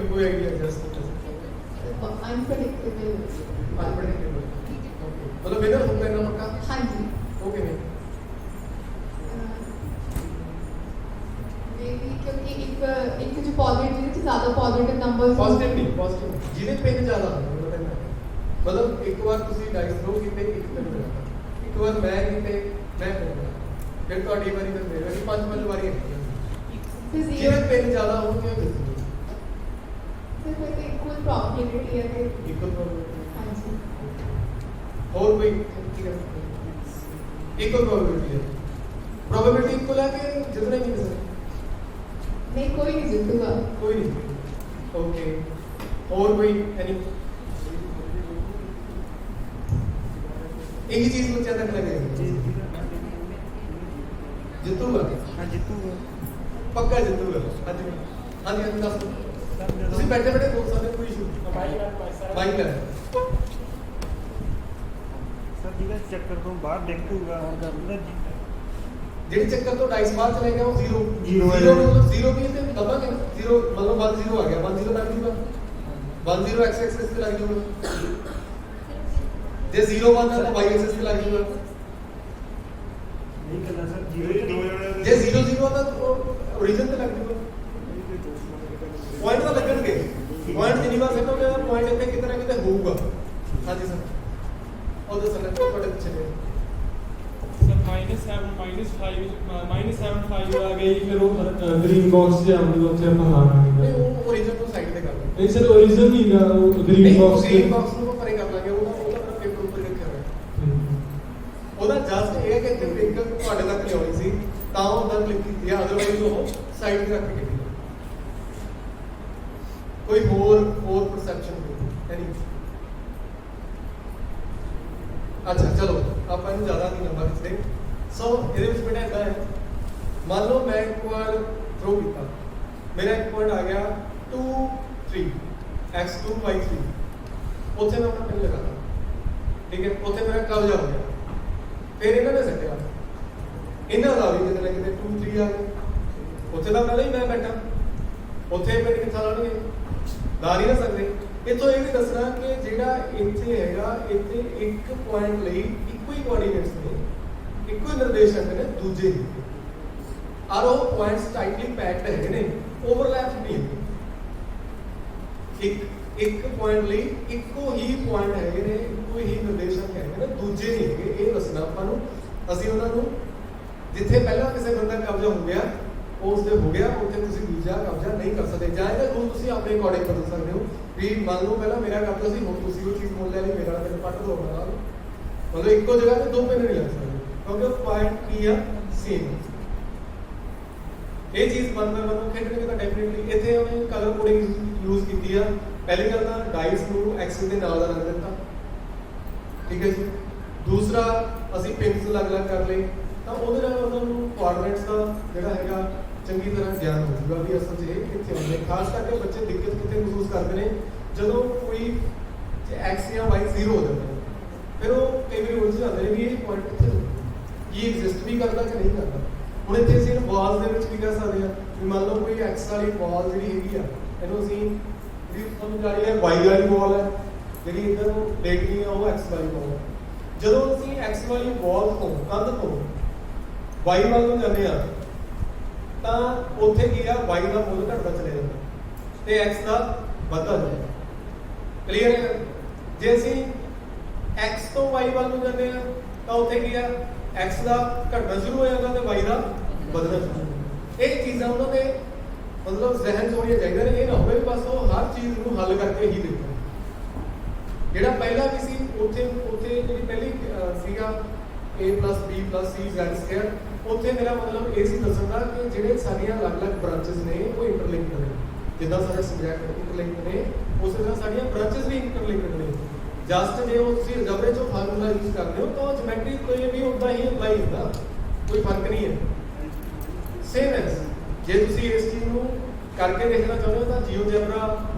ਕੋਈ idea just unpredictable. Unpredictable okay, मतलब विनर होगा ना पक्का। हाँ जी। ओके नहीं मे बी क्योंकि एक जो पॉजिटिव ज्यादा पॉजिटिव नंबर्स पॉजिटिव नहीं, पॉजिटिव ਜਿਹਦੇ ਪਿੰਨ ਜ਼ਿਆਦਾ ਹੁੰਦੇ ਮਤਲਬ ਇੱਕ ਵਾਰ ਤੁਸੀਂ ਡਾਈਸ ਥਰੋ ਕੀਤੇ, ਇੱਕ ਪਿੰਨ ਮਿਲਦਾ, ਇੱਕ ਵਾਰ ਮੈਂ ਕੀਤੇ, ਮੈਂ ਪਿੰਨ, ਫਿਰ ਤੁਹਾਡੀ ਵਾਰੀ, ਫਿਰ ਮੇਰੀ ਵਾਰੀ, 5 ਵਾਰੀ ਜਿਹਦੇ ਪਿੰਨ ਜ਼ਿਆਦਾ ਹੋਣਗੇ ਉਹ ਜਿੱਤੂਗਾ। सिर्फ एक इक्वल प्रॉबिलिटी है। Equal probability. हाँ जी। और कोई इक्वल प्रोबेबिलिटी है, प्रोबेबिलिटी इक्वल है कि जितने नहीं मिल सकते, नहीं कोई नहीं जीतूगा। कोई नहीं। ओके, और कोई एनी एक ही चीज में ज्यादा लगेगा, जितूगा। हाँ जीतूगा, पक्का जितूगा। हाँ जी हाँ जी, दस ਤੁਸੀਂ ਬੈਠੇ ਬੈਠੇ ਬੋਲ ਸਕਦੇ, ਕੋਈ ਇਸ਼ੂ ਮਾਈਕ ਲੈ ਸਰ ਜਿਹੜਾ ਚੱਕਰ ਤੋਂ ਬਾਹਰ ਨਿਕਲੂਗਾ ਉਹਦਾ ਜਿਹੜੀ ਚੱਕਰ ਤੋਂ ਡਾਈਸ ਬਾਹਰ ਚਲੇ ਗਿਆ ਉਹ 0 Zero ਹੈ। 0 ਮਤਲਬ 0 ਵੀ ਤੇ ਦਬਾਂਗੇ ਨਾ, 0 ਮਤਲਬ 1 0 ਆ ਗਿਆ, 1 0 ਲੱਗ ਜੂਗਾ, 1 0 x ਐਕਸਿਸ ਤੇ ਲੱਗ ਜੂਗਾ, ਜੇ 0 1 ਹੈ ਤਾਂ y ਐਕਸਿਸ ਤੇ ਲੱਗ ਜੂਗਾ, ਨਹੀਂ ਕਰਨਾ ਸਰ 0 ਜੇ 0 0 ਆ ਤਾਂ ਓਰੀਜਨ ਤੇ ਲੱਗ ਜੂਗਾ। ਪੁਆਇੰਟ ਤਾਂ ਲੱਗਣਗੇ, ਪੁਆਇੰਟ ਜਿੰਨੀ ਵਾਰ ਸੈੱਟ ਹੋ ਗਿਆ ਪੁਆਇੰਟ ਇੱਥੇ ਕਿਤੇ ਨਾ ਕਿਤੇ ਹੋਊਗਾ। ਹਾਂਜੀ ਸਰ, ਉਹ ਦੱਸਣਾ ਤੁਹਾਡੇ ਪਿੱਛੇ ਨੇ सर -7 -5 आ गई, फिर वो ग्रीन बॉक्स से हम लोग थे अपना ਨਹੀਂ, हां ਉਹ ਓਰੀਜਨ ਤੋਂ ਸਾਈਡ ਤੇ ਕਰ ਲਾਂਗੇ। नहीं सर ओरिजिनल नहीं ना वो ग्रीन ਨਹੀਂ, बॉक्स ਗ੍ਰੀਨ ਬਾਕਸ ਨੂੰ ਪਰੇ ਕਰ ਲਾਂਗੇ, ਉਹਦਾ ਪੇਪਰ ਉੱਪਰ ਰੱਖਿਆ ਹੋਇਆ। ਉਹਦਾ ਜਸਟ ਇਹ ਹੈ ਕਿ ਜੇ ਪਿੰਕ ਤੁਹਾਡੇ ਤੱਕ ਲਿਆਉਣੀ ਸੀ ਤਾਂ ਉਹਦਾ ਕਲਿੱਕ ਕੀਤੀ ਹੈ, ਅਦਰਵਾਈਜ਼ ਉਹ ਸਾਈਡ ਤੇ ਰੱਖ ਕੇ ਕੀਤੀ। ਕੋਈ ਹੋਰ ਪਰਸੈਪਸ਼ਨ ਐਨੀ। ਅੱਛਾ ਚਲੋ ਆਪਾਂ ਇਹਨੂੰ ਜ਼ਿਆਦਾ ਨਹੀਂ ਲੰਬਾ ਖਿੱਚਦੇ। ਸੋ ਇਹਦੇ ਵਿੱਚ ਬੇਟਾ ਇਦਾਂ ਹੈ, ਮੰਨ ਲਓ ਮੈਂ ਇੱਕ ਵਾਰ ਥਰੋ ਕੀਤਾ, ਮੇਰਾ ਇੱਕ ਪੁਆਇੰਟ ਆ ਗਿਆ 2 3 x2 y3, ਉੱਥੇ ਮੈਂ ਆਪਣਾ ਪਿੰਨ ਲਗਾਤਾ, ਠੀਕ ਹੈ, ਉੱਥੇ ਮੇਰਾ ਕਬਜ਼ਾ ਹੋ ਗਿਆ। ਫਿਰ ਇਹਨਾਂ ਨੇ ਸੱਟਿਆ, ਇਹਨਾਂ ਦਾ ਵੀ ਕਿਤੇ ਨਾ ਕਿਤੇ 2 3 ਆ ਗਿਆ, ਉੱਥੇ ਤਾਂ ਪਹਿਲਾਂ ਹੀ ਮੈਂ ਬੈਠਾ, ਉੱਥੇ ਮੇਰੇ ਕਿੱਥਾ ਲਾਣਗੇ, ਲਾ ਨਹੀਂ ਨਾ ਸਕਦੇ। ਇੱਥੋਂ ਇਹ ਵੀ ਦੱਸਣਾ ਕਿ ਜਿਹੜਾ ਇੱਥੇ ਹੈਗਾ, ਇੱਥੇ ਇੱਕ ਪੁਆਇੰਟ ਲਈ ਇੱਕੋ ਹੀ ਕੋਆਰਡੀਨੇਟਸ ਨੇ, ਇੱਕੋ ਹੀ ਨਿਰਦੇਸ਼ਕ ਨੇ, ਦੂਜੇ ਹੀ ਔਰ ਉਹ ਪੁਆਇੰਟਸ ਟਾਈਟਲੀ ਪੈਕਡ ਹੈਗੇ ਨੇ, ਓਵਰਲੈਪ ਨਹੀਂ ਹੈਗੇ। ਇੱਕ ਪੁਆਇੰਟ ਲਈ ਇੱਕੋ ਹੀ ਪੁਆਇੰਟ ਹੈਗੇ ਨੇ, ਇੱਕੋ ਹੀ ਨਿਰਦੇਸ਼ਕ ਹੈਗੇ ਨੇ, ਦੂਜੇ ਨਹੀਂ ਹੈਗੇ। ਇਹ ਦੱਸਣਾ ਆਪਾਂ ਨੂੰ। ਅਸੀਂ ਉਹਨਾਂ ਨੂੰ ਜਿੱਥੇ ਪਹਿਲਾਂ ਕਿਸੇ ਬੰਦਾ ਕਬਜ਼ਾ ਹੋ ਗਿਆ ਉਸ ਦੇ ਹੋ ਗਿਆ, ਉੱਥੇ ਤੁਸੀਂ ਦੂਜਾ ਕਬਜ਼ਾ ਨਹੀਂ ਕਰ ਸਕਦੇ। ਜਾਂ ਇਹਦਾ ਰੂਲ ਤੁਸੀਂ ਆਪਣੇ ਅਕੋਰਡਿੰਗ ਬਦਲ ਸਕਦੇ ਹੋ ਵੀ ਮੰਨ ਲਓ ਪਹਿਲਾਂ ਮੇਰਾ ਕਬਜ਼ਾ ਸੀ, ਹੁਣ ਤੁਸੀਂ ਉਹ ਚੀਜ਼ ਮੁੱਲ ਲੈ ਲਈ, ਮੇਰਾ ਪਿੰਨ ਪੱਟ ਦੋ ਨਾਲ, ਮਤਲਬ ਇੱਕੋ ਜਗ੍ਹਾ ਤੇ ਦੋ ਪਿੰਨ ਨਹੀਂ ਲੱਗ ਸਕਦੇ ਕਿਉਂਕਿ ਪੁਆਇੰਟ ਕੀ ਆ, ਸੇਮ। ਇਹ ਚੀਜ਼ ਬੰਦ ਖੇਡਣਗੇ ਤਾਂ ਡੈਫੀਨਿਟਲੀ ਇੱਥੇ ਉਹਨੇ ਕਲਰ ਕੋਡਿੰਗ ਯੂਜ਼ ਕੀਤੀ ਆ। ਪਹਿਲੀ ਗੱਲ ਤਾਂ ਡਾਈਸ ਨੂੰ ਐਕਸਿਸ ਦੇ ਨਾਲ ਦਾ ਰੰਗ ਦਿੱਤਾ, ਠੀਕ ਹੈ ਜੀ। ਦੂਸਰਾ ਅਸੀਂ ਪਿੰਸ ਅਲੱਗ-ਅਲੱਗ ਕਰ ਲਏ ਤਾਂ ਉਹਦੇ ਨਾਲ ਉਹਨਾਂ ਨੂੰ ਕੋਆਰਡੀਨੇਟਸ ਦਾ ਜਿਹੜਾ ਹੈਗਾ ਚੰਗੀ ਤਰ੍ਹਾਂ ਗਿਆਨ ਹੋ ਜਾਊਗਾ ਵੀ ਅਸਲ 'ਚ ਇਹ ਕਿੱਥੇ ਹੁੰਦੇ। ਖਾਸ ਕਰਕੇ ਬੱਚੇ ਦਿੱਕਤ ਕਿੱਥੇ ਮਹਿਸੂਸ ਕਰਦੇ ਨੇ ਜਦੋਂ ਕੋਈ x ਜਾਂ y 0 ਹੋ ਜਾਂਦਾ, ਫਿਰ ਉਹ ਕਈ ਵਾਰੀ ਉਲਝ ਜਾਂਦੇ ਨੇ ਵੀ ਇਹ ਪੁਆਇੰਟ ਕਿੱਥੇ ਹੋਊਗਾ, ਕੀ ਐਗਜ਼ਿਸਟ ਵੀ ਕਰਦਾ ਕਿ ਨਹੀਂ ਕਰਦਾ। ਹੁਣ ਇੱਥੇ ਅਸੀਂ ਵਾਲਸ ਦੇ ਵਿੱਚ ਵੀ ਕਰ ਸਕਦੇ ਹਾਂ ਵੀ ਮੰਨ ਲਓ ਕੋਈ x ਵਾਲੀ ਵਾਲ ਜਿਹੜੀ ਹੈਗੀ ਆ, ਇਹਨੂੰ ਅਸੀਂ ਵੀ ਤੁਹਾਨੂੰ ਜਾਣੀ ਹੈ y ਵਾਲੀ ਵਾਲ ਹੈ ਜਿਹੜੀ ਇੱਧਰ ਨੂੰ ਦੇਖਣੀ ਆ, ਉਹ x ਵਾਲੀ ਵਾਲ ਹੈ। ਜਦੋਂ ਅਸੀਂ x ਵਾਲੀ ਵਾਲ ਤੋਂ ਕੰਧ ਤੋਂ y ਵੱਲ ਨੂੰ ਜਾਂਦੇ ਆ ਤਾਂ ਉੱਥੇ ਕੀ ਆ, y ਦਾ ਮੁੱਲ ਘਟਦਾ ਚਲੇ ਜਾਂਦਾ ਤੇ x ਦਾ ਵੱਧਦਾ ਜਾਂਦਾ। ਕਲੀਅਰ ਹੈ? ਜੇ ਅਸੀਂ x ਤੋਂ y ਵੱਲ ਨੂੰ ਜਾਂਦੇ ਆ ਤਾਂ ਉੱਥੇ ਕੀ ਆ, x ਦਾ ਘਟਣਾ ਸ਼ੁਰੂ ਹੋ ਜਾਂਦਾ ਤੇ y ਦਾ ਵਧਣਾ ਸ਼ੁਰੂ ਹੋ ਜਾਂਦਾ। ਇਹ ਚੀਜ਼ਾਂ ਉਹਨਾਂ ਦੇ ਮਤਲਬ ਜ਼ਿਹਨ 'ਚ ਹੋਣੀਆਂ ਚਾਹੀਦੀਆਂ ਨੇ। ਇਹ ਨਾ ਹੋਵੇ ਬਸ ਉਹ ਹਰ ਚੀਜ਼ ਨੂੰ ਹੱਲ ਕਰਕੇ ਹੀ ਦੇਖੋ। ਜਿਹੜਾ ਪਹਿਲਾ ਵੀ ਸੀ ਉੱਥੇ ਜਿਹੜੀ ਪਹਿਲੀ ਸੀਗਾ a plus b plus c z square, ਉੱਥੇ ਮੇਰਾ ਮਤਲਬ ਇਹ ਸੀ ਦੱਸਣ ਦਾ ਕਿ ਜਿਹੜੇ ਸਾਡੀਆਂ ਅਲੱਗ-ਅਲੱਗ ਬ੍ਰਾਂਚਸ ਨੇ ਉਹ ਇੰਟਰਲਿੰਕਡ ਨੇ। ਜਿੱਦਾਂ ਸਾਡੇ ਸਬਜੈਕਟ ਇੰਟਰਲਿੰਕਡ ਨੇ ਉਸੇ ਤਰ੍ਹਾਂ ਸਾਡੀਆਂ ਬ੍ਰਾਂਚਸ ਵੀ ਇੰਟਰਲਿੰਕਡ ਨੇ। ਜਸਟ ਜੇ ਉਹ ਤੁਸੀਂ ਅਲਜਬਰੇ ਚੋਂ ਫਾਰਮੂਲਾ ਯੂਜ਼ ਕਰਦੇ ਹੋ ਤਾਂ ਜਿਓਮੈਟਰੀ ਕੋਈ ਵੀ ਉਦਾਂ ਹੀ ਅਪਲਾਈ ਹੁੰਦਾ, ਕੋਈ ਫਰਕ ਨਹੀਂ ਹੈ। ਸੇਮ ਐਸ ਜੇ ਤੁਸੀਂ ਇਸ ਚੀਜ਼ ਨੂੰ ਕਰਕੇ ਦੇਖਣਾ ਚਾਹੁੰਦੇ ਹੋ ਤਾਂ ਜਿਓਜੈਬਰਾ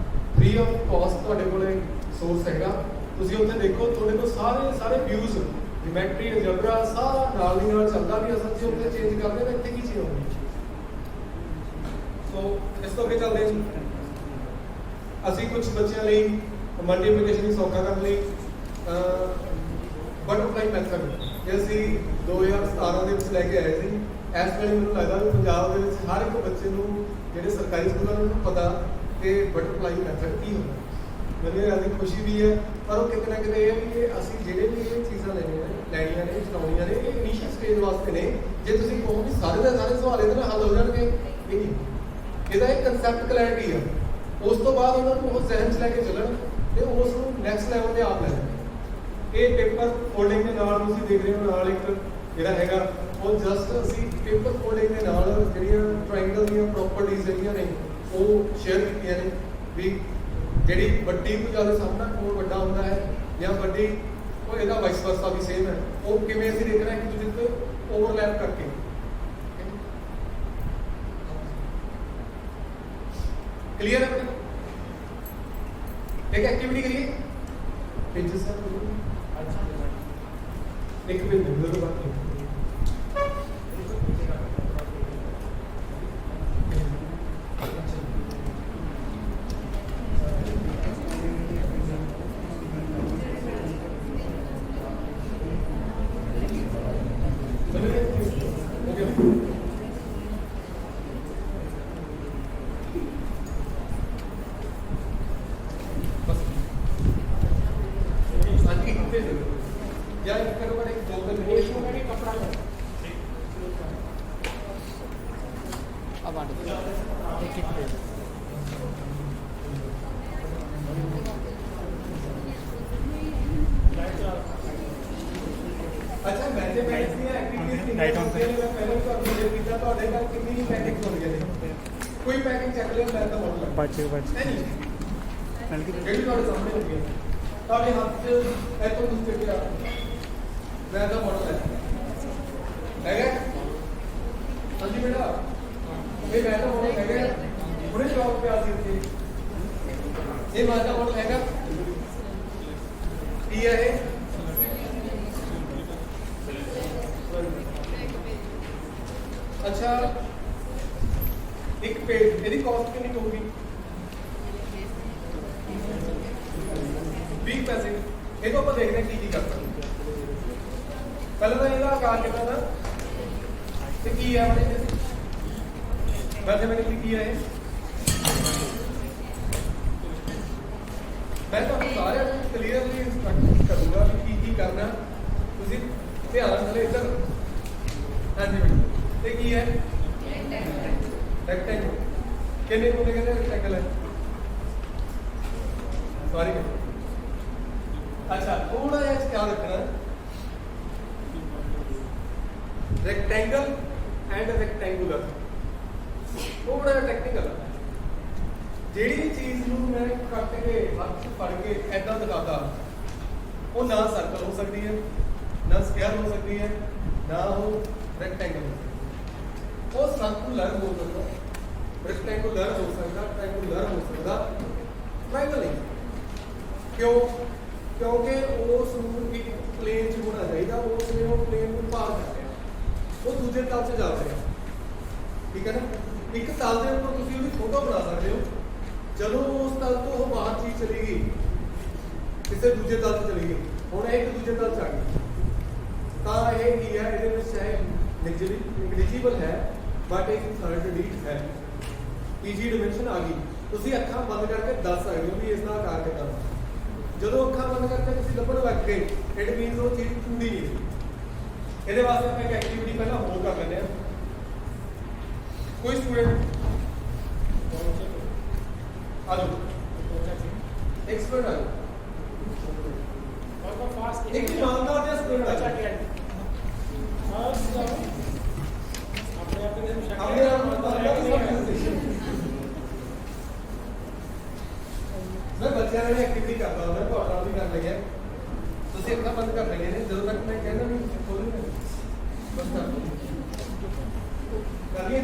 ਫ੍ਰੀ ਆਫ ਕਾਸਟ ਤੁਹਾਡੇ ਕੋਲੇ ਸੋਰਸ ਹੈਗਾ, ਤੁਸੀਂ ਉੱਥੇ ਦੇਖੋ, ਤੁਹਾਡੇ ਕੋਲ ਸਾਰੇ ਵਿਊਜ਼ ਜਿਓਮੈਟਰੀ ਅਲਜਬਰਾ ਸਾਰਾ ਨਾਲ ਦੀ ਨਾਲ ਚੱਲਦਾ ਵੀ ਅਸਲ 'ਚ ਉੱਥੇ ਚੇਂਜ ਕਰਦੇ ਤਾਂ ਇੱਥੇ ਕੀ ਚੀਜ਼ ਹੋਣੀ। ਸੋ ਇਸ ਤੋਂ ਅੱਗੇ ਚੱਲਦੇ ਹਾਂ ਜੀ। ਅਸੀਂ ਕੁਝ ਬੱਚਿਆਂ ਲਈ ਮਲਟੀਪਲੀਕੇਸ਼ਨ ਨੂੰ ਸੌਖਾ ਕਰਨ ਲਈ ਬਟਰਫਲਾਈ ਮੈਥਡ ਜੇ ਅਸੀਂ 2017 ਦੇ ਵਿੱਚ ਲੈ ਕੇ ਆਏ ਸੀ। ਇਸ ਵੇਲੇ ਮੈਨੂੰ ਲੱਗਦਾ ਵੀ ਪੰਜਾਬ ਦੇ ਵਿੱਚ ਹਰ ਇੱਕ ਬੱਚੇ ਨੂੰ ਜਿਹੜੇ ਸਰਕਾਰੀ ਸਕੂਲਾਂ ਨੂੰ ਪਤਾ ਕਿ ਬਟਰਫਲਾਈ ਮੈਥਡ ਕੀ ਹੁੰਦਾ। ਮੈਨੂੰ ਇਹ ਅੱਜ ਖੁਸ਼ੀ ਵੀ ਹੈ, ਪਰ ਉਹ ਕਿਤੇ ਨਾ ਕਿਤੇ ਇਹ ਵੀ ਕਿ ਅਸੀਂ ਜਿਹੜੇ ਵੀ ਇਹ ਚੀਜ਼ਾਂ ਲੈਣੀਆਂ ਨੇ ਚਲਾਉਣੀਆਂ ਨੇ ਇਹ ਇਨੀਸ਼ੀਅਲ ਸਟੇਜ ਵਾਸਤੇ ਨੇ। ਜੇ ਤੁਸੀਂ ਕਹੋ ਵੀ ਸਾਰੇ ਦੇ ਸਾਰੇ ਸਵਾਲ ਇਹਦੇ ਨਾਲ ਹੱਲ ਹੋ ਜਾਣਗੇ, ਇਹ ਨਹੀਂ। ਇਹਦਾ ਇੱਕ ਕਨਸੈਪਟ ਕਲੈਰਿਟੀ ਆ, ਉਸ ਤੋਂ ਬਾਅਦ ਉਹਨਾਂ ਨੂੰ ਉਹ ਜ਼ਹਿਨ 'ਚ ਲੈ ਕੇ ਚੱਲਣ ਤੇ ਉਸ ਨੂੰ ਨੈਕਸਟ ਲੈਵਲ ਤੇ ਆਪ ਲੈ ਜਾਣ। ਇਹ ਪੇਪਰ ਫੋਲਡਿੰਗ ਦੇ ਨਾਲ ਤੁਸੀਂ ਦੇਖ ਰਹੇ ਹੋ, ਨਾਲ ਇੱਕ ਜਿਹੜਾ ਹੈਗਾ ਉਹ ਜਸਟ ਅਸੀਂ ਪੇਪਰ ਫੋਲਡਿੰਗ ਦੇ ਨਾਲ ਜਿਹੜੀਆਂ ਟ੍ਰਾਇੰਗਲ ਦੀਆਂ ਪ੍ਰੋਪਰਟੀਜ਼ ਜਿਹੜੀਆਂ ਨੇ ਉਹ ਸ਼ੇਅਰ ਕੀਤੀਆਂ ਨੇ ਵੀ ਜਿਹੜੀ ਵੱਡੀ ਤੋਂ ਜ਼ਿਆਦਾ ਸਾਹਮਣਾ ਕੋਣ ਵੱਡਾ ਹੁੰਦਾ ਹੈ ਜਾਂ ਵੱਡੀ ਉਹ ਇਹਦਾ ਵਾਈਸ ਵਰਸਾ ਵੀ ਸੇਮ ਹੈ। ਉਹ ਕਿਵੇਂ ਅਸੀਂ ਦੇਖਣਾ ਇੱਕ ਦੂਜੇ ਤੇ ਓਵਰਲੈਪ ਕਰਕੇ। क्लियर है? एक एक्टिविटी करिए, पेजेस का एक मिनट दोनों बात नहीं। अच्छा मैथमेटिक्स ਦੀਆਂ ਐਕਟੀਵਿਟੀਜ਼ ਕਿੰਨੀਆਂ ਹੁੰਦੀਆਂ ਨੇ? ਮੈਂ ਪਹਿਲਾਂ ਤੁਹਾਨੂੰ ਸ਼ੇਅਰ ਕੀਤਾ ਤੁਹਾਡੇ ਨਾਲ ਕਿੰਨੀ ਪੈਕਿੰਗ ਹੁੰਦੀਆਂ ਨੇ। ਕੋਈ ਪੈਕਿੰਗ ਚੱਕ ਲਿਓ, ਮੈਂ ਤਾਂ ਮੋਡਲ ਬਚ ਨਹੀਂ ਜਿਹੜੀ ਤੁਹਾਡੇ ਸਾਹਮਣੇ ਹੁੰਦੀ ਹੈ ਤੁਹਾਡੇ ਹੱਥ 'ਚ ਇੱਥੋਂ ਤੁਸੀਂ ਚੱਕਿਆ ਮੈਂ ਤਾਂ ਮੋਡਲ ਹੈਗਾ। ਹਾਂਜੀ ਬੇਟਾ ਇਹ ਮੈਂ ਤਾਂ ਮੋਡਲ ਹੈਗਾ, ਉਹਨੇ ਸ਼ੌਕ ਪਿਆ ਸੀ ਉੱਥੇ। ਇਹ ਮੈਂ ਤਾਂ ਮੋਡਲ ਹੈਗਾ ਕੀ ਹੈ ਇਹ? अच्छा एक पेज ਇਹਦੀ ਕਾਸਟ ਕਿੰਨੀ ਹੋਊਗੀ? 20 ਪੈਸੇ। ਇਹ ਤੋਂ ਆਪਾਂ ਦੇਖਦੇ ਹਾਂ ਕੀ ਕਰ ਸਕਦੇ। ਪਹਿਲਾਂ ਤਾਂ ਇਹਦਾ ਆਕਾਰ ਕਿੰਨਾ ਦਾ ਤੇ ਕੀ ਹੈ ਆਪਣੇ ਮੈਥਮੈਟਿਕਲੀ ਕੀ ਹੈ ਇਹ? ਮੈਂ ਤੁਹਾਨੂੰ ਸਾਰਿਆਂ ਨੂੰ ਕਲੀਅਰਲੀ ਇੰਸਟਰਕਟ ਕਰੂੰਗਾ ਕਿ ਕੀ ਕਰਨਾ। ਤੁਸੀਂ ਧਿਆਨ ਨਾਲ ਇੱਧਰ ਹਾਂਜੀ ਬੇਟਾ ਇਹ ਕੀ ਹੈ? ਰੈਕਟੈਂਗਲ। ਕਿੰਨੇ ਕੋਨੇ ਕਹਿੰਦੇ ਰੈਕਟੈਂਗਲ ਹੈ? ਸੌਰੀ ਅੱਛਾ ਥੋੜਾ ਜਿਹਾ ਖਿਆਲ ਰੱਖਣਾ, ਰੈਕਟੈਂਗਲ ਐਂਡ ਰੈਕਟੈਂਗੂਲਰ ਥੋੜਾ ਜਿਹਾ ਟੈਕਨੀਕਲ। ਜਿਹੜੀ ਚੀਜ਼ ਨੂੰ ਮੈਂ ਕੱਟ ਕੇ ਹੱਥ 'ਚ ਫੜ ਕੇ ਐਦਾਂ ਦਿਖਾਤਾ ਉਹ ਨਾ ਸਰਕਲ ਹੋ ਸਕਦੀ ਹੈ, ਨਾ ਸਕੁਅਰ ਹੋ ਸਕਦੀ ਹੈ, ਨਾ ਉਹ ਰੈਕਟੈਂਗਲ। ਉਹ ਸਰਕੂਲਰ ਹੋ ਸਕਦਾ, ਰੈਕਟੈਂਗੂਲਰ ਹੋ ਸਕਦਾ, ਟ੍ਰਾਇੰਗੂਲਰ ਹੋ ਸਕਦਾ, ਟ੍ਰਾਇੰਗਲ ਨਹੀਂ। ਕਿਉਂ? ਕਿਉਂਕਿ ਉਸ ਨੂੰ ਇੱਕ ਪਲੇਨ 'ਚ ਹੋਣਾ ਚਾਹੀਦਾ, ਉਸ ਨੇ ਉਹ ਪਲੇਨ ਨੂੰ ਪਾਰ ਕਰ ਰਿਹਾ, ਉਹ ਦੂਜੇ ਤਲ 'ਚ ਜਾ ਰਿਹਾ। ਠੀਕ ਹੈ ਨਾ? ਇੱਕ ਤਲ ਦੇ ਉੱਪਰ ਤੁਸੀਂ ਉਹਦੀ ਫੋਟੋ ਬਣਾ ਸਕਦੇ ਹੋ। ਜਦੋਂ ਉਸ ਤਲ ਤੋਂ ਉਹ ਬਾਹਰ ਚੀਜ਼ ਚਲੀ ਗਈ ਕਿਸੇ ਦੂਜੇ ਤਲ 'ਚ ਚਲੀ ਗਈ, ਹੁਣ ਇਹ ਇੱਕ ਦੂਜੇ ਤਲ 'ਚ ਆ ਗਈ ਤਾਂ ਇਹ ਕੀ ਹੈ? ਇਹਦੇ ਵਿੱਚ ਹੈ negligible ਹੈ ਬਟ ਇੱਕ ਥਰਡ ਡੀਟ ਹੈ, ਤੀਜੀ ਡਾਈਮੈਂਸ਼ਨ ਆ ਗਈ। ਤੁਸੀਂ ਅੱਖਾਂ ਬੰਦ ਕਰਕੇ ਦੱਸ ਸਕਦੇ ਹੋ ਵੀ ਇਸ ਦਾ ਆਕਾਰ ਕਿੰਨਾ। ਜਦੋਂ ਅੱਖਾਂ ਬੰਦ ਕਰਕੇ ਤੁਸੀਂ ਲੱਭਣ ਲੱਗ ਗਏ ਇਟ ਮੀਨਸ ਉਹ ਚੀਜ਼ ਟੂਡੀ ਨਹੀਂ। ਇਹਦੇ ਵਾਸਤੇ ਆਪਾਂ ਇੱਕ ਐਕਟੀਵਿਟੀ ਪਹਿਲਾਂ ਹੋਰ ਕਰ ਲੈਂਦੇ ਹਾਂ। ਕੋਈ ਸਟੂਡੈਂਟ ਆ ਜਾਓ, ਐਕਸਪਰਟ ਆ ਜਾਓ। एक ईमानदार जिहा स्टूडेंट आ जाए अपने आप में बंदा की सब presentation मैं बच्चों ने एक्टिविटी करता हूं मैं तो आप भी कर लगे ਤੁਸੀਂ ਅੱਖਾਂ ਬੰਦ ਕਰ ਲਈਆਂ ਨੇ ਜਦੋਂ ਤੱਕ ਮੈਂ ਕਹਿੰਦਾ ਨਹੀਂ ਖੋਲ੍ਹੋ ਨਾ ਬਸ ਕਰ ਲਈਏ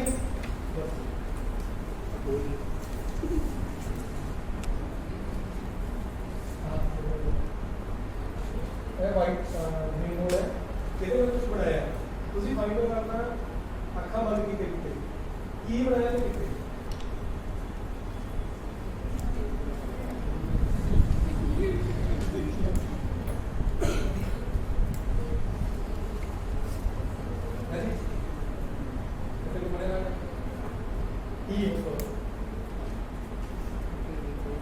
ਇਹ ਵਾਈਟ ਗ੍ਰੀਨ ਹੋਲ ਹੈ ਇਹਦੇ ਵਿੱਚ ਕੁਝ ਬਣਾਇਆ ਤੁਸੀਂ ਫਾਈਂਡ ਕਰਨਾ ਅੱਖਾਂ ਬੰਦ ਕੀਤੇ ਕੀ ਬਣਾਇਆ ਤੇ ਕਿੱਥੇ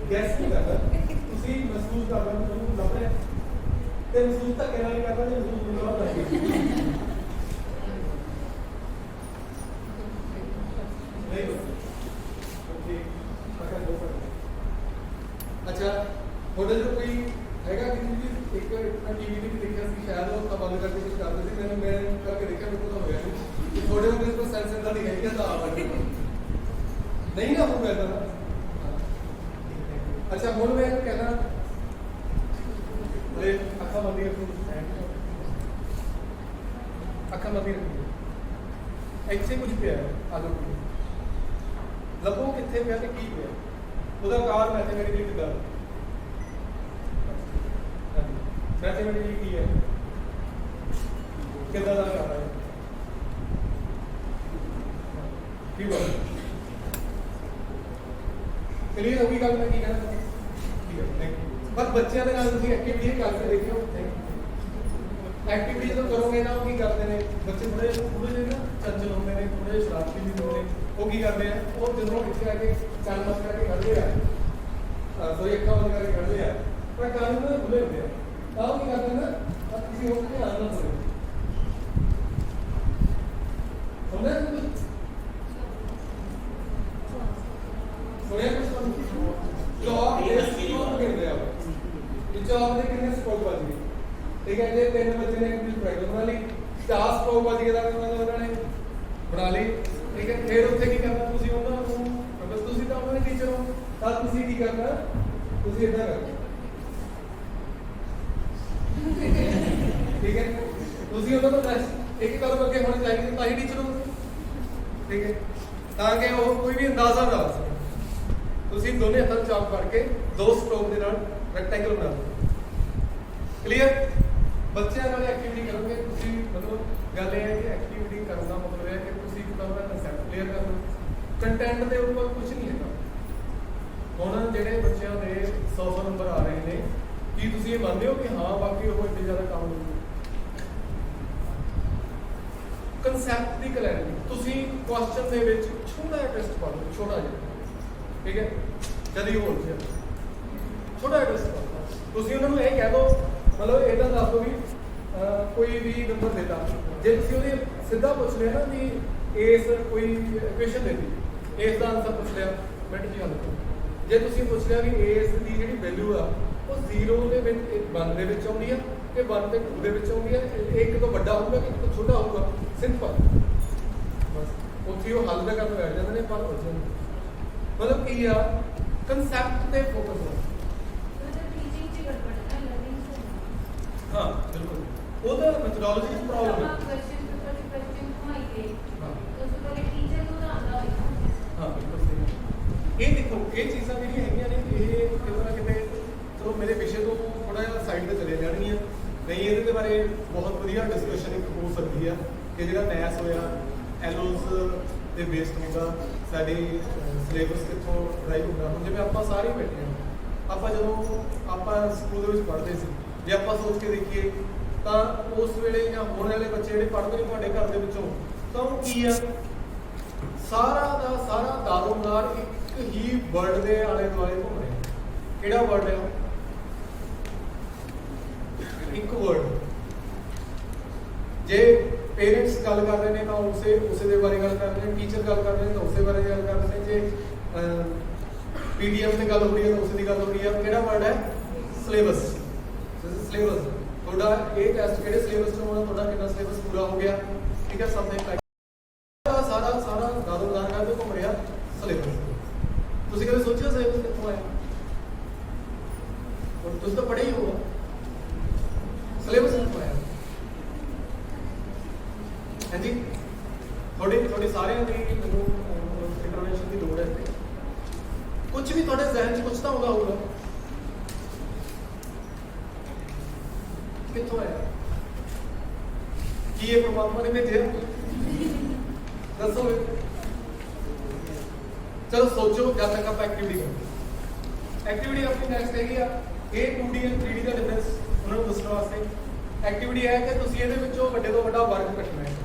गैस नहीं करता ਤੁਸੀਂ ਮਹਿਸੂਸ ਕਰਨਾ ਤੁਹਾਨੂੰ ਲੱਭ ਰਿਹਾ ਤੇ ਮਹਿਸੂਸ ਤਾਂ ਕਹਿਣਾ ਨਹੀਂ ਕਰਦਾ ਜੇ ਮਹਿਸੂਸ ਨਹੀਂ ਕਰਦਾ ਨਹੀਂ ਓਕੇ ਅਕਾ ਦੋ ਅੱਛਾ ਤੁਹਾਡੇ ਜੋ ਕੋਈ ਹੈਗਾ ਕਿ ਤੁਸੀਂ ਇੱਕ ਟੀਵੀ ਤੇ ਦੇਖਿਆ ਸੀ ਸ਼ਾਇਦ ਉਹ ਤਾਂ ਬੰਦ ਕਰਕੇ ਕੁਝ ਕਰਦੇ ਸੀ ਮੈਂ ਕਰਕੇ ਦੇਖਿਆ ਮੈਨੂੰ ਤਾਂ ਹੋਇਆ ਨਹੀਂ ਕਿ ਤੁਹਾਡੇ ਕੋਲ ਕੋਈ ਸੈਂਸਰ ਦਾ ਨਹੀਂ ਹੈਗਾ ਤਾਂ ਆ ਨਹੀਂ ਨਾ ਹੋਊਗਾ ਤਾਂ अच्छा बोल मैं कहना अरे अखा बंदी रखो अखा बंदी रखो ऐसे कुछ पे है आलू लबो कितने पे ते की पे ਉਹਦਾ ਕਾਰ ਮੈਥਮੈਟਿਕਲੀ ਕਿਦਾਂ ਮੈਥਮੈਟਿਕਲੀ ਕੀ ਹੈ ਕਿਦਾਂ ਦਾ ਕਾਰ ਹੈ ਕੀ ਬਾਤ ਕਲੀਅਰ ਹੋ ਗਈ ਗੱਲ ਮੈਂ ਕੀ ਕਹਿਣਾ पर बच्चों के नाल तुसीं एक्टिविटी करके देखियो एक्टिविटी जो करोगे ना वो की करते हैं बच्चे थोड़े ना चंचल होंगे ने थोड़े शरारती भी होंगे वो की करते हैं वो जो इत्थे आके चल मत करके खड़े आ कोई अक्खा बंद करके खड़े आ पर कान में खुले होते हैं तां की करते हैं ना अब किसी और के ध्यान ना पड़े समझे कुछ सोया कुछ जॉब इसकी कौन कर रहा है जॉब ਦੇ ਕਿੰਨੇ ਸਕੋਪ ਵੱਜ ਗਏ ਠੀਕ ਹੈ ਜੇ ਤਿੰਨ ਬੱਚੇ ਨੇ ਇੰਗਲਿਸ਼ ਪ੍ਰੈਕਟਿਸ ਬਣਾ ਲਈ 4 ਸਕੋਪ ਵੱਜ ਗਏ ਤਾਂ ਉਹਨਾਂ ਨੇ ਬਣਾ ਲਈ ਠੀਕ ਹੈ ਫਿਰ ਉੱਥੇ ਕੀ ਕਰਨਾ ਤੁਸੀਂ ਉਹਨਾਂ ਨੂੰ ਅਗਰ ਤੁਸੀਂ ਤਾਂ ਉਹਨਾਂ ਦੇ ਟੀਚਰ ਹੋ ਤਾਂ ਤੁਸੀਂ ਕੀ ਕਰਨਾ ਤੁਸੀਂ ਇਦਾਂ ਕਰਨਾ ਠੀਕ ਹੈ ਤੁਸੀਂ ਉਹਨਾਂ ਤੋਂ ਇੱਕ ਕਦਮ ਅੱਗੇ ਹੋਣੇ ਚਾਹੀਦੇ ਤਾਂ ਹੀ ਟੀਚਰ ਹੋ ਠੀਕ ਹੈ ਤਾਂ ਕਿ ਉਹ ਕੋਈ ਵੀ ਅੰਦਾਜ਼ਾ ਨਾ ਲਾ ਸਕੇ ਤੁਸੀਂ ਦੋਨੇ ਹੱਥਾਂ ਚਾਪ ਕਰਕੇ ਦੋ ਸਟ੍ਰੋਕ ਦੇ ਨਾਲ ਰੈਕਟੈਂਗਲ ਬਣਾ ਲਓ ਕਲੀਅਰ ਬੱਚਿਆਂ ਨਾਲ ਐਕਟੀਵਿਟੀ ਕਰੋਗੇ ਤੁਸੀਂ ਮਤਲਬ ਗੱਲ ਇਹ ਹੈ ਕਿ ਐਕਟੀਵਿਟੀ ਕਰਨ ਦਾ ਮਤਲਬ ਹੈ ਕਿ ਤੁਸੀਂ ਕਿਤਾਬ ਦਾ ਕਨਸੈਪਟ ਕਲੀਅਰ ਕਰ ਲਓ ਕੰਟੈਂਟ ਦੇ ਉੱਪਰ ਕੁਝ ਨਹੀਂ ਹੈਗਾ ਹੁਣ ਜਿਹੜੇ ਬੱਚਿਆਂ ਦੇ 100 ਨੰਬਰ ਆ ਰਹੇ ਨੇ ਕੀ ਤੁਸੀਂ ਇਹ ਮੰਨਦੇ ਹੋ ਕਿ ਹਾਂ ਬਾਕੀ ਉਹ ਇੰਨੇ ਜ਼ਿਆਦਾ ਕੰਮ ਨਹੀਂ ਕਨਸੈਪਟ ਦੀ ਕਲੈਰਿਟੀ ਤੁਸੀਂ ਕੁਐਸਚਨ ਦੇ ਵਿੱਚ ਛੋਟਾ ਜਿਹਾ ਟੈਸਟ ਪਾ ਲਓ ਛੋਟਾ ਜਿਹਾ ਠੀਕ ਹੈ ਜਦੀ ਹੋਲ ਜਿਹਾ ਛੋਟਾ ਜਿਹਾ ਟੈਸਟ ਪਾ ਲਓ ਤੁਸੀਂ ਉਹਨਾਂ ਨੂੰ ਇਹ ਕਹਿ ਦਿਓ ਮਤਲਬ ਇਹਦਾ ਦੱਸ ਦਿਓ ਵੀ ਕੋਈ ਵੀ ਨੰਬਰ ਦੇਤਾ ਜੇ ਤੁਸੀਂ ਉਹਦੇ ਸਿੱਧਾ ਪੁੱਛ ਲਿਆ ਨਾ ਵੀ ਇਸ ਕੋਈ ਇਕੁਏਸ਼ਨ ਦੇਤੀ ਇਸ ਦਾ ਆਨਸਰ ਪੁੱਛ ਲਿਆ ਮਿੰਟ ਜੀ ਹੱਲ ਕਰੋ ਜੇ ਤੁਸੀਂ ਪੁੱਛ ਲਿਆ ਵੀ ਇਸ ਦੀ ਜਿਹੜੀ ਵੈਲਿਊ ਆ ਉਹ 0 ਦੇ ਵਿੱਚ 1 ਦੇ ਵਿੱਚ ਆਉਂਦੀ ਆ ਕਿ 1 ਤੇ 2 ਦੇ ਵਿੱਚ ਆਉਂਦੀ ਆ ਇੱਕ ਤੋਂ ਵੱਡਾ ਹੋਊਗਾ ਕਿ ਇੱਕ ਤੋਂ ਛੋਟਾ ਹੋਊਗਾ ਸਿੰਪਲ ਬਸ ਉੱਥੇ ਉਹ ਹੱਲ ਦਾ ਕਰਨ ਬੈਠ ਜਾਂਦੇ ਨੇ ਪਰ ਮਤਲਬ ਕੀ ਆ ਕਨਸੈਪਟ ਤੇ ਫੋਕਸ ਕਰੋ हाँ बिल्कुल वो तो मेथोडोलॉजी की प्रॉब्लम है क्वेश्चन पेपर क्वेश्चन घुमाइए हाँ तो उससे पहले टीचर को तो आता होगा हाँ बिल्कुल सही ये देखो ये चीज़ां ਜਿਹੜੀਆਂ ਹੈਗੀਆਂ ਨੇ ਇਹ ਕਿਤੇ ਨਾ ਕਿਤੇ ਚਲੋ ਮੇਰੇ ਵਿਸ਼ੇ ਤੋਂ ਥੋੜਾ ਜਿਹਾ ਸਾਈਡ ਤੇ ਚਲੇ ਜਾਣਗੀਆਂ ਨਹੀਂ ਇਹਦੇ ਬਾਰੇ ਬਹੁਤ ਵਧੀਆ ਡਿਸਕਸ਼ਨ ਇੱਕ ਹੋ ਸਕਦੀ ਆ ਕਿ ਜਿਹੜਾ ਮੈਥ ਹੋਇਆ ਐਲੋਸ ਦੇ ਬੇਸਡ ਹੁੰਦਾ ਸਾਡੇ ਸਿਲੇਬਸ ਕਿੱਥੋਂ ਡਰਾਈਵ ਹੁੰਦਾ ਹੁਣ ਜਿਵੇਂ ਆਪਾਂ ਸਾਰੇ ਬੈਠੇ ਹਾਂ ਆਪਾਂ ਜਦੋਂ ਆਪਾਂ ਸਕੂਲ ਦੇ ਵਿੱਚ ਪੜ੍ਹਦੇ ਸੀ ਜੇ ਆਪਾਂ ਸੋਚ ਕੇ ਦੇਖੀਏ ਤਾਂ ਉਸ ਵੇਲੇ ਜਾਂ ਹੋਣ ਵਾਲੇ ਬੱਚੇ ਜਿਹੜੇ ਪੜ੍ਹਦੇ ਨੇ ਤੁਹਾਡੇ ਘਰ ਦੇ ਵਿੱਚੋਂ ਤਾਂ ਉਹ ਕੀ ਆ ਸਾਰਾ ਦਾ ਸਾਰਾ ਦਾਰੋਮਦਾਰ ਇੱਕ ਹੀ ਵਰਡ ਦੇ ਆਲੇ ਦੁਆਲੇ ਘੁੰਮ ਰਿਹਾ ਕਿਹੜਾ ਵਰਡ ਹੈ ਇੱਕ ਵਰਡ ਜੇ ਪੇਰੈਂਟਸ ਗੱਲ ਕਰ ਰਹੇ ਨੇ ਤਾਂ ਉਸੇ ਦੇ ਬਾਰੇ ਗੱਲ ਕਰ ਰਹੇ ਨੇ ਟੀਚਰ ਗੱਲ ਕਰ ਰਹੇ ਨੇ ਤਾਂ ਉਸੇ ਬਾਰੇ ਗੱਲ ਕਰ ਰਹੇ ਨੇ ਜੇ ਪੀਡੀਐਫ ਤੇ ਗੱਲ ਹੋ ਰਹੀ ਹੈ ਤਾਂ ਉਸੇ ਦੀ ਗੱਲ ਹੋ ਰਹੀ ਹੈ ਕਿਹੜਾ ਵਰਡ ਹੈ ਸਿਲੇਬਸ ਦਿਸ ਇਜ਼ ਸਿਲੇਬਸ ਤੁਹਾਡਾ ਇਹ ਟੈਸਟ ਕਿਹੜੇ ਸਿਲੇਬਸ ਤੋਂ ਹੋਣਾ ਤੁਹਾਡਾ ਕਿੰਨਾ ਸਿਲੇਬਸ ਪੂਰਾ ਹੋ ਗਿਆ ਠੀਕ ਹੈ ਸਮਥਿੰਗ ਲਾਈਕ ਸਾਰਾ ਦਾਦੋਦਾਰ ਕਰਦੇ ਘੁੰਮ ਰਿਹਾ ਸਿਲੇਬਸ ਤੁਸੀਂ ਕਦੇ ਸੋਚਿਆ ਸਿਲੇਬਸ ਕਿੱਥੋਂ ਆਇਆ और तुझ तो पढ़े ही होगा सिलेबस कितना है हाँ जी थोड़ी सारे इंटरवेंशन की लोड़ है कुछ भी थोड़े जहन च कुछ तो होगा कितों है कि ये परमात्मा ने भेजे दसो चलो सोचो जब तक आप एक्टिविटी करो एक्टिविटी अपनी नेक्स्ट हैगी आ ਇਹ 2D and 3D the difference ਉਹਨਾਂ ਨੂੰ ਦੱਸਣ ਵਾਸਤੇ ਐਕਟੀਵਿਟੀ ਹੈ ਕਿ ਤੁਸੀਂ ਇਹਦੇ ਵਿੱਚੋਂ ਵੱਡੇ ਤੋਂ ਵੱਡਾ ਵਰਗ ਕੱਟਣਾ ਹੈ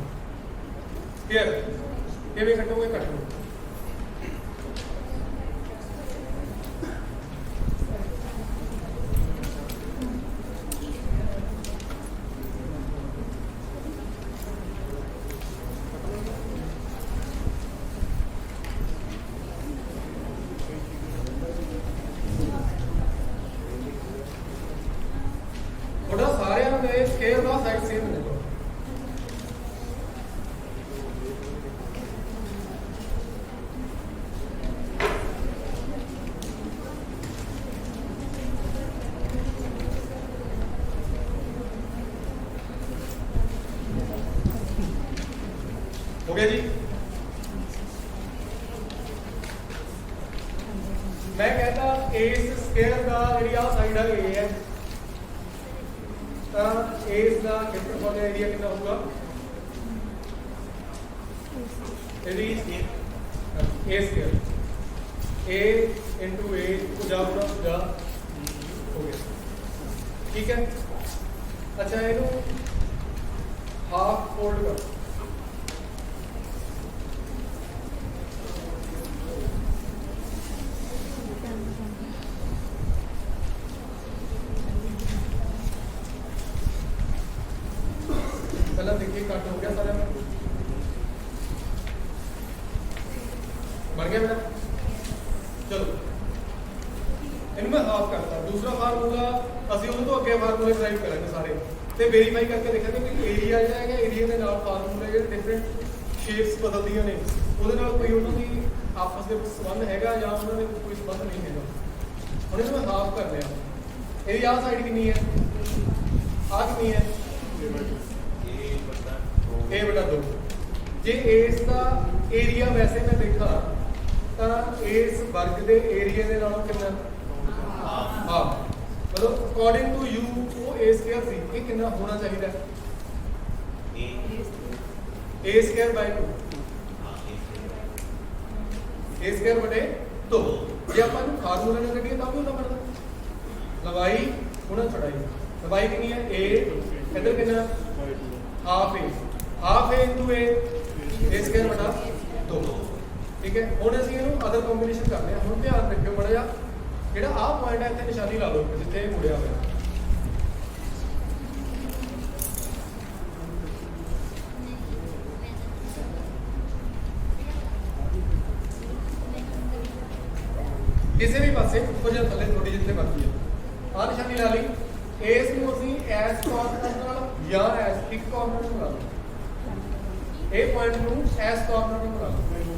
ਕਲੀਅਰ ਕਿਵੇਂ ਕੱਟੋਗੇ ਕੱਟੋ स्केल का साइड सेम मिलेगा हो गया जी मैं कहता इस स्केल का एरिया साइड है एज का क्षेत्रफल एरिया कितना होगा यदि ए स्क्वायर ए इंटू ए पूजा पूरा हो गया ठीक है अच्छा ये हाफ फोल्ड कर पहला देखिए कट हो गया सारा बन गया मेरा चलो इनमें हाफ करता दूसरा फार्मूला ਅਸੀਂ ਉਹਨੂੰ ਤੋਂ ਅੱਗੇ ਫਾਰਮੂਲੇ ਡਰਾਈਵ ਕਰਾਂਗੇ ਸਾਰੇ ਤੇ ਵੈਰੀਫਾਈ ਕਰਕੇ ਦੇਖਾਂਗੇ ਕਿ ਏਰੀਆ ਜਿਹੜਾ ਹੈਗਾ ਏਰੀਆ ਦੇ ਨਾਲ ਫਾਰਮੂਲੇ ਜਿਹੜੇ ਡਿਫਰੈਂਟ ਸ਼ੇਪਸ ਬਦਲਦੀਆਂ ਨੇ ਉਹਦੇ ਨਾਲ ਕੋਈ ਉਹਨਾਂ ਦੀ ਆਪਸ ਦੇ ਵਿੱਚ ਸੰਬੰਧ ਹੈਗਾ ਜਾਂ ਉਹਨਾਂ ਦੇ ਕੋਈ ਸੰਬੰਧ ਨਹੀਂ ਹੈਗਾ ਹੁਣ ਇਹਨੂੰ ਹਾਫ ਕਰ ਲਿਆ ਇਹਦੀ ਆਹ ਸਾਈਡ ਕਿੰਨੀ ਹੈ ਆਹ ਕਿੰਨੀ ਹੈ ए बटा 2 जे इस का एरिया वैसे मैं देखा तो इस वर्ग के एरिया के नालों कितना हां मतलब अकॉर्डिंग टू यू वो ए स्क्वायर सी ये कितना होना चाहिए ए स्क्वायर बाय 2 ए स्क्वायर बटे 2 ये अपन फार्मूला ना कटिए तब भी होता पड़ता लंबाई गुणा चौड़ाई लंबाई कितनी है ए इधर कितना हाफ ए हाफ ए इंटू ए स्क्वायर बटा 2 ठीक है ਹੁਣ ਅਸੀਂ ਇਹਨੂੰ ਅਦਰ ਕੰਬੀਨੇਸ਼ਨ ਕਰਦੇ ਹਾਂ ਹੁਣ ਧਿਆਨ ਰੱਖਿਓ ਬੜਾ ਜਿਹਾ ਜਿਹੜਾ ਆਹ ਪੁਆਇੰਟ ਹੈ ਇੱਥੇ ਨਿਸ਼ਾਨੀ ਲਾ ਲਓ ਜਿੱਥੇ ਇਹ ਮੁੜਿਆ ਹੋਇਆ ਕਿਸੇ ਵੀ ਪਾਸੇ ਉੱਪਰ ਜਾਂ ਥੱਲੇ ਥੋੜੀ ਜਿੱਥੇ ਮਰਜ਼ੀ ਹੈ ਆਹ ਨਿਸ਼ਾਨੀ ਲਾ ਲਈ ਇਸ ਨੂੰ ਅਸੀਂ ਐਸ ਕਾਰਨਰ ਨਾਲ ਜਾਂ ਐਸ ਇੱਕ ਕਾਰਨਰ ਨਾਲ ਲਾ ਲਓ ए पॉइंट ਨੂੰ ਐਸ ਕਾਰਨਰ ਨੂੰ ਬਣਾ ਲਓ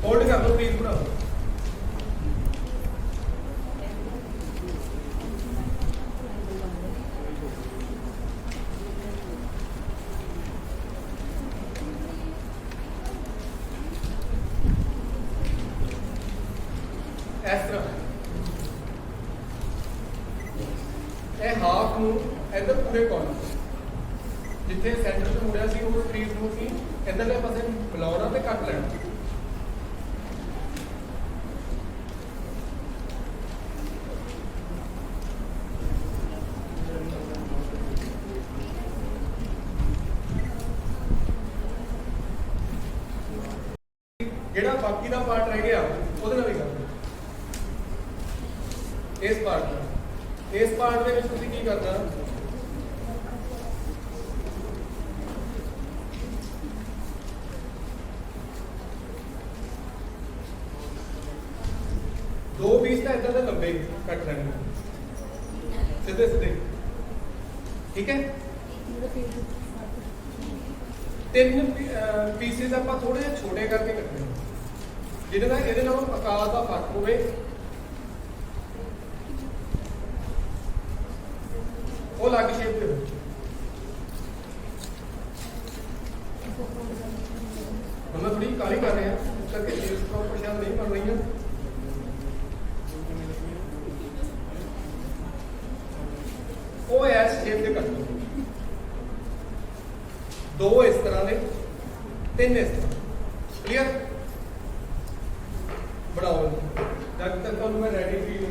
ਹੋਲਡ ਕਰ ਲਓ ਪਲੀਜ਼ ਬਣਾ ਲਓ ਇਸ ਤਰ੍ਹਾਂ ਇਹ ਹਾਫ ਨੂੰ ਇਧਰ ਪੂਰੇ ਕਾਰਨਰ जिथे सेंटर से मुड़िया सी वो ट्रीज ਨੂੰ ਸੀ ਇਧਰਲੇ ਪਾਸੇ ਬੁਲਾਉਣਾ ਤੇ ਕੱਟ ਲੈਣਾ ਜਿਹੜਾ ਬਾਕੀ ਦਾ ਪਾਰਟ ਰਹਿ ਗਿਆ ਉਹਦੇ ਨਾਲ ਵੀ ਕਰਨਾ ਇਸ ਪਾਰਟ ਦੇ ਵਿੱਚ ਤੁਸੀਂ ਕੀ ਕਰਨਾ दो पीस का इधर लंबे कट लेने ਸਿੱਧੇ ਸਿੱਧੇ ਠੀਕ ਹੈ। ਤਿੰਨ ਪੀਸਿਸ ਆਪਾਂ ਥੋੜੇ ਜਿਹੇ ਛੋਟੇ ਕਰਕੇ ਕੱਟਣੇ ਜਿਹਦੇ ਨਾਲ ਇਹਦੇ ਨਾਲ ਆਕਾਰ ਦਾ ਫਰਕ ਹੋਵੇ। ਉਹ ਅਲੱਗ ਸ਼ੇਪ ਦੇ ਵਿੱਚ ਮੈਂ ਥੋੜੀ ਕਾਲੀ ਕਰ ਰਿਹਾ ਇਸ ਕਰਕੇ ਚੀਜ਼ ਪ੍ਰੋਪਰ ਸ਼ਾਇਦ ਨਹੀਂ ਬਣ ਰਹੀਆਂ। ਉਹ ਐਸ ਸ਼ੇਪ ਦੇ ਕੱਟ ਲਓ, ਦੋ ਇਸ ਤਰ੍ਹਾਂ ਦੇ, ਤਿੰਨ ਇਸ ਤਰ੍ਹਾਂ। ਕਲੀਅਰ? ਬਣਾਓ ਜਦ ਤੱਕ ਤੁਹਾਨੂੰ ਮੈਂ ਰੈਡੀ ਫੀਲ